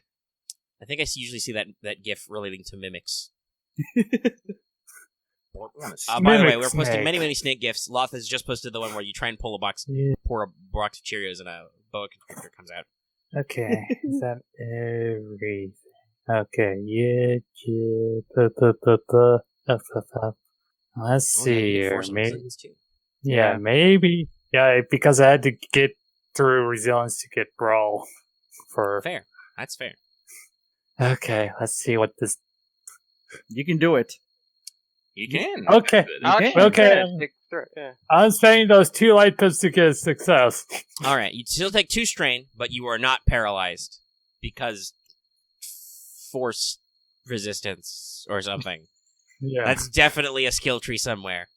I think I usually see that GIF relating to mimics. By the way, we're Mimic posting snake. many snake GIFs. Loth has just posted the one where you try and pull a box, Yeah. pour a box of Cheerios, and a boa constrictor comes out. Okay, is that everything? Okay, let's Oh, yeah, see you need here. force and resilience, too. Yeah, maybe. Yeah, because I had to get through resilience to get brawl for. Fair. That's fair. Okay, let's see what this. You can do it. You can. Okay. Actually, Okay. yeah, take threat, yeah. I'm spending those 2 light pips to get a success. All right, you still take 2 strain, but you are not paralyzed because force resistance or something. Yeah. That's definitely a skill tree somewhere.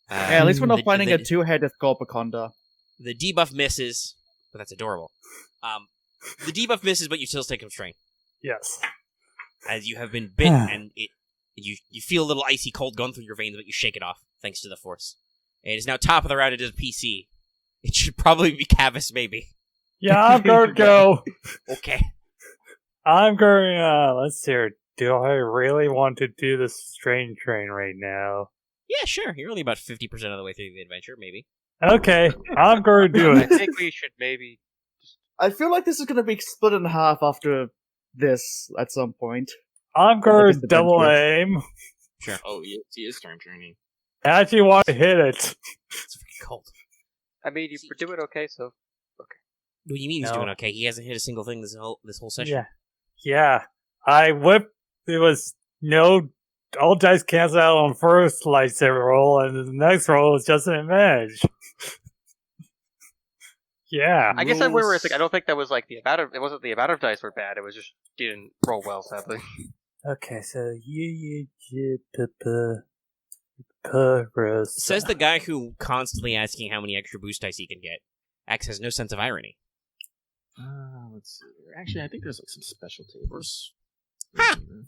Yeah, at least we're not the- finding the- a 2-headed Scorpiconda. The debuff misses, but that's adorable. The debuff misses, but you still take some strain. Yes. As you have been bit, and you feel a little icy cold going through your veins, but you shake it off, thanks to the force. It is now top of the round, it is PC. It should probably be Kavis, maybe. Yeah, I'm going to go. Okay. I'm going, let's see here. Do I really want to do the strain train right now? Yeah, sure. You're only about 50% of the way through the adventure, maybe. Okay, I'm going to do I it. think we should maybe. I feel like this is going to be split in half after this at some point. I'm going to the double adventure. aim. Sure. Oh, he is turn training. I actually want to hit it. It's freaking cold. I mean, you were doing okay, so. What do you mean he's No. doing okay? He hasn't hit a single thing this whole session. Yeah. Yeah. I whipped. It was no. All dice canceled out on first lightsaber roll, and the next roll was just an advantage. Yeah. I guess I where it's Rules. like I don't think that was like the amount of it wasn't the amount of dice were bad. It was just didn't roll well, sadly. Okay, so Says the guy who constantly asking how many extra boost dice he can get. Axe has no sense of irony. Let's see. Actually, I think there's like some special tables.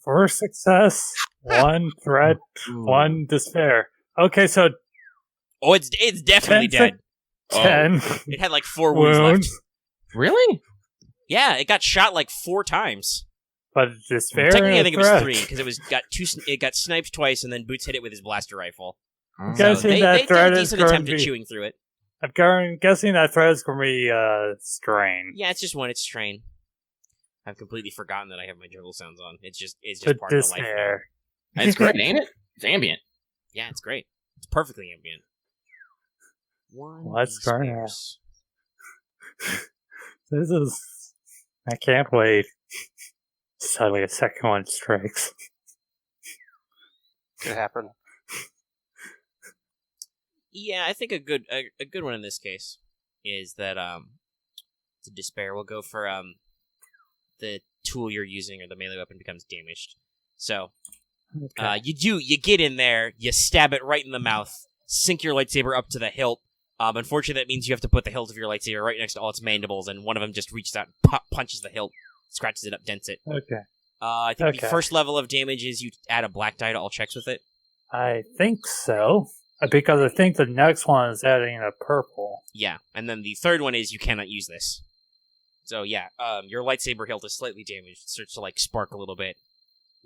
First success, 1 threat, 1 despair. Okay, so Oh, it's definitely 10 dead. 10 It had like 4 wounds wounds, left. Really? Yeah, it got shot like 4 times. but despair. Technically, I and think a it was threat. 3 because it got sniped twice, and then Boots hit it with his blaster rifle. I'm So guessing they that did a threat is decent going attempt to at be. chewing through it. I'm guessing that threat is going to be strain. Yeah, it's just one. It's strain. I've completely forgotten that I have my jungle sounds on. It's just The part of the life now. despair. It's great, ain't it? It's ambient. Yeah, it's great. It's perfectly ambient. What's going on? spares. This is. I can't wait. Suddenly, a second one strikes. Could happen. Yeah, I think a good one in this case is that to despair will go for the tool you're using or the melee weapon becomes damaged. So Okay. you get in there, you stab it right in the mouth, sink your lightsaber up to the hilt. Unfortunately, that means you have to put the hilt of your lightsaber right next to all its mandibles, and one of them just reaches out and punches the hilt, scratches it up, dents it. Okay. I think the Okay. first level of damage is you add a black die to all checks with it. I think so. Because I think the next one is adding a purple. Yeah, and then the third one is you cannot use this. So yeah, your lightsaber hilt is slightly damaged. It starts to like spark a little bit,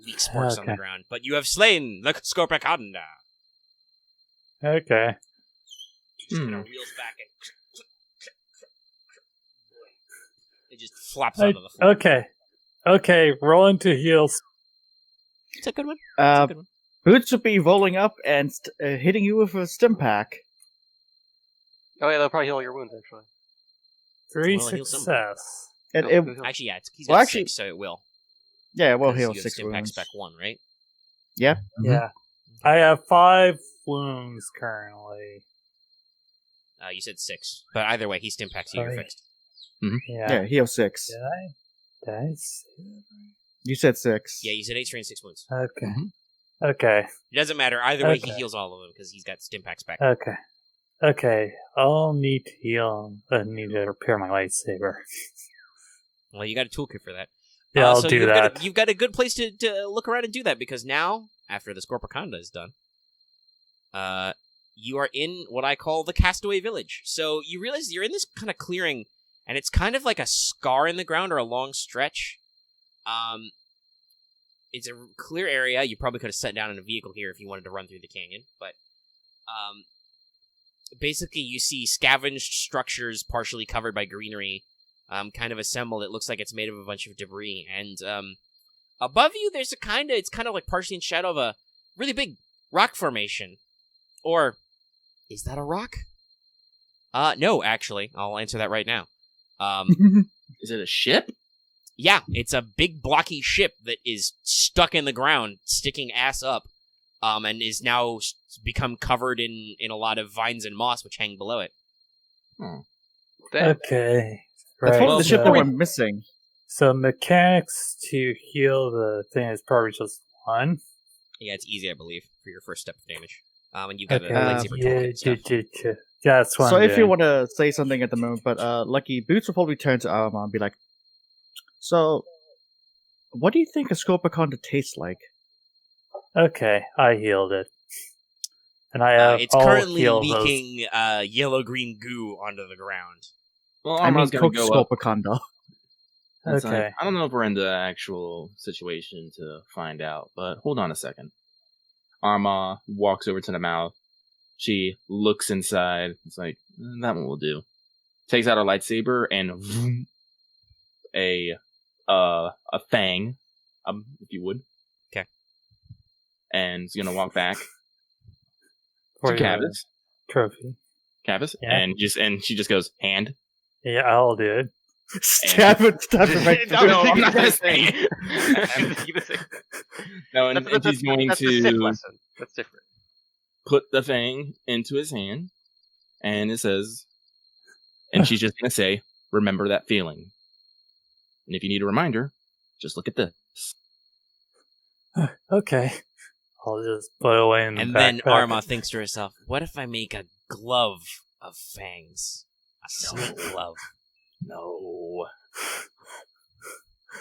leak sparks on the ground. But you have slain the Scorpicanda. Okay. Just kind of reels back and it just flops onto the floor. Okay, roll into heals. It's a good one. Boots would be rolling up and hitting you with a stim pack. Oh yeah, they'll probably heal your wounds actually. 3 Well, heal success. Actually, yeah, he's got 6, so it will. Yeah, it will 'Cause heal you have 6 Stim Pack wounds. Spec 1, right? Yeah. Yeah. I have 5 wounds currently. You said 6, but either way, he's Stim Pack, so you're Sorry. fixed. Yeah, heal 6. Did I say that You said 6. Yeah, you said 8 strain, 6 wounds. right? Okay. Okay. It doesn't matter. Either way, he Okay. heals all of them because he's got Stim Pack Spec. Okay. I'll need to heal. I need to repair my lightsaber. Well, you got a toolkit for that. Yeah, I'll so do that. You've got a good place to look around and do that because now, after the Scorpicanda is done, you are in what I call the Castaway Village. So you realize you're in this kind of clearing, and it's kind of like a scar in the ground or a long stretch. It's a clear area. You probably could have set down in a vehicle here if you wanted to run through the canyon, but basically you see scavenged structures partially covered by greenery, kind of assembled. It looks like it's made of a bunch of debris, and above you there's it's kind of like partially in shadow of a really big rock formation. Or is that a rock? No, actually. I'll answer that right now. Is it a ship? Yeah, it's a big blocky ship that is stuck in the ground, sticking ass up, and is now become covered in a lot of vines and moss which hang below it. Okay. That's Right. probably the ship that so, went missing. so mechanics to heal the thing is probably just 1. Yeah, it's easy, I believe, for your first step of damage. And you've got Okay. a lightsaber toolkit and stuff. Yeah, that's what So I'm if you doing. want to say something at the moment, but Lucky Boots will probably turn to Aramaa and be like, so, what do you think a Scorpicanda tastes like? Okay, I healed it. And I have It's all currently healed those. leaking yellow-green goo onto the ground. Well, I mean, Armand's gonna cooked go up. Scorpicanda. It's Okay. like, I don't know if we're in the actual situation to find out, but hold on a second. Arma walks over to the mouth. She looks inside. It's like, that one will do. Takes out her lightsaber and vroom, a fang, if you would. Okay. And is gonna walk back For to your Kavis. trophy. Kavis, Yeah. and she just goes hand. Yeah, I'll do it. Stab it right No, through. No, I'm thinking not the gonna same say thing. it. No, and she's going that's the Sith to lesson. That's different. put the fang into his hand, and it says, and she's just gonna say, "Remember that feeling." And if you need a reminder, just look at this. Okay. I'll just put it away in the And then backpack. Arma thinks to herself, what if I make a glove of fangs? A silk glove. No.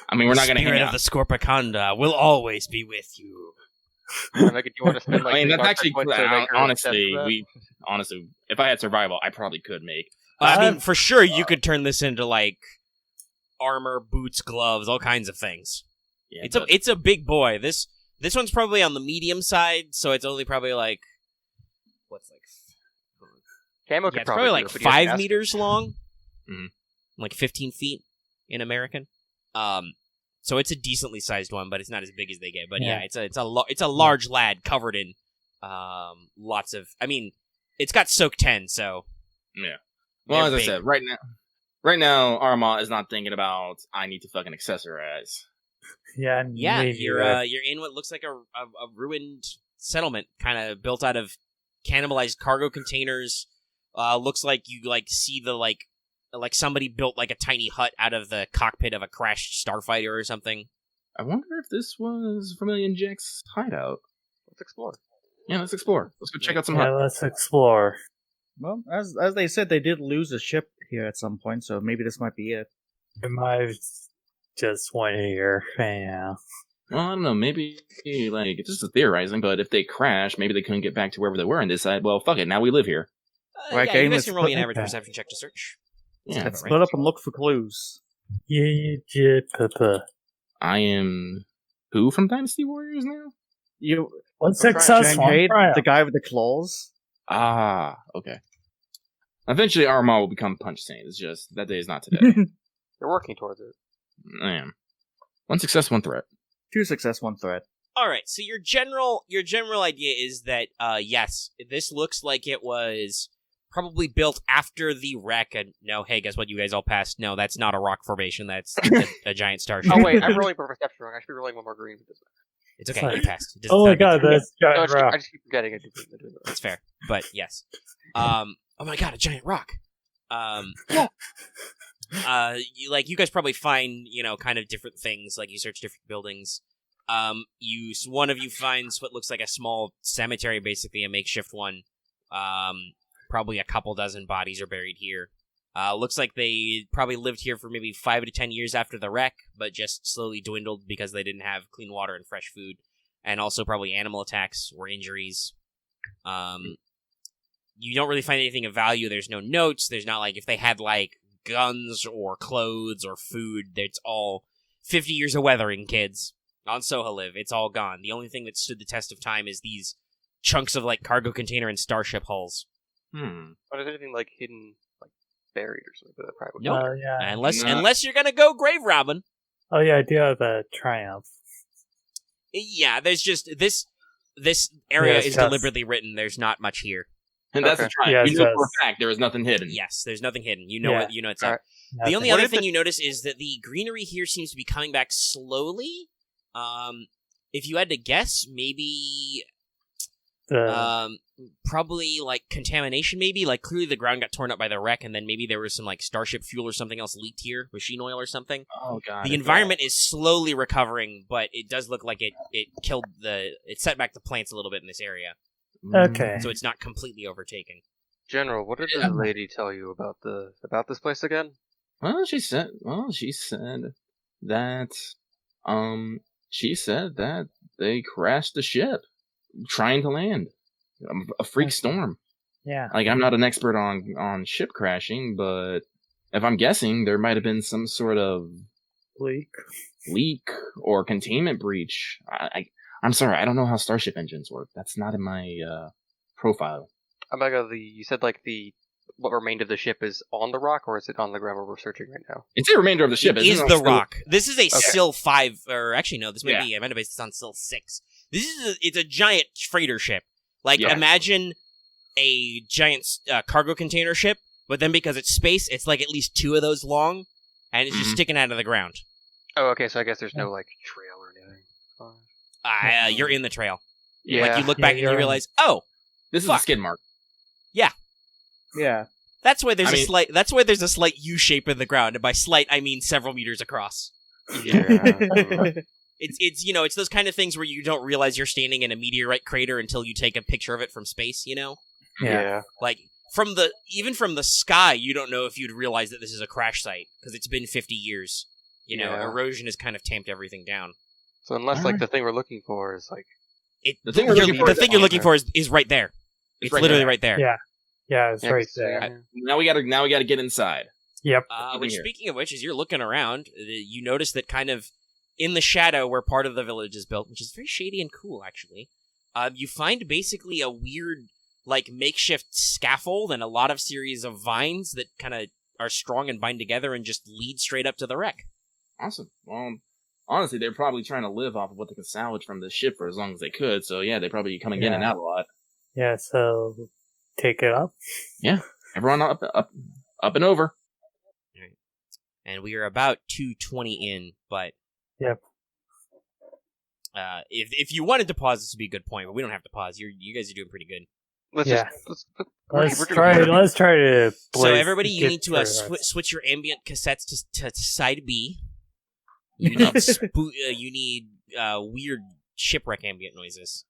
I mean, we're not gonna hang Spirit out. of the Scorpicanda will always be with you. Like, do you want to spend like? I mean, the that's dark actually points to make her honestly, accept that? honestly, if I had survival, I probably could make. I mean, for sure, you could turn this into like armor, boots, gloves, all kinds of things. Yeah, It's a big boy. This one's probably on the medium side, so it's only probably like what's like Camo yeah, could it's probably do like it, but he has to 5 ask. meters long, Mhm. like 15 feet in American. So it's a decently sized one, but it's not as big as they get. But yeah, it's a large lad covered in lots of. I mean, it's got soak 10, so Yeah. Well, as they're I big. said, right now, Arma is not thinking about I need to fucking accessorize. Yeah, Yeah, maybe you're right. you're in what looks like a ruined settlement, kind of built out of cannibalized cargo containers. Looks like you see the like somebody built like a tiny hut out of the cockpit of a crashed starfighter or something. I wonder if this was Vermilion Jack's hideout. Let's explore. Yeah, let's explore. Let's go check out some Yeah, hut. let's explore. Well, as they said, they did lose a ship here at some point, so maybe this might be it. It might just went here. Yeah. Well, I don't know. Maybe like it's just a theorizing, but if they crash, maybe they couldn't get back to wherever they were and decide, well, fuck it, now we live here. Right, Yeah, game, you guys let's can roll me an put- average okay. perception check to search. Yeah. Let's Right. split up and look for clues. I am who from Dynasty Warriors now? You What's I'm trying- successful? Shanghai, the guy with the claws. Ah, okay. Eventually, Aramaa will become Punch Saint. It's just that day is not today. You're working towards it. I am. 1 success, 1 threat. 2 success, 1 threat. All right, so your general idea is that yes, this looks like it was probably built after the wreck. And no, hey, guess what? You guys all passed. No, that's not a rock formation. That's a giant starship. Oh wait, I'm rolling for perception wrong. I should be rolling one more green for this one. It's okay. Sorry. You passed. It doesn't Oh my sound god, good. that's No, giant rock. I just keep forgetting. That's fair. But yes. Oh my god, a giant rock. You guys probably find, kind of different things. Like you search different buildings. One of you finds what looks like a small cemetery, basically a makeshift one. Probably a couple dozen bodies are buried here. Looks like they probably lived here for maybe 5 to 10 years after the wreck, but just slowly dwindled because they didn't have clean water and fresh food, and also probably animal attacks or injuries. You don't really find anything of value. There's no notes. There's not like if they had like guns or clothes or food. It's all 50 years of weathering, kids. On Sohaliv, it's all gone. The only thing that stood the test of time is these chunks of like cargo container and starship hulls. But is anything like hidden, like buried or something? That probably would Nope. Oh yeah. Unless you're gonna go grave robbing. Oh yeah, I do have a triumph. Yeah, there's just this area Yeah, is it's deliberately written. There's not much here. And that's Okay. the triumph. Yeah, You know so- for a fact there was nothing hidden. Yes, there's nothing hidden. You know Yeah. what you know it's Alright. up. The only What other if thing the- you notice is that the greenery here seems to be coming back slowly. If you had to guess, maybe probably like contamination, maybe like clearly the ground got torn up by the wreck, and then maybe there was some like starship fuel or something else leaked here, machine oil or something. Oh god. The environment is slowly recovering, but it does look like it set back the plants a little bit in this area, Okay. so it's not completely overtaken. General, what did the lady tell you about this place again? Well, she said that she said that they crashed the ship trying to land. A freak storm. Yeah. Like, I'm not an expert on ship crashing, but if I'm guessing, there might have been some sort of leak or containment breach. I'm sorry, I don't know how starship engines work. That's not in my profile. Omega, you said like what remained of the ship is on the rock, or is it on the ground where we're searching right now? It's the remainder of the ship. It isn't is it? the Still- rock. This is a Okay. Sill 5, or actually no, this might Yeah. be, I meant to base this on Sill 6. It's a giant freighter ship. Like, Yeah. imagine a giant cargo container ship, but then because it's space, it's like at least 2 of those long, and it's just Mhm. sticking out of the ground. Oh, okay, so I guess there's no like trail or anything. You're in the trail. Yeah. Like, you look back and you you're- realize, oh, This is Fuck. a skid mark. Yeah. that's why there's I mean- that's why there's a slight U shape in the ground, and by slight I mean several meters across. Yeah. It's those kind of things where you don't realize you're standing in a meteorite crater until you take a picture of it from space, Yeah. Like, even from the sky, you don't know if you'd realize that this is a crash site, because it's been 50 years. Yeah. Erosion has kind of tamped everything down. So unless like the thing we're looking for is like The thing we're looking for the is thing you're looking for is right there. It's right literally there. right there. Yeah. Yeah, it's yeah, right 'cause, there. Now we gotta get inside. Yep. Which, here. speaking of which, as you're looking around, you notice that kind of in the shadow where part of the village is built, which is very shady and cool, actually, you find basically a weird, like, makeshift scaffold and a lot of series of vines that kind of are strong and bind together and just lead straight up to the wreck. Awesome. Well, honestly, they're probably trying to live off of what they could salvage from the ship for as long as they could. So yeah, they're probably coming in and Yeah. out a lot. Yeah, so take it up. Everyone up and over. And we are about 2:20 in, but Yep. If you wanted to pause, this would be a good point, but we don't have to pause. You guys are doing pretty good. let's Yeah. just Let's try to So blaze- everybody, you get need to through it. switch your ambient cassettes to side B. You need weird shipwreck ambient noises.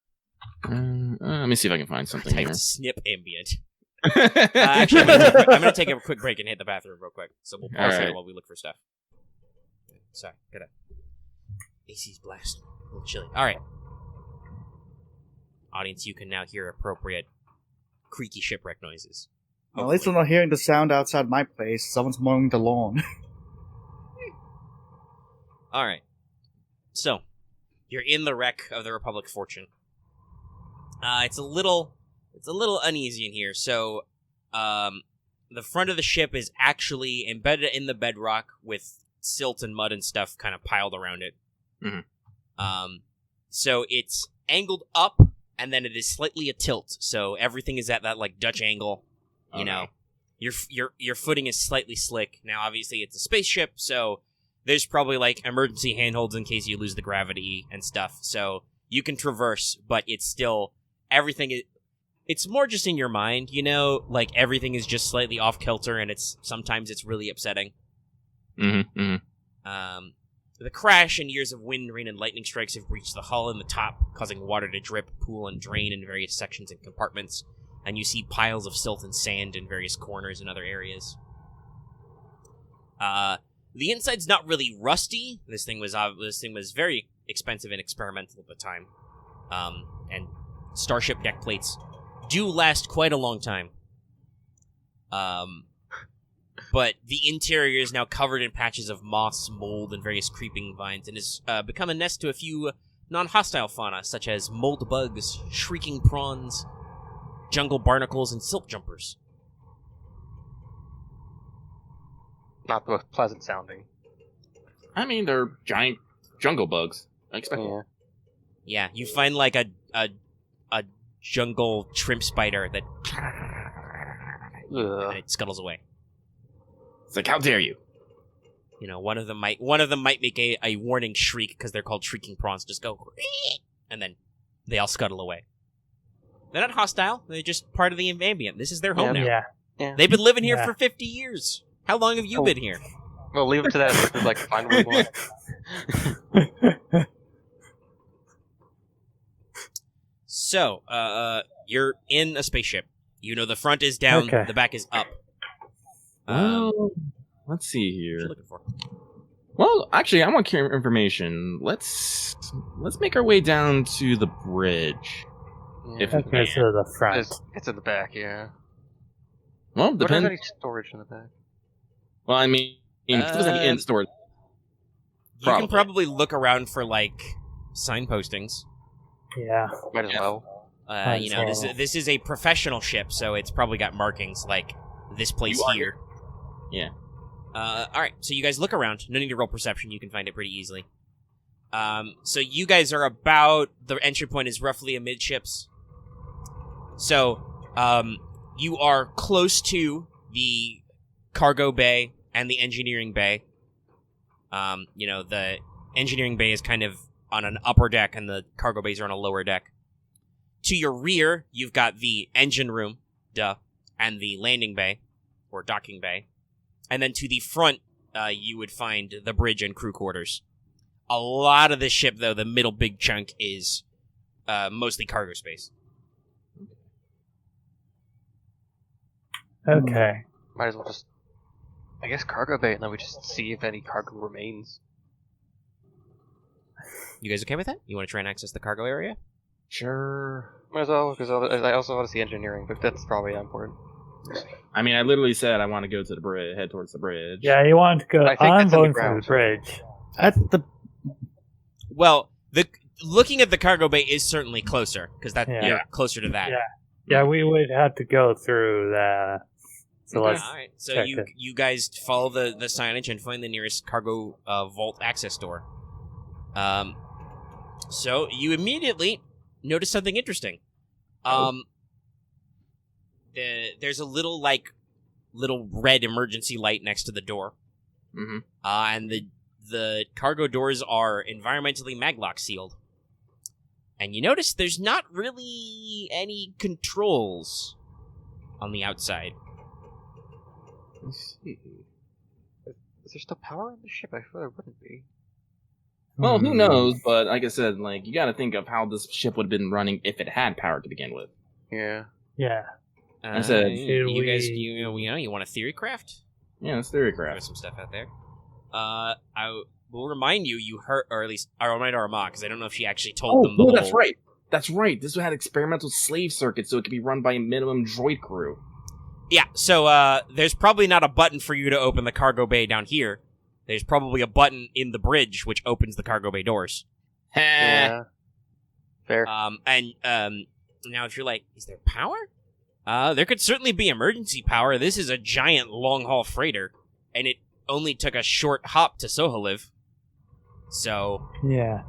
Let me see if I can find something Type here. snip ambient. Actually, I'm gonna take a quick break and hit the bathroom real quick. So we'll pause here Alright. while we look for stuff. Sorry, gotta. AC's blast. A little chilly. All right, audience, you can now hear appropriate creaky shipwreck noises. Well, at least I'm not hearing the sound outside my place. Someone's mowing the lawn. All right. So, you're in the wreck of the Republic Fortune. It's a little uneasy in here. So, the front of the ship is actually embedded in the bedrock with silt and mud and stuff kind of piled around it. Mm-hmm. So it's angled up, and then it is slightly a tilt. So everything is at that like Dutch angle. You know, your footing is slightly slick. Now, obviously, it's a spaceship, so there's probably like emergency handholds in case you lose the gravity and stuff. So you can traverse, but it's still everything is. It's more just in your mind, you know, like everything is just slightly off kilter, and sometimes it's really upsetting. Mm-hmm. Mm-hmm. The crash and years of wind, rain, and lightning strikes have breached the hull and the top, causing water to drip, pool, and drain in various sections and compartments. And you see piles of silt and sand in various corners and other areas. The inside's not really rusty. This thing was very expensive and experimental at the time. And starship deck plates do last quite a long time. But the interior is now covered in patches of moss, mold, and various creeping vines, and has become a nest to a few non-hostile fauna, such as mold bugs, shrieking prawns, jungle barnacles, and silt jumpers. Not the most pleasant sounding. I mean, they're giant jungle bugs. I expect. Yeah, you find like a jungle shrimp spider that and it scuttles away. It's like, how dare you? You know, one of them might make a warning shriek because they're called shrieking prawns. Just go, and then they all scuttle away. They're not hostile. They're just part of the ambient. This is their home now. Yeah. They've been living here for 50 years. How long have you been here? Well, leave it to that. If like find what we want. So, you're in a spaceship. You know the front is down, the back is up. Well, let's see What here. you looking for? Well, actually, I want information. Let's make our way down to the bridge. If we Okay, can. so the front. It's in the back, yeah. Well, What is depends. any storage in the back? Well, I mean, if there's any in storage. You can Probably. probably look around for, like, signpostings. Yeah. Might as well. You know, this is a professional ship, so it's probably got markings like this place You are here. Yeah. Alright, so you guys look around. No need to roll perception, you can find it pretty easily. So you guys are about, the entry point is roughly amidships. So, you are close to the cargo bay and the engineering bay. You know, the engineering bay is kind of on an upper deck and the cargo bays are on a lower deck. To your rear, you've got the engine room, and the landing bay, or docking bay. And then to the front, you would find the bridge and crew quarters. A lot of the ship, though, the middle big chunk is mostly cargo space. Okay. Might as well just, I guess, cargo bay, and then we just see if any cargo remains. You guys okay with that? You want to try and access the cargo area? Sure. Might as well, because I also want to see engineering, but that's probably important. I mean, I literally said I want to go to the bridge, head towards the bridge. Yeah, you want to go. I think I'm that's in the going for ground. the bridge. At the Well, looking at the cargo bay is certainly closer, because Yeah. you're closer to that. Yeah. Yeah, we would have to go through the. So Okay. let's. All right. So check you it. you guys follow the signage and find the nearest cargo vault access door. So you immediately notice something interesting. There's a little red emergency light next to the door. Mm-hmm. And the cargo doors are environmentally maglock sealed. And you notice there's not really any controls on the outside. Let's see. Is there still power on the ship? I feel there wouldn't be. Well, who knows? But like I said, like you got to think of how this ship would have been running if it had power to begin with. Yeah. Yeah. I said, you guys, you want a theory craft? Yeah, it's theory There's craft. some stuff out there. I will remind you heard, or at least I'll remind Aramaa, because I don't know if she actually told them the whole... that's right. That's right. This had experimental slave circuits, so it could be run by a minimum droid crew. Yeah, so there's probably not a button for you to open the cargo bay down here. There's probably a button in the bridge which opens the cargo bay doors. Yeah. Fair. Now if you're like, is there power? There could certainly be emergency power. This is a giant long-haul freighter, and it only took a short hop to Soholiv. So, Yeah.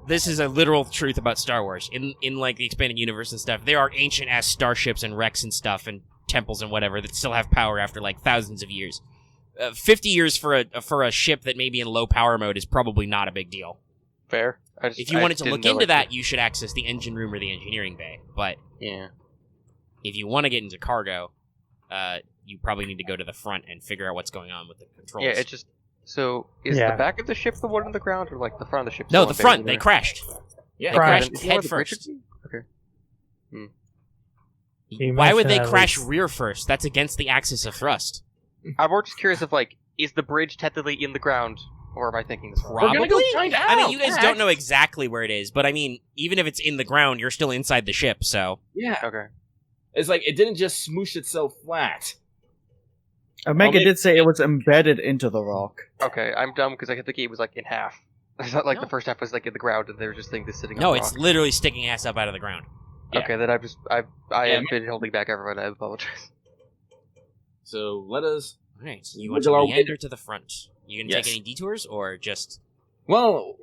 This is a literal truth about Star Wars. In like the expanded universe and stuff, there are ancient-ass starships and wrecks and stuff and temples and whatever that still have power after like thousands of years. 50 years for a ship that may be in low power mode is probably not a big deal. Fair. If you wanted to look into that, you should access the engine room or the engineering bay. But yeah, if you want to get into cargo, you probably need to go to the front and figure out what's going on with the controls. yeah. It's just so is the back of the ship the one on the ground, or like the front of the ship? No, the front. They crashed. Yeah, they crashed Is head the bridge first. Okay. Why would they mentioned that crash was- rear first? That's against the axis of thrust. I'm more just curious if like is the bridge technically in the ground, or am I thinking this wrong? Probably. We're gonna go find out. I mean, you guys don't know exactly where it is, but I mean, even if it's in the ground, you're still inside the ship, so... Yeah, Okay. it's like it didn't just smoosh itself flat. Omega did say it was embedded into the rock. Okay, I'm dumb because I think it was like in half. I thought like No. the first half was like in the ground, and there was just things just sitting. No, on the it's rock. literally sticking ass up out of the ground. Yeah. Okay, then I Yeah, have been holding back everyone. I apologize. So let us. Alright, so you want to Wiggle our way meander to the front. You gonna Yes. take any detours, or just... Well,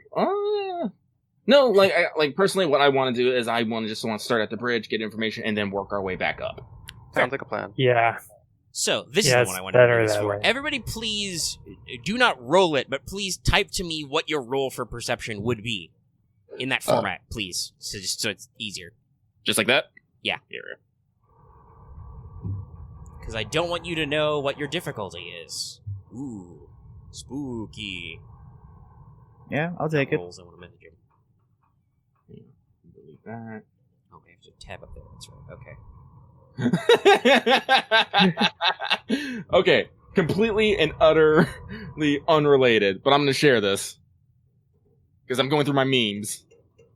no. Like personally, what I want to do is I want to start at the bridge, get information, and then work our way back up. Sounds like a plan. Yeah. So, this Yeah, is the one it's I want to do better this that for. way. Everybody please, do not roll it, but please type to me what your roll for perception would be. In that format, please. So it's easier. Just like that. Yeah. Here. Because I don't want you to know what your difficulty is. Ooh. Spooky. Yeah, I'll take it. Rolls, I want to message him. Delete that. Oh, I have to tab up there. That's right. Okay. Okay, completely and utterly unrelated, but I'm going to share this because I'm going through my memes.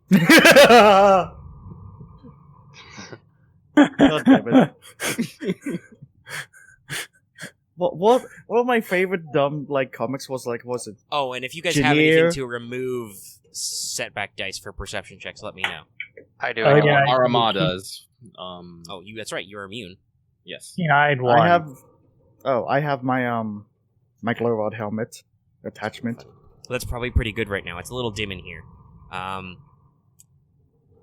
God damn it. What one of my favorite dumb comics was was it? Oh, and if you guys have Engineer. anything to remove setback dice for perception checks, let me know. I do. Oh, I do. yeah. Aramaa does. Oh, that's right. You're immune. Yes. Yeah, I had one. I have my my glow rod helmet attachment. Well, that's probably pretty good right now. It's a little dim in here.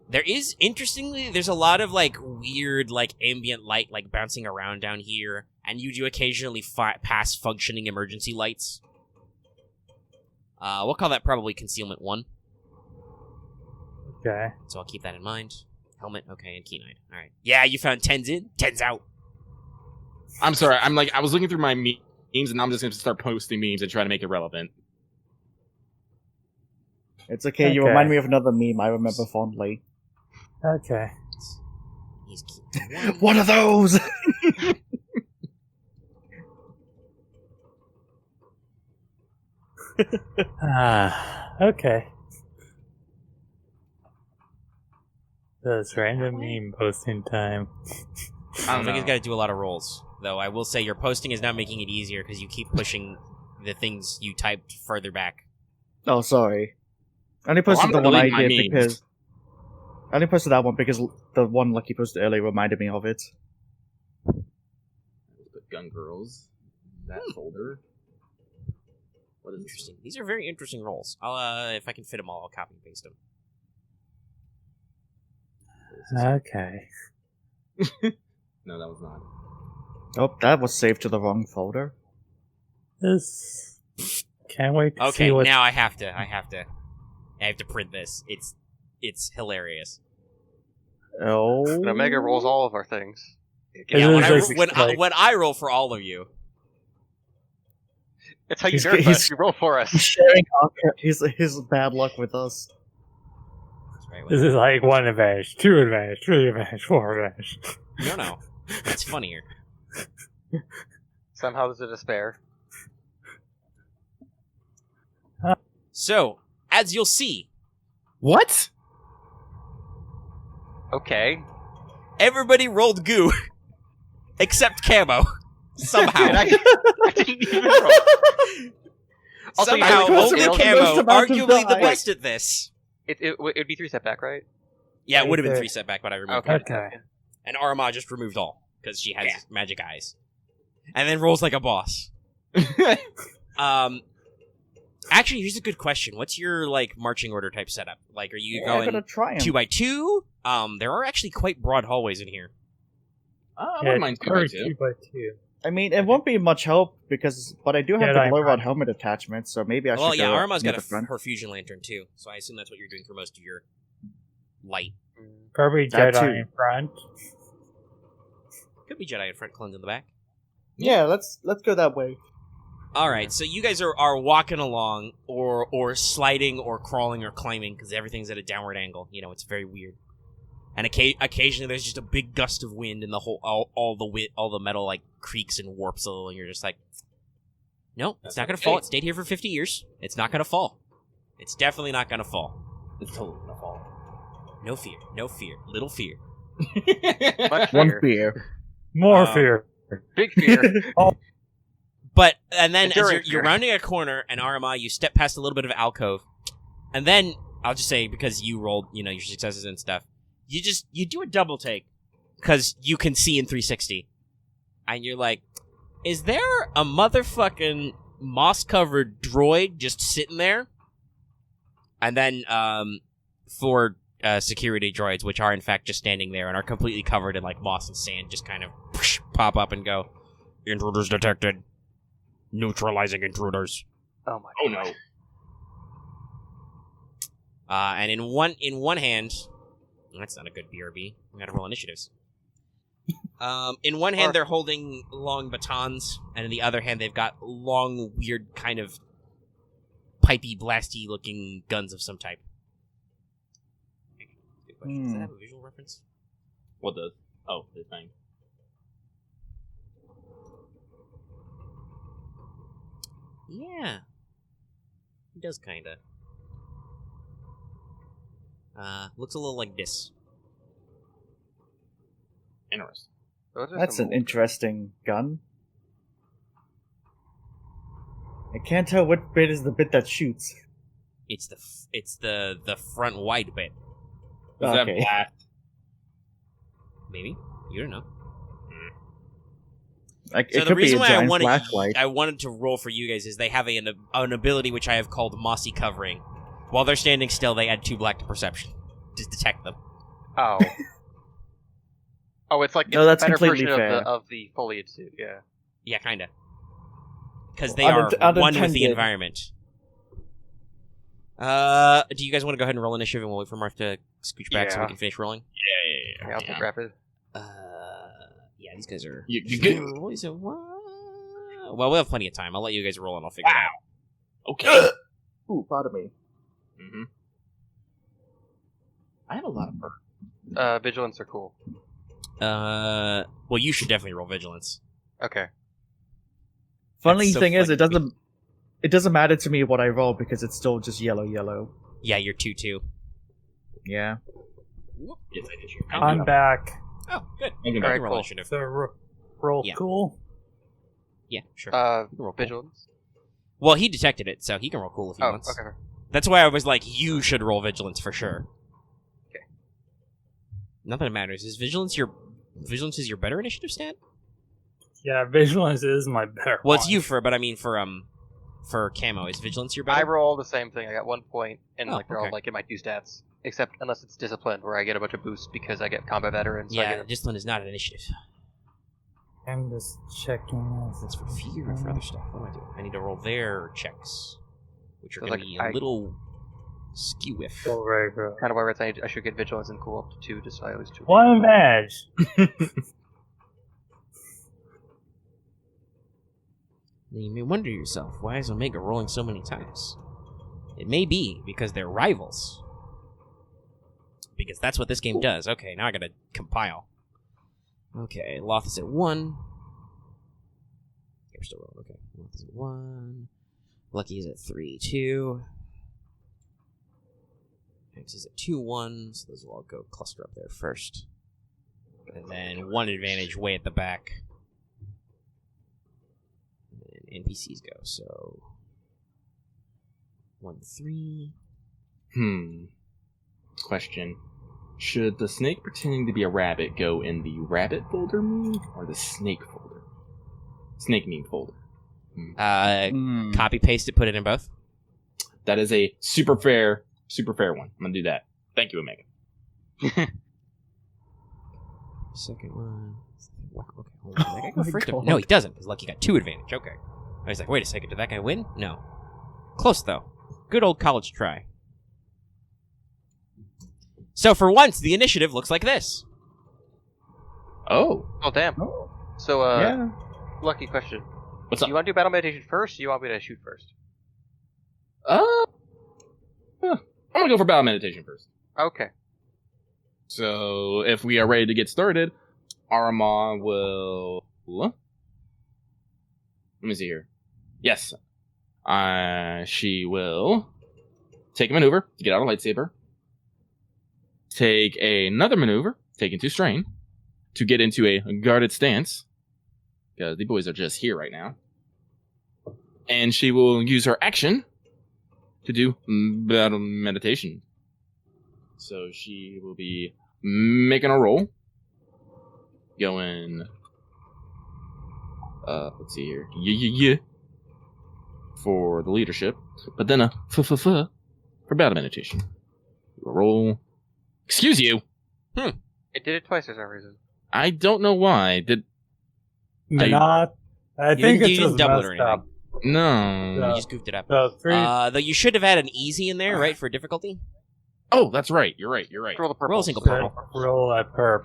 There is, interestingly, there's a lot of weird ambient light bouncing around down here, and you do occasionally pass functioning emergency lights. We'll call that probably concealment 1. Okay. So I'll keep that in mind. Helmet, okay, and keen-eyed. All right. Yeah, you found 10s in, 10s out. I'm sorry. I was looking through my memes, and I'm just going to start posting memes and try to make it relevant. It's okay. You Okay. remind me of another meme I remember fondly. Okay. He's keen. One of those. Okay. That's random meme posting time. I don't think he's got to do a lot of rolls, though. I will say your posting is now making it easier because you keep pushing the things you typed further back. Oh, sorry. I only posted I'm the one I deleting my did memes. because I only posted that one because the one Lucky posted earlier reminded me of it. Put Gun Girls. That folder. What is this? Interesting. These are very interesting rolls. I'll, if I can fit them all, I'll copy and paste them. Okay. No, that was not. Oh, that was saved to the wrong folder. This can't wait to Okay, see what. now I have to print this. It's hilarious. Oh. And Omega rolls all of our things. Yeah, It when is I, like- when I roll for all of you, It's how you He's- nerf he's- us. You roll for us. He's sharing his bad luck with us. that's right. This is like 1 advantage, 2 advantage, 3 advantage, 4 advantage. No, that's funnier. Somehow there's a despair. So, as you'll see, What? Okay. everybody rolled goo except Camo. Somehow. I didn't even roll. Also, Somehow, you only failed. Camo, About to arguably the die. best at this. It'd be 3 setback, right? Yeah, it would have been Okay. 3 setback, but I removed Okay. it. Okay. And Aramaa just removed all, because she has magic eyes. And then rolls like a boss. Actually, here's a good question. What's your, like, marching order type setup? Like, are you I'm gonna going try him. 2 by 2? There are actually quite broad hallways in here. I wouldn't mind 2 by 2. 2 by 2. I mean, it won't be much help but I do have Yeah, the glow I'm rod fine. helmet attachment, so maybe I should. Well, yeah, go Aramaa's near got the front. her fusion lantern, too. So I assume that's what you're doing for most of your light. Probably That Jedi too. in front. Could be Jedi in front, clones in the back. Yeah, let's go that way. All right, so you guys are walking along, or sliding, or crawling, or climbing, because everything's at a downward angle. You know, it's very weird. And occasionally, there's just a big gust of wind, and the whole all the metal like creaks and warps a little, and you're just like, no, it's not gonna fall. It stayed here for 50 years. It's not gonna fall. It's definitely not gonna fall. It's totally gonna fall. No fear, no fear, little fear. Much One fear. beer. More Um, fear. Big fear. But, and then as Enduring you're fear. rounding a corner, and Aramaa, you step past a little bit of alcove, and then, I'll just say, because you rolled, you know, your successes and stuff, you do a double take, because you can see in 360. And you're like, is there a motherfucking moss-covered droid just sitting there? And then, 4 security droids, which are in fact just standing there and are completely covered in, like, moss and sand, just kind of pop up and go, intruders detected. Neutralizing intruders. Oh my Oh god. no. And in one hand, that's not a good BRB. We gotta roll initiatives. In one hand, they're holding long batons, and in the other hand, they've got long, weird, kind of pipey, blasty looking guns of some type. Good question. Does that have a visual reference? What does? Oh, the thing. Yeah. It does kinda. Looks a little like this. Interesting. Those are That's some- an interesting gun. I can't tell what bit is the bit that shoots. It's the front wide bit. Is that Okay. black? Maybe. You don't know. Like, So it the could be a reason why giant flashlight. I wanted to roll for you guys is they have an ability which I have called Mossy Covering. While they're standing still, they add 2 black to perception to detect them. Oh. Oh, it's like No, it's that's a better completely version fair. of the foliage suit. Yeah. Yeah, kinda. Because they Unint- are one with the unintended. environment. Do you guys want to go ahead and roll initiative and we'll wait for Marth to scooch back so we Yeah. can finish rolling? Yeah, I'll take rapid. Yeah, these guys are. You good? What is it? What? Well, we'll have plenty of time. I'll let you guys roll and I'll figure it out. Okay. Ooh, pardon me. Mm-hmm. I have a lot of fur. Vigilance are cool. Well, you should definitely roll vigilance. Okay. Funny That's so thing is, funny. it doesn't matter to me what I roll because it's still just yellow. Yeah, you're 2-2. Yeah. Yes, I did. I'm back. Oh, good. I'm You back. can roll cool. initiative. So roll Yeah. cool. Yeah, sure. Uh, You can roll cool. vigilance. Well, he detected it, so he can roll cool if he Oh, wants. okay. That's why I was like, you should roll vigilance for sure. Okay. Not that it matters. Is vigilance your better initiative stat? Yeah, vigilance is my better. Well, it's one. you but I mean for Camo. Is vigilance your better? I roll the same thing. I got 1 point, and Oh, like they're all okay. like in my 2 stats, except unless it's discipline, where I get a bunch of boosts because I get combat veterans. So I Yeah, get discipline is not an initiative. I'm just checking. That's for fear and for other stuff. What am I doing? I need to roll their checks, which are So, going to like, be a little skew-if. Go right, bro. kind of why I should get vigilance and cool up to 2, just so I at least 2. One badge. Now you may wonder yourself, why is Omega rolling so many times? It may be because they're rivals. Because that's what this game does. Okay, now I gotta compile. Okay, Loth is at 1. You're still rolling, okay. Loth is at 1. Lucky is at 3-2. X is at 2-1, so those will all go cluster up there first. And then 1 advantage way at the back. NPCs go. So 1 to 3. Question. Should the snake pretending to be a rabbit go in the rabbit folder meme or the snake folder? Snake meme folder. Copy paste it, put it in both. That is a super fair one. I'm gonna do that. Thank you, Omega. Second one. Wow, okay. Hold on. That guy go first? No, he doesn't, because Lucky got 2 advantage. Okay. I was like, wait a second, did that guy win? No. Close, though. Good old college try. So for once, the initiative looks like this. Oh. Oh, damn. Oh. So, Yeah. Lucky question. What's Do up? you want to do battle meditation first, or do you want me to shoot first? I'm gonna go for battle meditation first. Okay. So if we are ready to get started, Aramaa will. Let me see here. Yes, she will take a maneuver to get out a lightsaber. Take another maneuver, taking 2 strain, to get into a guarded stance. Because the boys are just here right now. And she will use her action to do battle meditation. So she will be making a roll. Going... let's see here. Yeah. For the leadership. But then for battle meditation. Roll... Excuse you! It did it twice for some reason. I don't know why. I think you it's didn't just double it or messed up. No. You just goofed it up. So 3. Though you should have had an easy in there, right, for difficulty? Oh, that's right. You're right. Roll the purple. Roll a single so purple. roll a perp.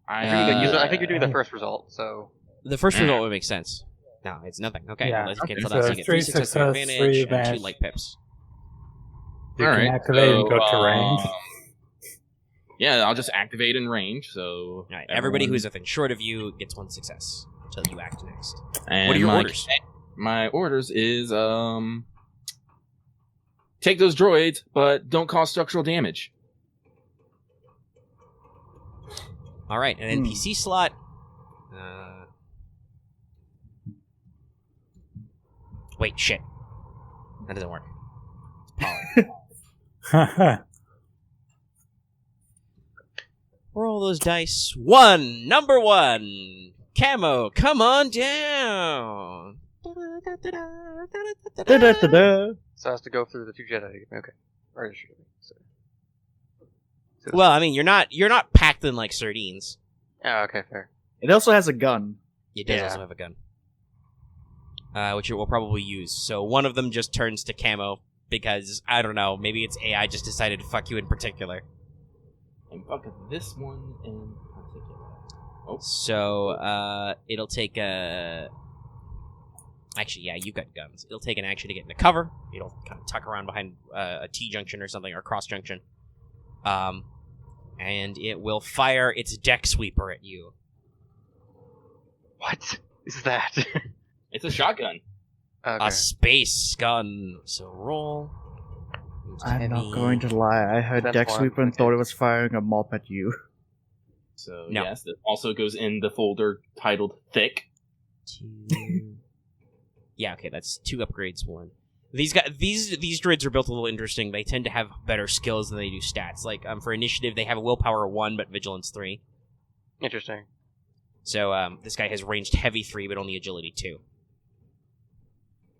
I think you're doing the first result, so... The first result would make sense. No, it's nothing. Okay, Yeah. let's Okay. cancel So that. So you get 3 success, 3 advantage, 3 and 2 advantage. light pips. You All can right, activate and go to so, range. Yeah, I'll just activate in range, so... All right, everybody who's within short of you gets 1 success until you act next. And What are your my, orders? My orders is, take those droids, but don't cause structural damage. All right, an NPC slot. Wait, shit. That doesn't work. It's power. Roll those dice. 1, number 1. Camo, come on down. Da-da-da-da. So it has to go through the 2 Jedi. Okay. Or shoot me. So. Well, I mean, you're not packed in like sardines. Oh, okay, fair. It also has a gun. It does Yeah. also have a gun, which it will probably use. So one of them just turns to Camo because I don't know. Maybe it's AI just decided to fuck you in particular. And fuck this one in particular. Oh. So it'll take a. Actually, yeah, you got guns. It'll take an action to get into cover. It'll kind of tuck around behind a T junction or something, or cross junction. And it will fire its deck sweeper at you. What is that? It's a shotgun. Okay. A space gun. So roll. I'm not going to lie. I heard That's Deck fine. Sweeper and thought it was firing a mop at you. So, No. yes, it also goes in the folder titled Thick. 2. Yeah, okay, that's 2 upgrades. 1. These droids are built a little interesting. They tend to have better skills than they do stats. Like for initiative, they have a willpower 1, but vigilance 3. Interesting. So this guy has ranged heavy 3, but only agility 2.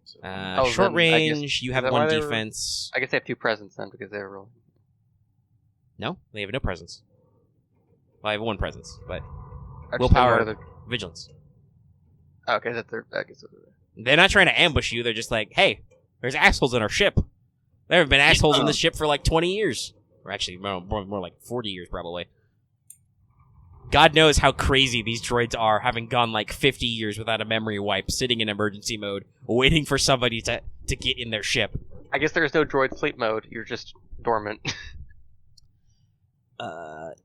So, Short then I guess- range, you is have that 1 why they were- defense. I guess they have 2 presents then because they were rolling. No, they have no presence. Well, I have 1 presence, but I just willpower, don't know vigilance. okay, that's their. I guess. They're not trying to ambush you. They're just like, hey, there's assholes in our ship. There have been assholes in this ship for like 20 years. Or actually, more like 40 years, probably. God knows how crazy these droids are, having gone like 50 years without a memory wipe, sitting in emergency mode, waiting for somebody to get in their ship. I guess there's no droid fleet mode. You're just dormant.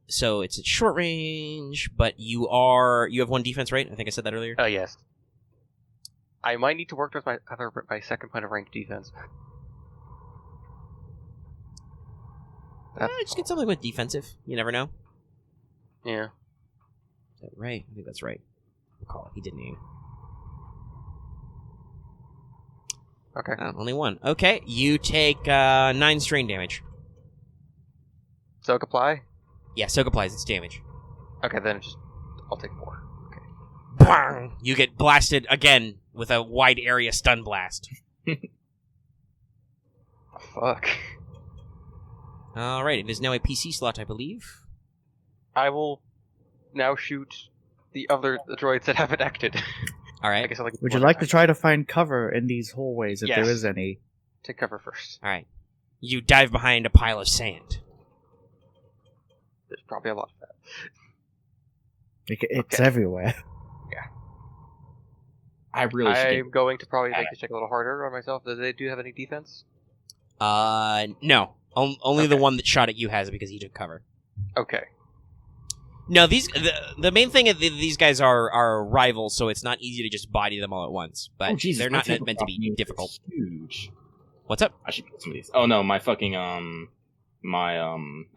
So it's at short range, but you have 1 defense, right? I think I said that earlier. Oh yes. I might need to work towards my second point of rank defense. Just get something with defensive. You never know. Yeah. Is that right? I think that's right. I'll call it. He didn't aim. Okay. Only one. Okay, you take 9 strain damage. Soak apply? Yeah, soak applies its damage. Okay, then I'll take 4. Okay. Bang! You get blasted again with a wide area stun blast. Fuck. Alright, it is now a PC slot, I believe. I will now shoot the droids that haven't acted. Alright. I guess Would you like to try to find cover in these hallways if Yes. there is any? Take cover first. Alright. You dive behind a pile of sand. There's probably a lot of that. It's Okay. everywhere. I really should. I'm going to probably make this check a little harder on myself. Do they have any defense? No. Only the one that shot at you has it because he took cover. Okay. No, the main thing is these guys are rivals, so it's not easy to just body them all at once. But Jesus, they're my not meant to be tabletop difficult. is Huge. What's up? I should put some of these. Oh no, my fucking I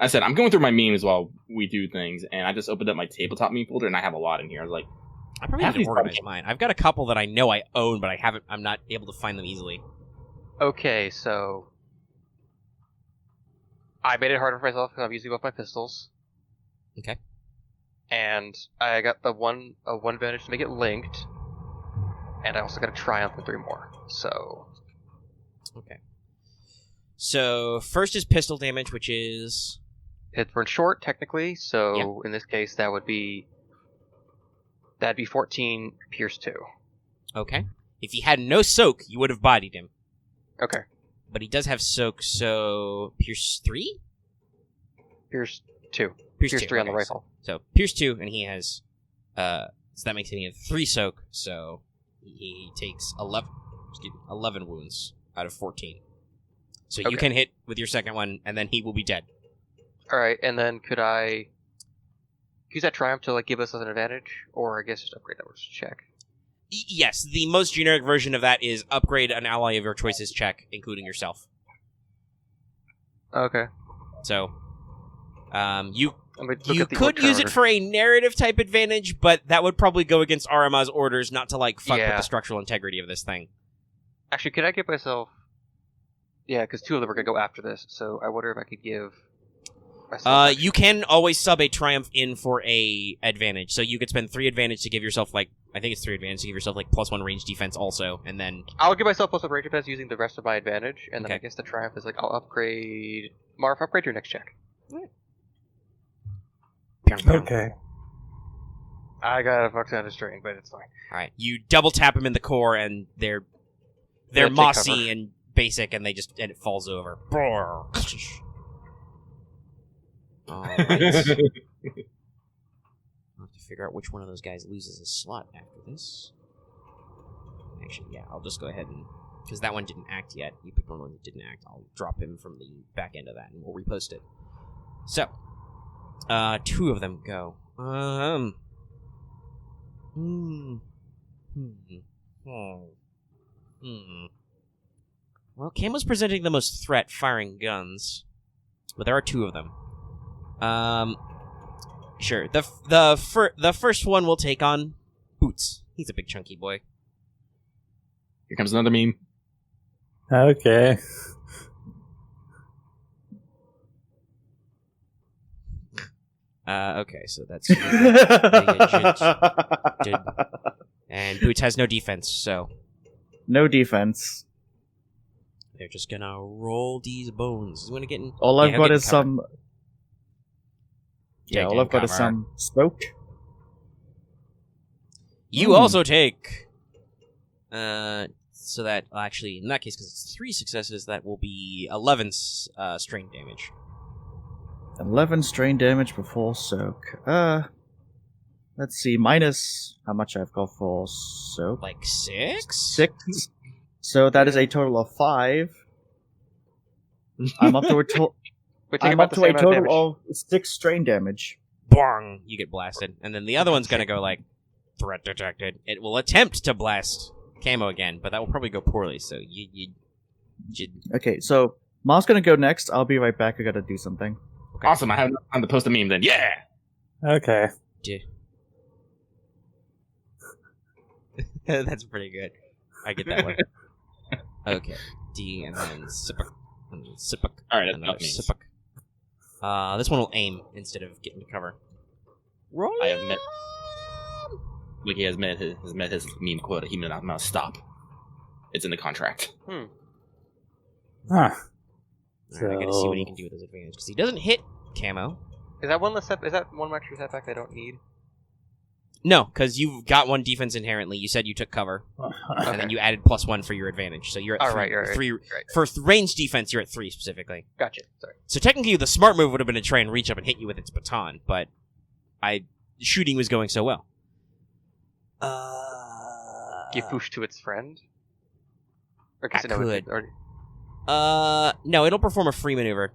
said I'm going through my memes while we do things, and I just opened up my tabletop meme folder, and I have a lot in here. I was like, I probably Half need to these organize guys- mine. I've got a couple that I know I own, but I'm not able to find them easily. Okay, so I made it harder for myself because I'm using both my pistols. Okay. And I got the one advantage to make it linked, and I also got a triumph with 3 more. So Okay. So first is pistol damage, which is hit burn short technically. So in this case, that'd be 14 pierce 2. okay. If he had no soak, you would have bodied him. Okay, But he does have soak, so Pierce 3? pierce 2. Pierce, Pierce 2, 3 on the okay. rifle. So Pierce 2, and he has, so that makes it 3 soak, so he takes 11 wounds out of 14. So you Okay. can hit with your second one, and then he will be dead. All right, and then could I use that triumph to give us an advantage, or I guess just upgrade that works check? Yes, the most generic version of that is upgrade an ally of your choice's check, including yourself. Okay. So, you Look You at the could orc use it counter. for a narrative type advantage, but that would probably go against Aramaa's orders not to fuck with Yeah. the structural integrity of this thing. Actually, could I give myself? Yeah, because 2 of them are gonna go after this, so I wonder if I could give myself. You can always sub a triumph in for a advantage, so you could spend 3 advantage to give yourself I think it's 3 advantage to give yourself +1 range defense also, and then I'll give myself +1 range defense using the rest of my advantage, and then Okay. I guess the triumph is I'll upgrade. Marth, upgrade your next check. Okay. I got a fuck ton of string, but it's fine. all right, you double tap them in the core, and they're They'll take mossy cover. and basic, and it falls over. All right. I'll have to figure out which one of those guys loses a slot after this. Actually, yeah, I'll just go ahead and... Because that one didn't act yet. You picked one that didn't act. I'll drop him from the back end of that, and we'll repost it. So, 2 of them go. Well, Camo's presenting the most threat, firing guns. But there are 2 of them. Sure. The first one will take on Boots. He's a big chunky boy. here comes another meme. Okay. Okay, so that's... and Boots has no defense, so No defense. they're just gonna roll these bones. He's gonna get in... All Yeah, I've he'll got get in is cover. some. Yeah, Take all in I've got is cover. some smoke. You also take... so that... Well, actually, in that case, because it's 3 successes, that will be 11 strain damage. 11 strain damage before soak. Let's see, minus how much I've got for soak. 6? 6. So that is a total of 5. I'm up to a total. We take I'm about up the to same a amount of damage. total of 6 strain damage. Bong! You get blasted. And then the other one's gonna go threat detected. It will attempt to blast Camo again, but that will probably go poorly, so you Okay, so Marth's gonna go next. I'll be right back. I gotta do something. okay. Awesome, I have enough time to post a meme then. Yeah! Okay. That's pretty good. I get that one. Okay. D and then sipuk. And then sipuk. All right, Another that means sipuk. This one will aim instead of getting to cover. I have met. Wiki has met his meme quota. He may not stop. It's in the contract. Huh. Alright, I gotta see what he can do with his advantage because he doesn't hit Camo. Is that one less is that one extra setback I don't need? No, because you've got one defense inherently. You said you took cover, and then you added +1 for your advantage. So you're at three. Right. For range defense, you're at 3 specifically. Gotcha. Sorry. So technically, the smart move would have been to try and reach up and hit you with its baton, but shooting was going so well. Give push to its friend. Or I could. No, it'll perform a free maneuver,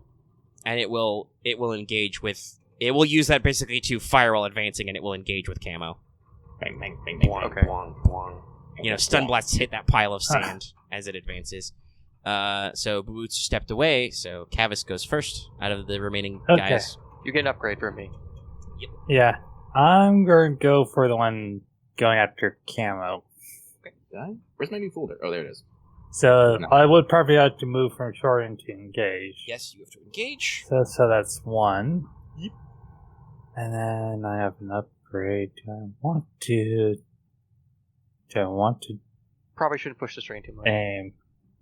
and it will engage with. It will use that basically to fire while advancing, and it will engage with Camo. Bang, bang, bang, bang. Okay. You know, stun blasts hit that pile of sand as it advances. So Boots stepped away, so Kavis goes first out of the remaining guys. You get an upgrade from me. Yeah, I'm going to go for the one going after Camo. Okay. Where's my new folder? Oh, there it is. So No. I would probably have to move from short into engage. Yes, you have to engage. So that's 1. Yep. And then I have an upgrade. Do I want to Probably shouldn't push the strain too much. aim?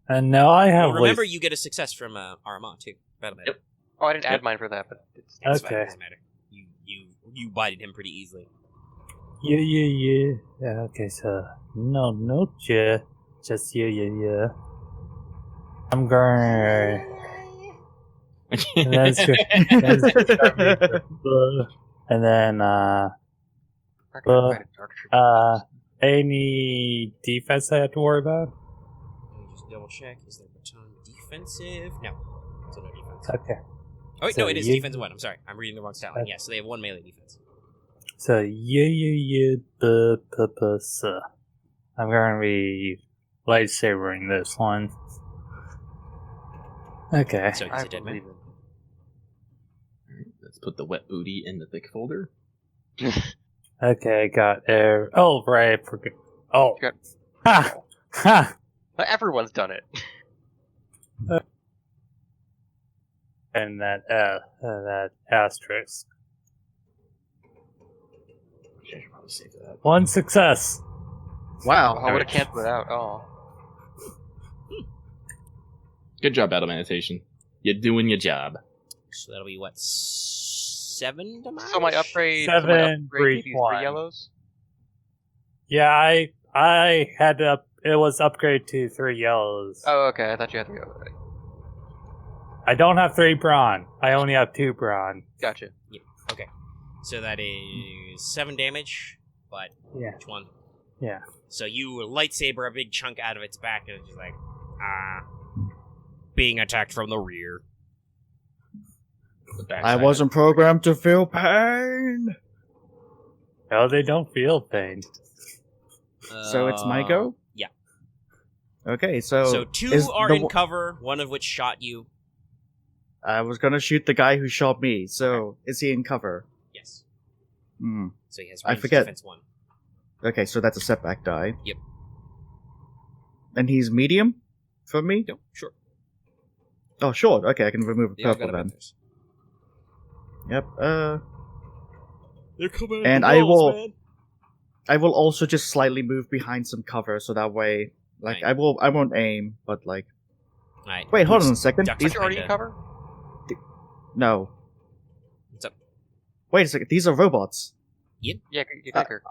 And now I have. Well, remember, you get a success from Aramaa too. That'll matter. Yep. Oh, I didn't add mine for that, but it's It's fine, Okay. it doesn't matter. You bited him pretty easily. Yeah. Okay, so no, just yeah. I'm gonna. And that's and then any defense I have to worry about? Let me just double check. Is their baton defensive? No. So no defense. Okay. Oh, wait, So no, it is you- defensive 1. I'm sorry. I'm reading the wrong stat line. Yeah, so they have 1 melee defense. So I'm gonna be lightsabering this one. Okay. So he's I a dead man. believe Let's put the wet booty in the thick folder. Okay, I got air. Oh, right. Oh. Good. Ha! Everyone's done it. And that asterisk. I should probably save that. 1 success. Wow. I would have canceled it out. Oh. Good job, Battle Meditation. You're doing your job. So that'll be what, 7 damage? So my upgrade. 7, break breach 1. 3 yellows. Yeah, I had to. It was upgrade to 3 yellows. Oh, okay. I thought you had 3 already. I don't have 3 brawn. I only have 2 brawn. Gotcha. Yeah. Okay. So that is 7 damage, but Yeah. which one? Yeah. So you lightsaber a big chunk out of its back, and it's just like, being attacked from the rear. The I backside. wasn't programmed to feel pain. No, they don't feel pain. So it's my go? Yeah. Okay, so... So 2 is are the in one- cover, one of which shot you. I was gonna shoot the guy who shot me, so is he in cover? Yes. Hmm. So he has I range forget. defense 1. Okay, so that's a setback die. Yep. And he's medium for me? No, sure. Oh, short. Okay, I can remove a Yeah, I've purple got then. Panthers. Yep. They're coming And I will also just slightly move behind some cover, so that way, like, Right. I won't aim, but like, Alright. wait, hold on a second. Ducks These, are Already in kinda- cover? no. What's up? Wait a second. These are robots. Yeah, you take her.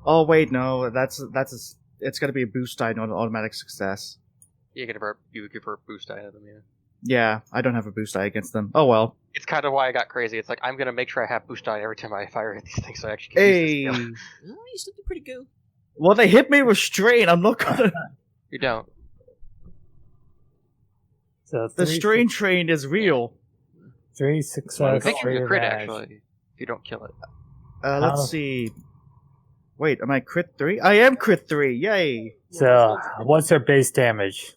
Oh wait, no. It's gonna be a boost die, not an automatic success. You give her a boost die of them, yeah. Yeah, I don't have a boost die against them. Oh well. It's kind of why I got crazy. It's like, I'm gonna make sure I have boost die every time I fire at these things, so I actually can Hey. use this skill. Oh, you still do pretty good. Well, they hit me with strain. I'm not gonna. You don't. So The 3 strain train is real. 3 I success. think you're 3 crit, advantage. actually, if you don't kill it. Let's Oh. see. Wait, am I crit 3? I am crit 3. Yay. So what's their base damage?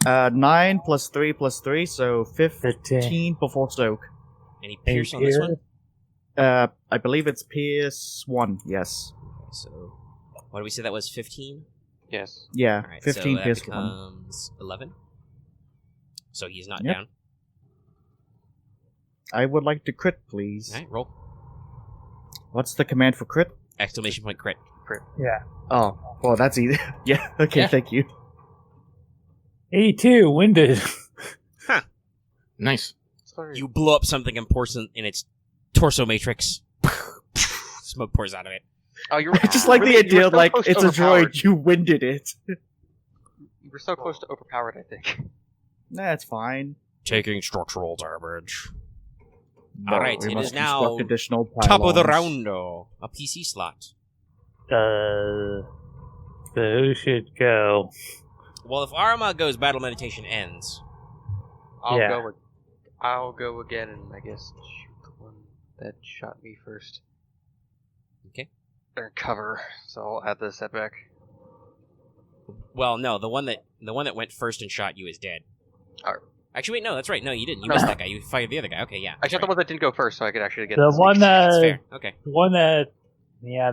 9 plus 3 plus 3, so 15 before soak. Any pierce on this one? I believe it's Pierce 1, yes. Okay, so, what did we say that was? 15? Yes. Yeah, All right, 15 so that pierce 1. becomes 11. So he's not Yep. down. I would like to crit, please. All right, roll. What's the command for crit? Exclamation point crit. Yeah. Oh, well, that's easy. Yeah, okay, Yeah. thank you. 82, winded. Nice. Sorry. You blow up something important in its torso matrix. Smoke pours out of it. Oh, you're I just like the really- you were idea, so like, close to it's a overpowered. droid, you winded it. You were so close to overpowered, I think. That's fine. Taking structural damage. No, Alright, we it must is now construct additional Top of the pylons. round, a PC slot. So who should go? Well, if Aramaa goes, battle meditation ends. Yeah. I'll go again, and I guess shoot the one that shot me first. Okay. Or cover, so I'll add the setback. Well, no, the one that went first and shot you is dead. Alright. Actually, wait, no, that's right. No, you didn't. You No. missed that guy. You fired the other guy. Okay, yeah. I shot the one that didn't go first, so I could actually get The one That's that, fair. Okay.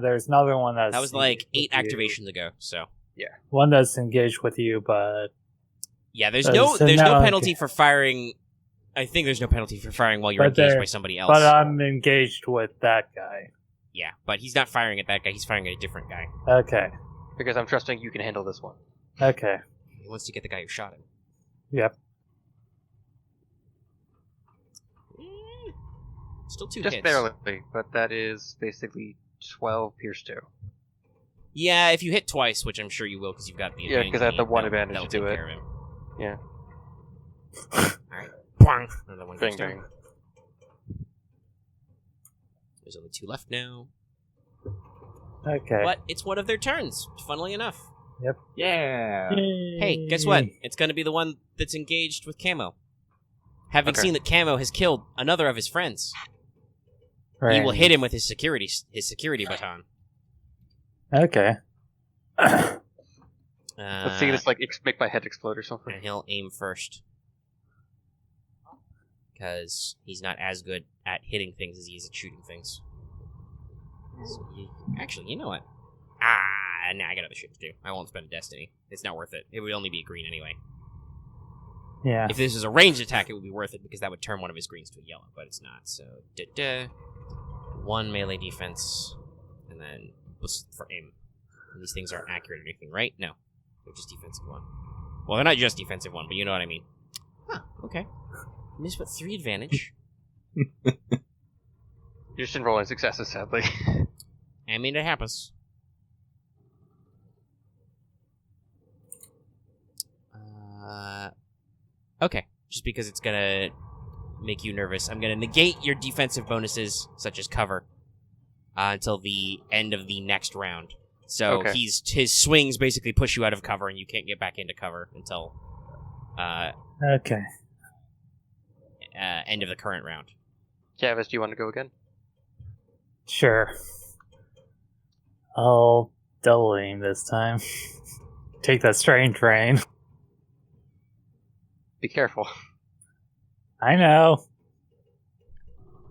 there's another one that's That was like 8 engaged with you. activations ago. So One that's engaged with you, but yeah, there's So no now- penalty for firing. I think there's no penalty for firing while you're But engaged there- by somebody else. but I'm engaged with that guy. Yeah, but he's not firing at that guy. He's firing at a different guy. Okay. because I'm trusting you can handle this one. Okay. He wants to get the guy who shot him. Yep. Still 2 Just hits. barely, but that is basically 12 pierce 2. Yeah, if you hit twice, which I'm sure you will because you've got the Yeah, advantage. 'cause I have the one that'll- advantage that'll to take do it. care of him. Yeah. Alright. Bang! Another one Bang goes down. bang. There's only 2 left now. Okay. But it's one of their turns, funnily enough. Yeah. Hey, guess what? It's going to be the one that's engaged with Camo. Having Okay. seen that Camo has killed another of his friends, Right. he will hit him with his security baton. Okay. Let's see this like make my head explode or something. And he'll aim first. Because he's not as good at hitting things as he is at shooting things. So actually, you know what? Nah, I got other shit to do. I won't spend a destiny. It's not worth it. It would only be a green anyway. Yeah. If this is a ranged attack, it would be worth it because that would turn one of his greens to a yellow, but it's not. So, 1 melee defense, and then for aim. And these things aren't accurate or anything, right? No. They're just defensive 1. Well, they're not just defensive 1, but you know what I mean. Huh, okay. Missed but 3 advantage. You're just enrolling successes, sadly. I mean, it happens. Okay. Just because it's gonna make you nervous, I'm gonna negate your defensive bonuses, such as cover, until the end of the next round. So Okay. his swings basically push you out of cover, and you can't get back into cover until Okay. end of the current round. Kavis, do you want to go again? Sure. I'll double aim this time. Take that strain train. Be careful. I know.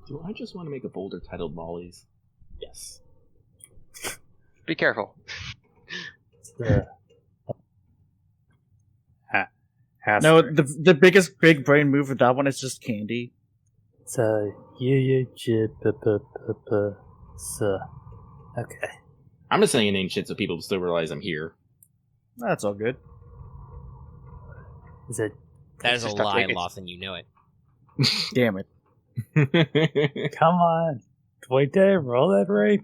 Do I just want to make a boulder titled Molly's? Yes. Be careful. No, the biggest big brain move of that one is just candy. So okay. I'm just saying inane shit so people still realize I'm here. That's all good. Is it? That is a It's just lie, it's- Loth, and you know it. Damn it. Come on. Wait, did I roll that right?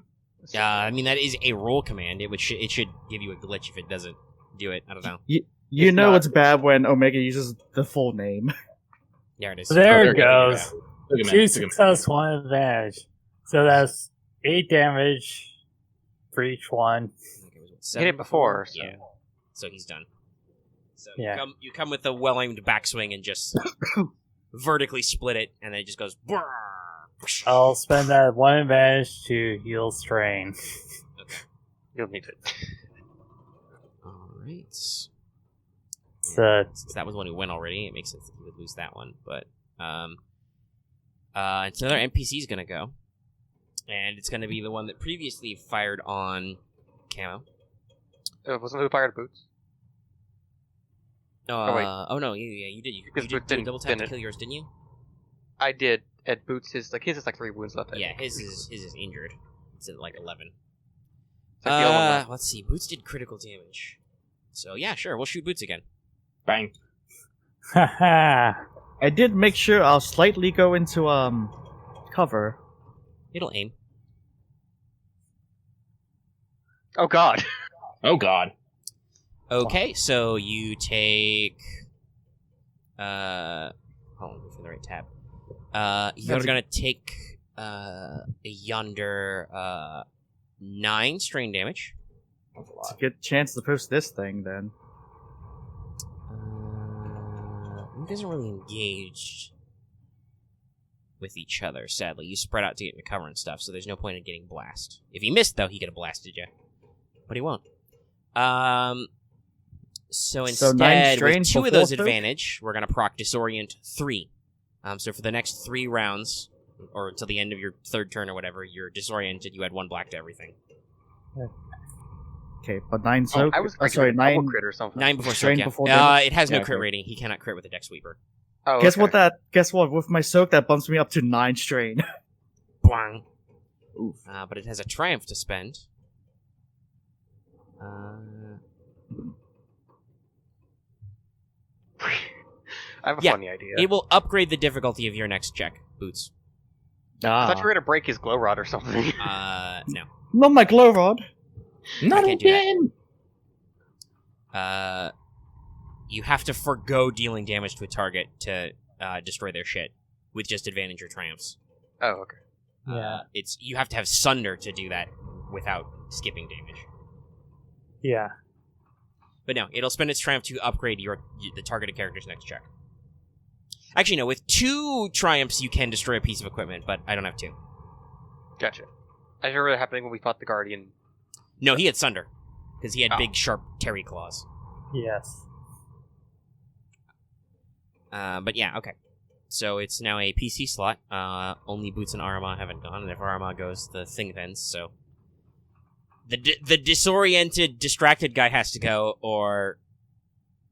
I mean, that is a roll command. It should give you a glitch if it doesn't do it. I don't know. You It's know not- it's bad when Omega uses the full name. There it is. There there it you go. goes. Look at 2 me. success, 1 advantage. So that's 8 damage for each one. Okay, was it Hit 7 it before, so. Yeah. So he's done. So Yeah. you come with a well-aimed backswing and just vertically split it, and then it just goes. Brrr. I'll spend that 1 advantage to heal strain. You'll need it. All right. So Since that was one who went already, it makes sense that he would lose that one. But it's another NPC is gonna go, and it's gonna be the one that previously fired on Camo. Wasn't it the pirate boots? wait. Oh no, you did. You Because did Boots do a didn't double tap to finish. kill yours, didn't you? I did. At Boots, his is like 3 wounds left. I Yeah, think. his is injured. It's at like 11. It's like the other one left. Let's see. Boots did critical damage. So yeah, sure, we'll shoot Boots again. Bang. Haha. I did make sure I'll slightly go into cover. It'll aim. Oh god. Oh god. Okay, so you take. Hold on, for the right tab. You're gonna take yonder 9 strain damage. That's a It's a lot. good chance to post this thing then. You guys are really engaged with each other. Sadly, you spread out to get into cover and stuff, so there's no point in getting blast. If he missed, though, he could have blasted you, but he won't. So So 9 instead, strain with 2 for of those 4 folk? advantage, we're gonna proc disorient 3. So for the next 3 rounds, or until the end of your 3rd turn or whatever, you're disoriented. You add 1 black to everything. Okay, but 9 soak. I was sorry, 9. crit or something. 9 before Strain soak, yeah. before damage? It has no Yeah, crit okay. rating. He cannot crit with a deck sweeper. Oh, Guess okay. what? With my soak, that bumps me up to 9 strain. Bwang. Oof. But it has a triumph to spend. I have a Yeah, funny idea. It will upgrade the difficulty of your next check, Boots. I thought you were gonna break his glow rod or something. No. Not my glow rod. Not can't do that. again. You have to forgo dealing damage to a target to destroy their shit with just advantage or triumphs. Oh, okay. Yeah. You have to have Sunder to do that without skipping damage. Yeah. But no, it'll spend its triumph to upgrade the targeted character's next check. Actually, no, with 2 triumphs you can destroy a piece of equipment, but I don't have 2. Gotcha. I remember it happening when we fought the Guardian. No, he had Sunder, because he had Oh. big, sharp terry claws. Yes. But yeah, okay. So it's now a PC slot. Only Boots and Aramaa haven't gone, and if Aramaa goes, the thing ends, so... The disoriented, distracted guy has to go, or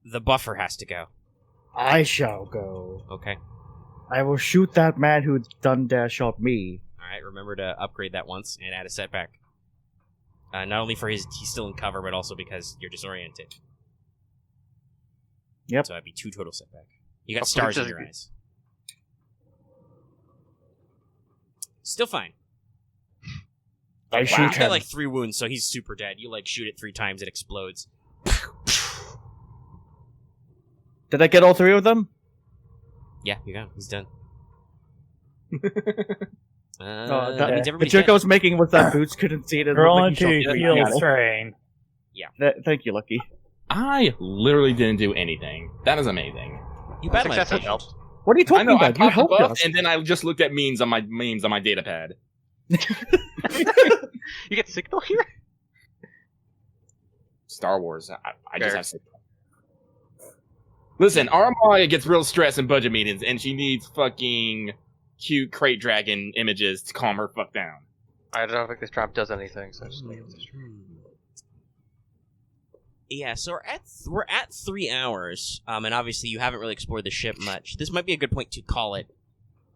the buffer has to go. I shall go. Okay. I will shoot that man who done dash shot me. Alright, remember to upgrade that once and add a setback. Not only for he's still in cover, but also because you're disoriented. Yep. So that'd be 2 total setback. You got Oh, stars in please your doesn't- eyes. Still fine. I He's shoot got him. like 3 wounds, so he's super dead. You shoot it 3 times, it explodes. Did I get all 3 of them? Yeah, you got him. He's done. Oh, that means the everybody's joke I dead. was making with that Boots couldn't see it. It Roll looked like he into shot me. heal Yeah. strain. Thank you, Lucky. I literally didn't do anything. That is amazing. You battle my Success patient. helped. What are you I talking know. I about? You popped the helped buff, us. and then I just looked at memes on my data pad. You get signal here? Star Wars. I just Fair. have to. Listen, Aramaa gets real stressed in budget meetings, and she needs fucking cute crate dragon images to calm her fuck down. I don't think this trap does anything, so just leave it. Yeah, so we're at 3 hours, and obviously you haven't really explored the ship much. This might be a good point to call it.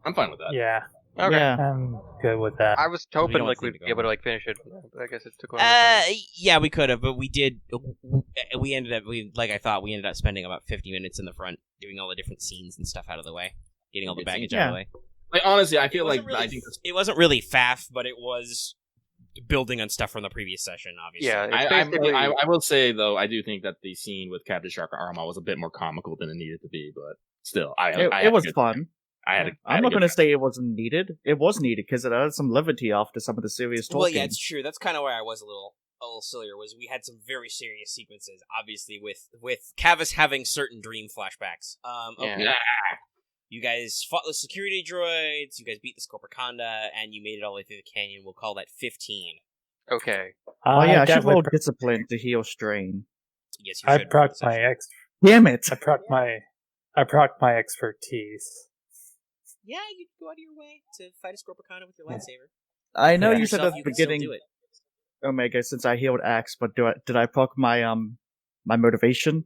I'm fine with that. Yeah. Okay. Yeah. I'm good with that. I was We hoping don't like seem we'd to be go able to over. like finish it, but I guess it took a long time. Yeah, we could have, but we did. We ended up, like I thought, we ended up spending about 50 minutes in the front doing all the different scenes and stuff out of the way, getting all the Good baggage scene. out of the way. Like honestly, I It feel like wasn't really- I think this, it wasn't really faff, but it was building on stuff from the previous session. Obviously, Yeah, it's I basically. I will say though, I do think that the scene with Captain Shark and Aramaa was a bit more comical than it needed to be, but still, I It had was a good fun. time. I had I'm not going to say it wasn't needed. It was needed because it added some levity after some of the serious talking. Well, yeah, it's true. That's kind of where I was a little sillier. Was we had some very serious sequences, obviously with Kavis having certain dream flashbacks. Okay. Yeah. You guys fought the security droids. You guys beat the Scorpicanda, and you made it all the way through the canyon. We'll call that 15. Okay. Oh yeah, I should definitely roll discipline to heal strain. Yes, you I should. proc my Damn it! I proc my expertise. Yeah, you can go out of your way to fight a Scorpicanda with your lightsaber. I know By you said yourself, at you the can still beginning. do it. Omega since I healed Axe, but did I proc my my motivation?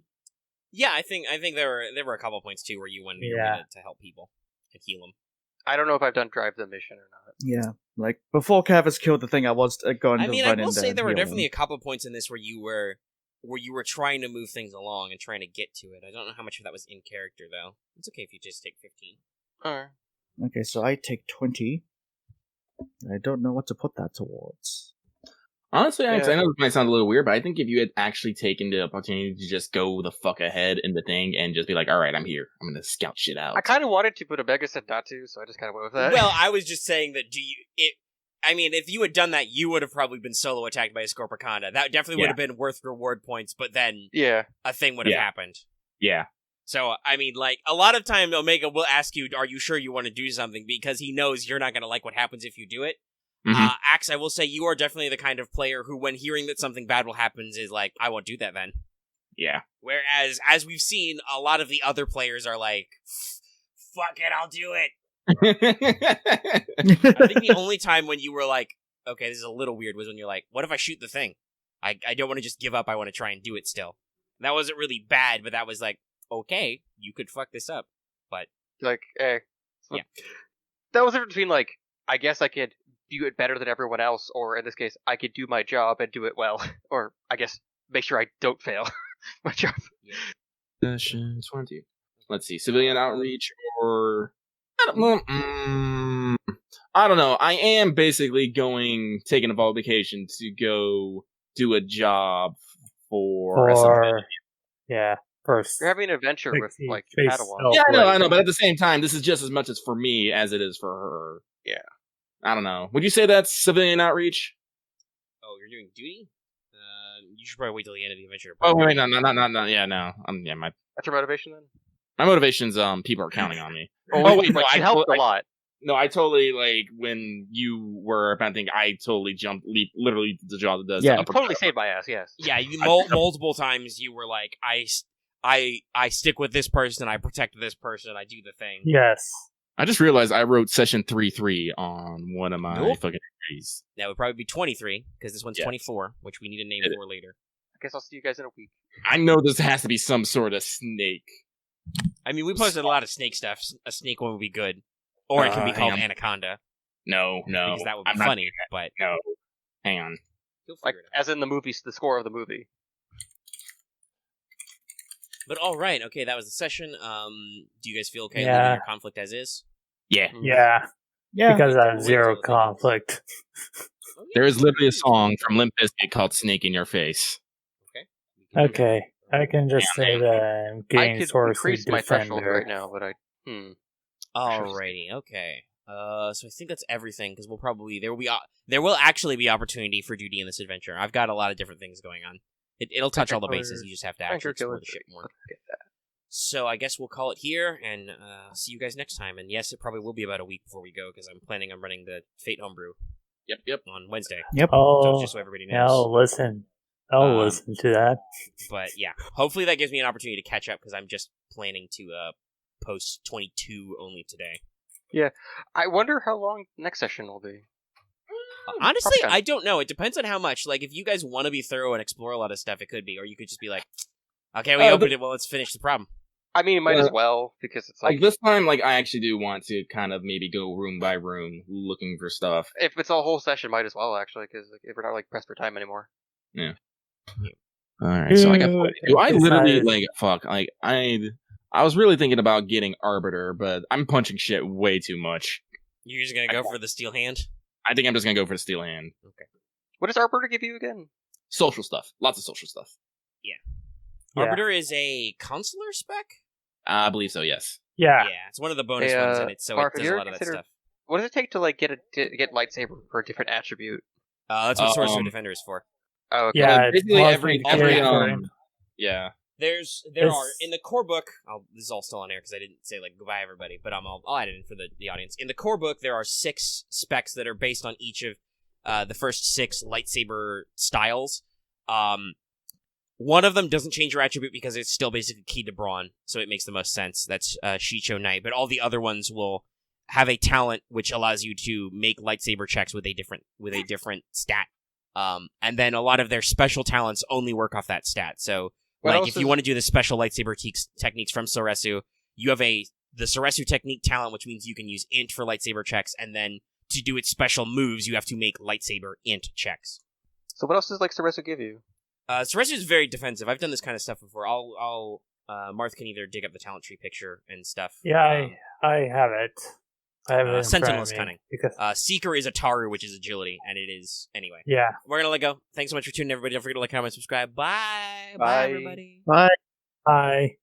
Yeah, I think there were a couple points too where you wanted me to help people and heal them. I don't know if I've done drive the mission or not. Yeah, like before Kavis killed the thing, I was going to run in there. I will say there were and heal definitely him. a couple points in this where you were trying to move things along and trying to get to it. I don't know how much of that was in character though. It's okay if you just take 15. Alright. Okay, so I take 20. I don't know what to put that towards. Honestly, I know this might sound a little weird, but I think if you had actually taken the opportunity to just go the fuck ahead in the thing and just be like, alright, I'm here. I'm gonna scout shit out. I kind of wanted to, but Omega said not to, so I just kind of went with that. Well, I was just saying that if you had done that, you would have probably been solo attacked by a Scorpicanda. That definitely would have been worth reward points, but then a thing would have happened. Yeah. So, I mean, like, a lot of time Omega will ask you, are you sure you want to do something? Because he knows you're not going to like what happens if you do it. Mm-hmm. Axe, I will say you are definitely the kind of player who, when hearing that something bad will happen, is like, I won't do that then. Yeah. Whereas, as we've seen, a lot of the other players are like, fuck it, I'll do it. I think the only time when you were like, okay, this is a little weird, was when you're like, what if I shoot the thing? I don't want to just give up, I want to try and do it still. And that wasn't really bad, but that was like, okay, you could fuck this up, but... Like, yeah. That was the difference between, like, I guess I could do it better than everyone else, or in this case, I could do my job and do it well. Or, I guess, make sure I don't fail my job. Session 20. Let's see, civilian outreach or... I don't know. I am basically taking a vacation to go do a job for first. You're having an adventure with, like, face Padawan. Yeah, I know, but at the same time, this is just as much as for me as it is for her. Yeah. I don't know. Would you say that's civilian outreach? Oh, you're doing duty? You should probably wait till the end of the adventure. Oh, wait, no. Yeah, no. That's your motivation, then? My motivation's, people are counting on me. Wait, no, she helped a lot. No, I totally, like, when you were appending, I totally leap, literally the jaw that does. Yeah. You totally saved my ass, yes. Yeah, multiple times you were like, I stick with this person, I protect this person, I do the thing. Yes. I just realized I wrote session 3-3 on one of my fucking entries. That would probably be 23, because this one's 24, which we need a name for later. I guess I'll see you guys in a week. I know this has to be some sort of snake. I mean, we posted a lot of snake stuff. A snake one would be good. Or it could be called Anaconda. No. Because that would be funny, but... No. Hang on. Like, as in the movie, the score of the movie. But alright, okay, that was the session. Do you guys feel okay Yeah. leaving your conflict as is? Yeah. Yeah. Yeah. Because I have Wait zero till the- conflict. There is literally a song from Limp Bizkit called Snake in Your Face. Okay. I can just say that I'm I getting could source increase my threshold defender. right now, but Alrighty, okay. So I think that's everything, because there will actually be opportunity for duty in this adventure. I've got a lot of different things going on. It'll touch all the bases, you just have to actually explore the shit more. So I guess we'll call it here, and see you guys next time. And yes, it probably will be about a week before we go, because I'm planning on running the Fate homebrew. Yep. On Wednesday. Yep. Oh, just so everybody knows. listen. I'll listen to that. But yeah, hopefully that gives me an opportunity to catch up, because I'm just planning to post 22 only today. Yeah. I wonder how long next session will be. Honestly, probably. I don't know. It depends on how much. Like, if you guys want to be thorough and explore a lot of stuff, it could be. Or you could just be like, okay, we opened it, well, let's finish the problem. I mean, it might as well, because it's Like this time, like I actually do want to kind of maybe go room by room looking for stuff. If it's a whole session, might as well, actually, because if we're not, like, pressed for time anymore. Yeah. Alright, so I got 42. I literally, like, fuck, like, I was really thinking about getting Arbiter, but I'm punching shit way too much. You're just gonna go for the steel hand? I think I'm just gonna go for the Steel Hand. Okay. What does Arbiter give you again? Social stuff. Lots of social stuff. Yeah. Arbiter is a consular spec? I believe so, yes. Yeah. Yeah, it's one of the bonus ones in it, so Marth, it does have a you lot of that considered- stuff. What does it take to, like, get lightsaber for a different attribute? That's what Sorcerer Defender is for. Oh, okay. Yeah, it's basically mostly every different. yeah. There It's- are in the core book. This is all still on air because I didn't say like goodbye everybody, but I'll add it in for the audience. In the core book, there are 6 specs that are based on each of the first 6 lightsaber styles. One of them doesn't change your attribute because it's still basically keyed to brawn, so it makes the most sense. That's Shicho Knight, but all the other ones will have a talent which allows you to make lightsaber checks with a different stat. And then a lot of their special talents only work off that stat. So, What like, else if you is- want to do the special lightsaber techniques from Soresu, you have the Soresu technique talent, which means you can use int for lightsaber checks, and then to do its special moves, you have to make lightsaber int checks. So what else does like Cerezo give you? Soresu is very defensive. I've done this kind of stuff before. Marth can either dig up the talent tree picture and stuff. Yeah, I have it. I have it in Sentinel front is of me cunning. because Seeker is Ataru, which is agility, and it is anyway. yeah. We're gonna let go. Thanks so much for tuning in, everybody. Don't forget to like, comment, subscribe. Bye, Bye. everybody. Bye. I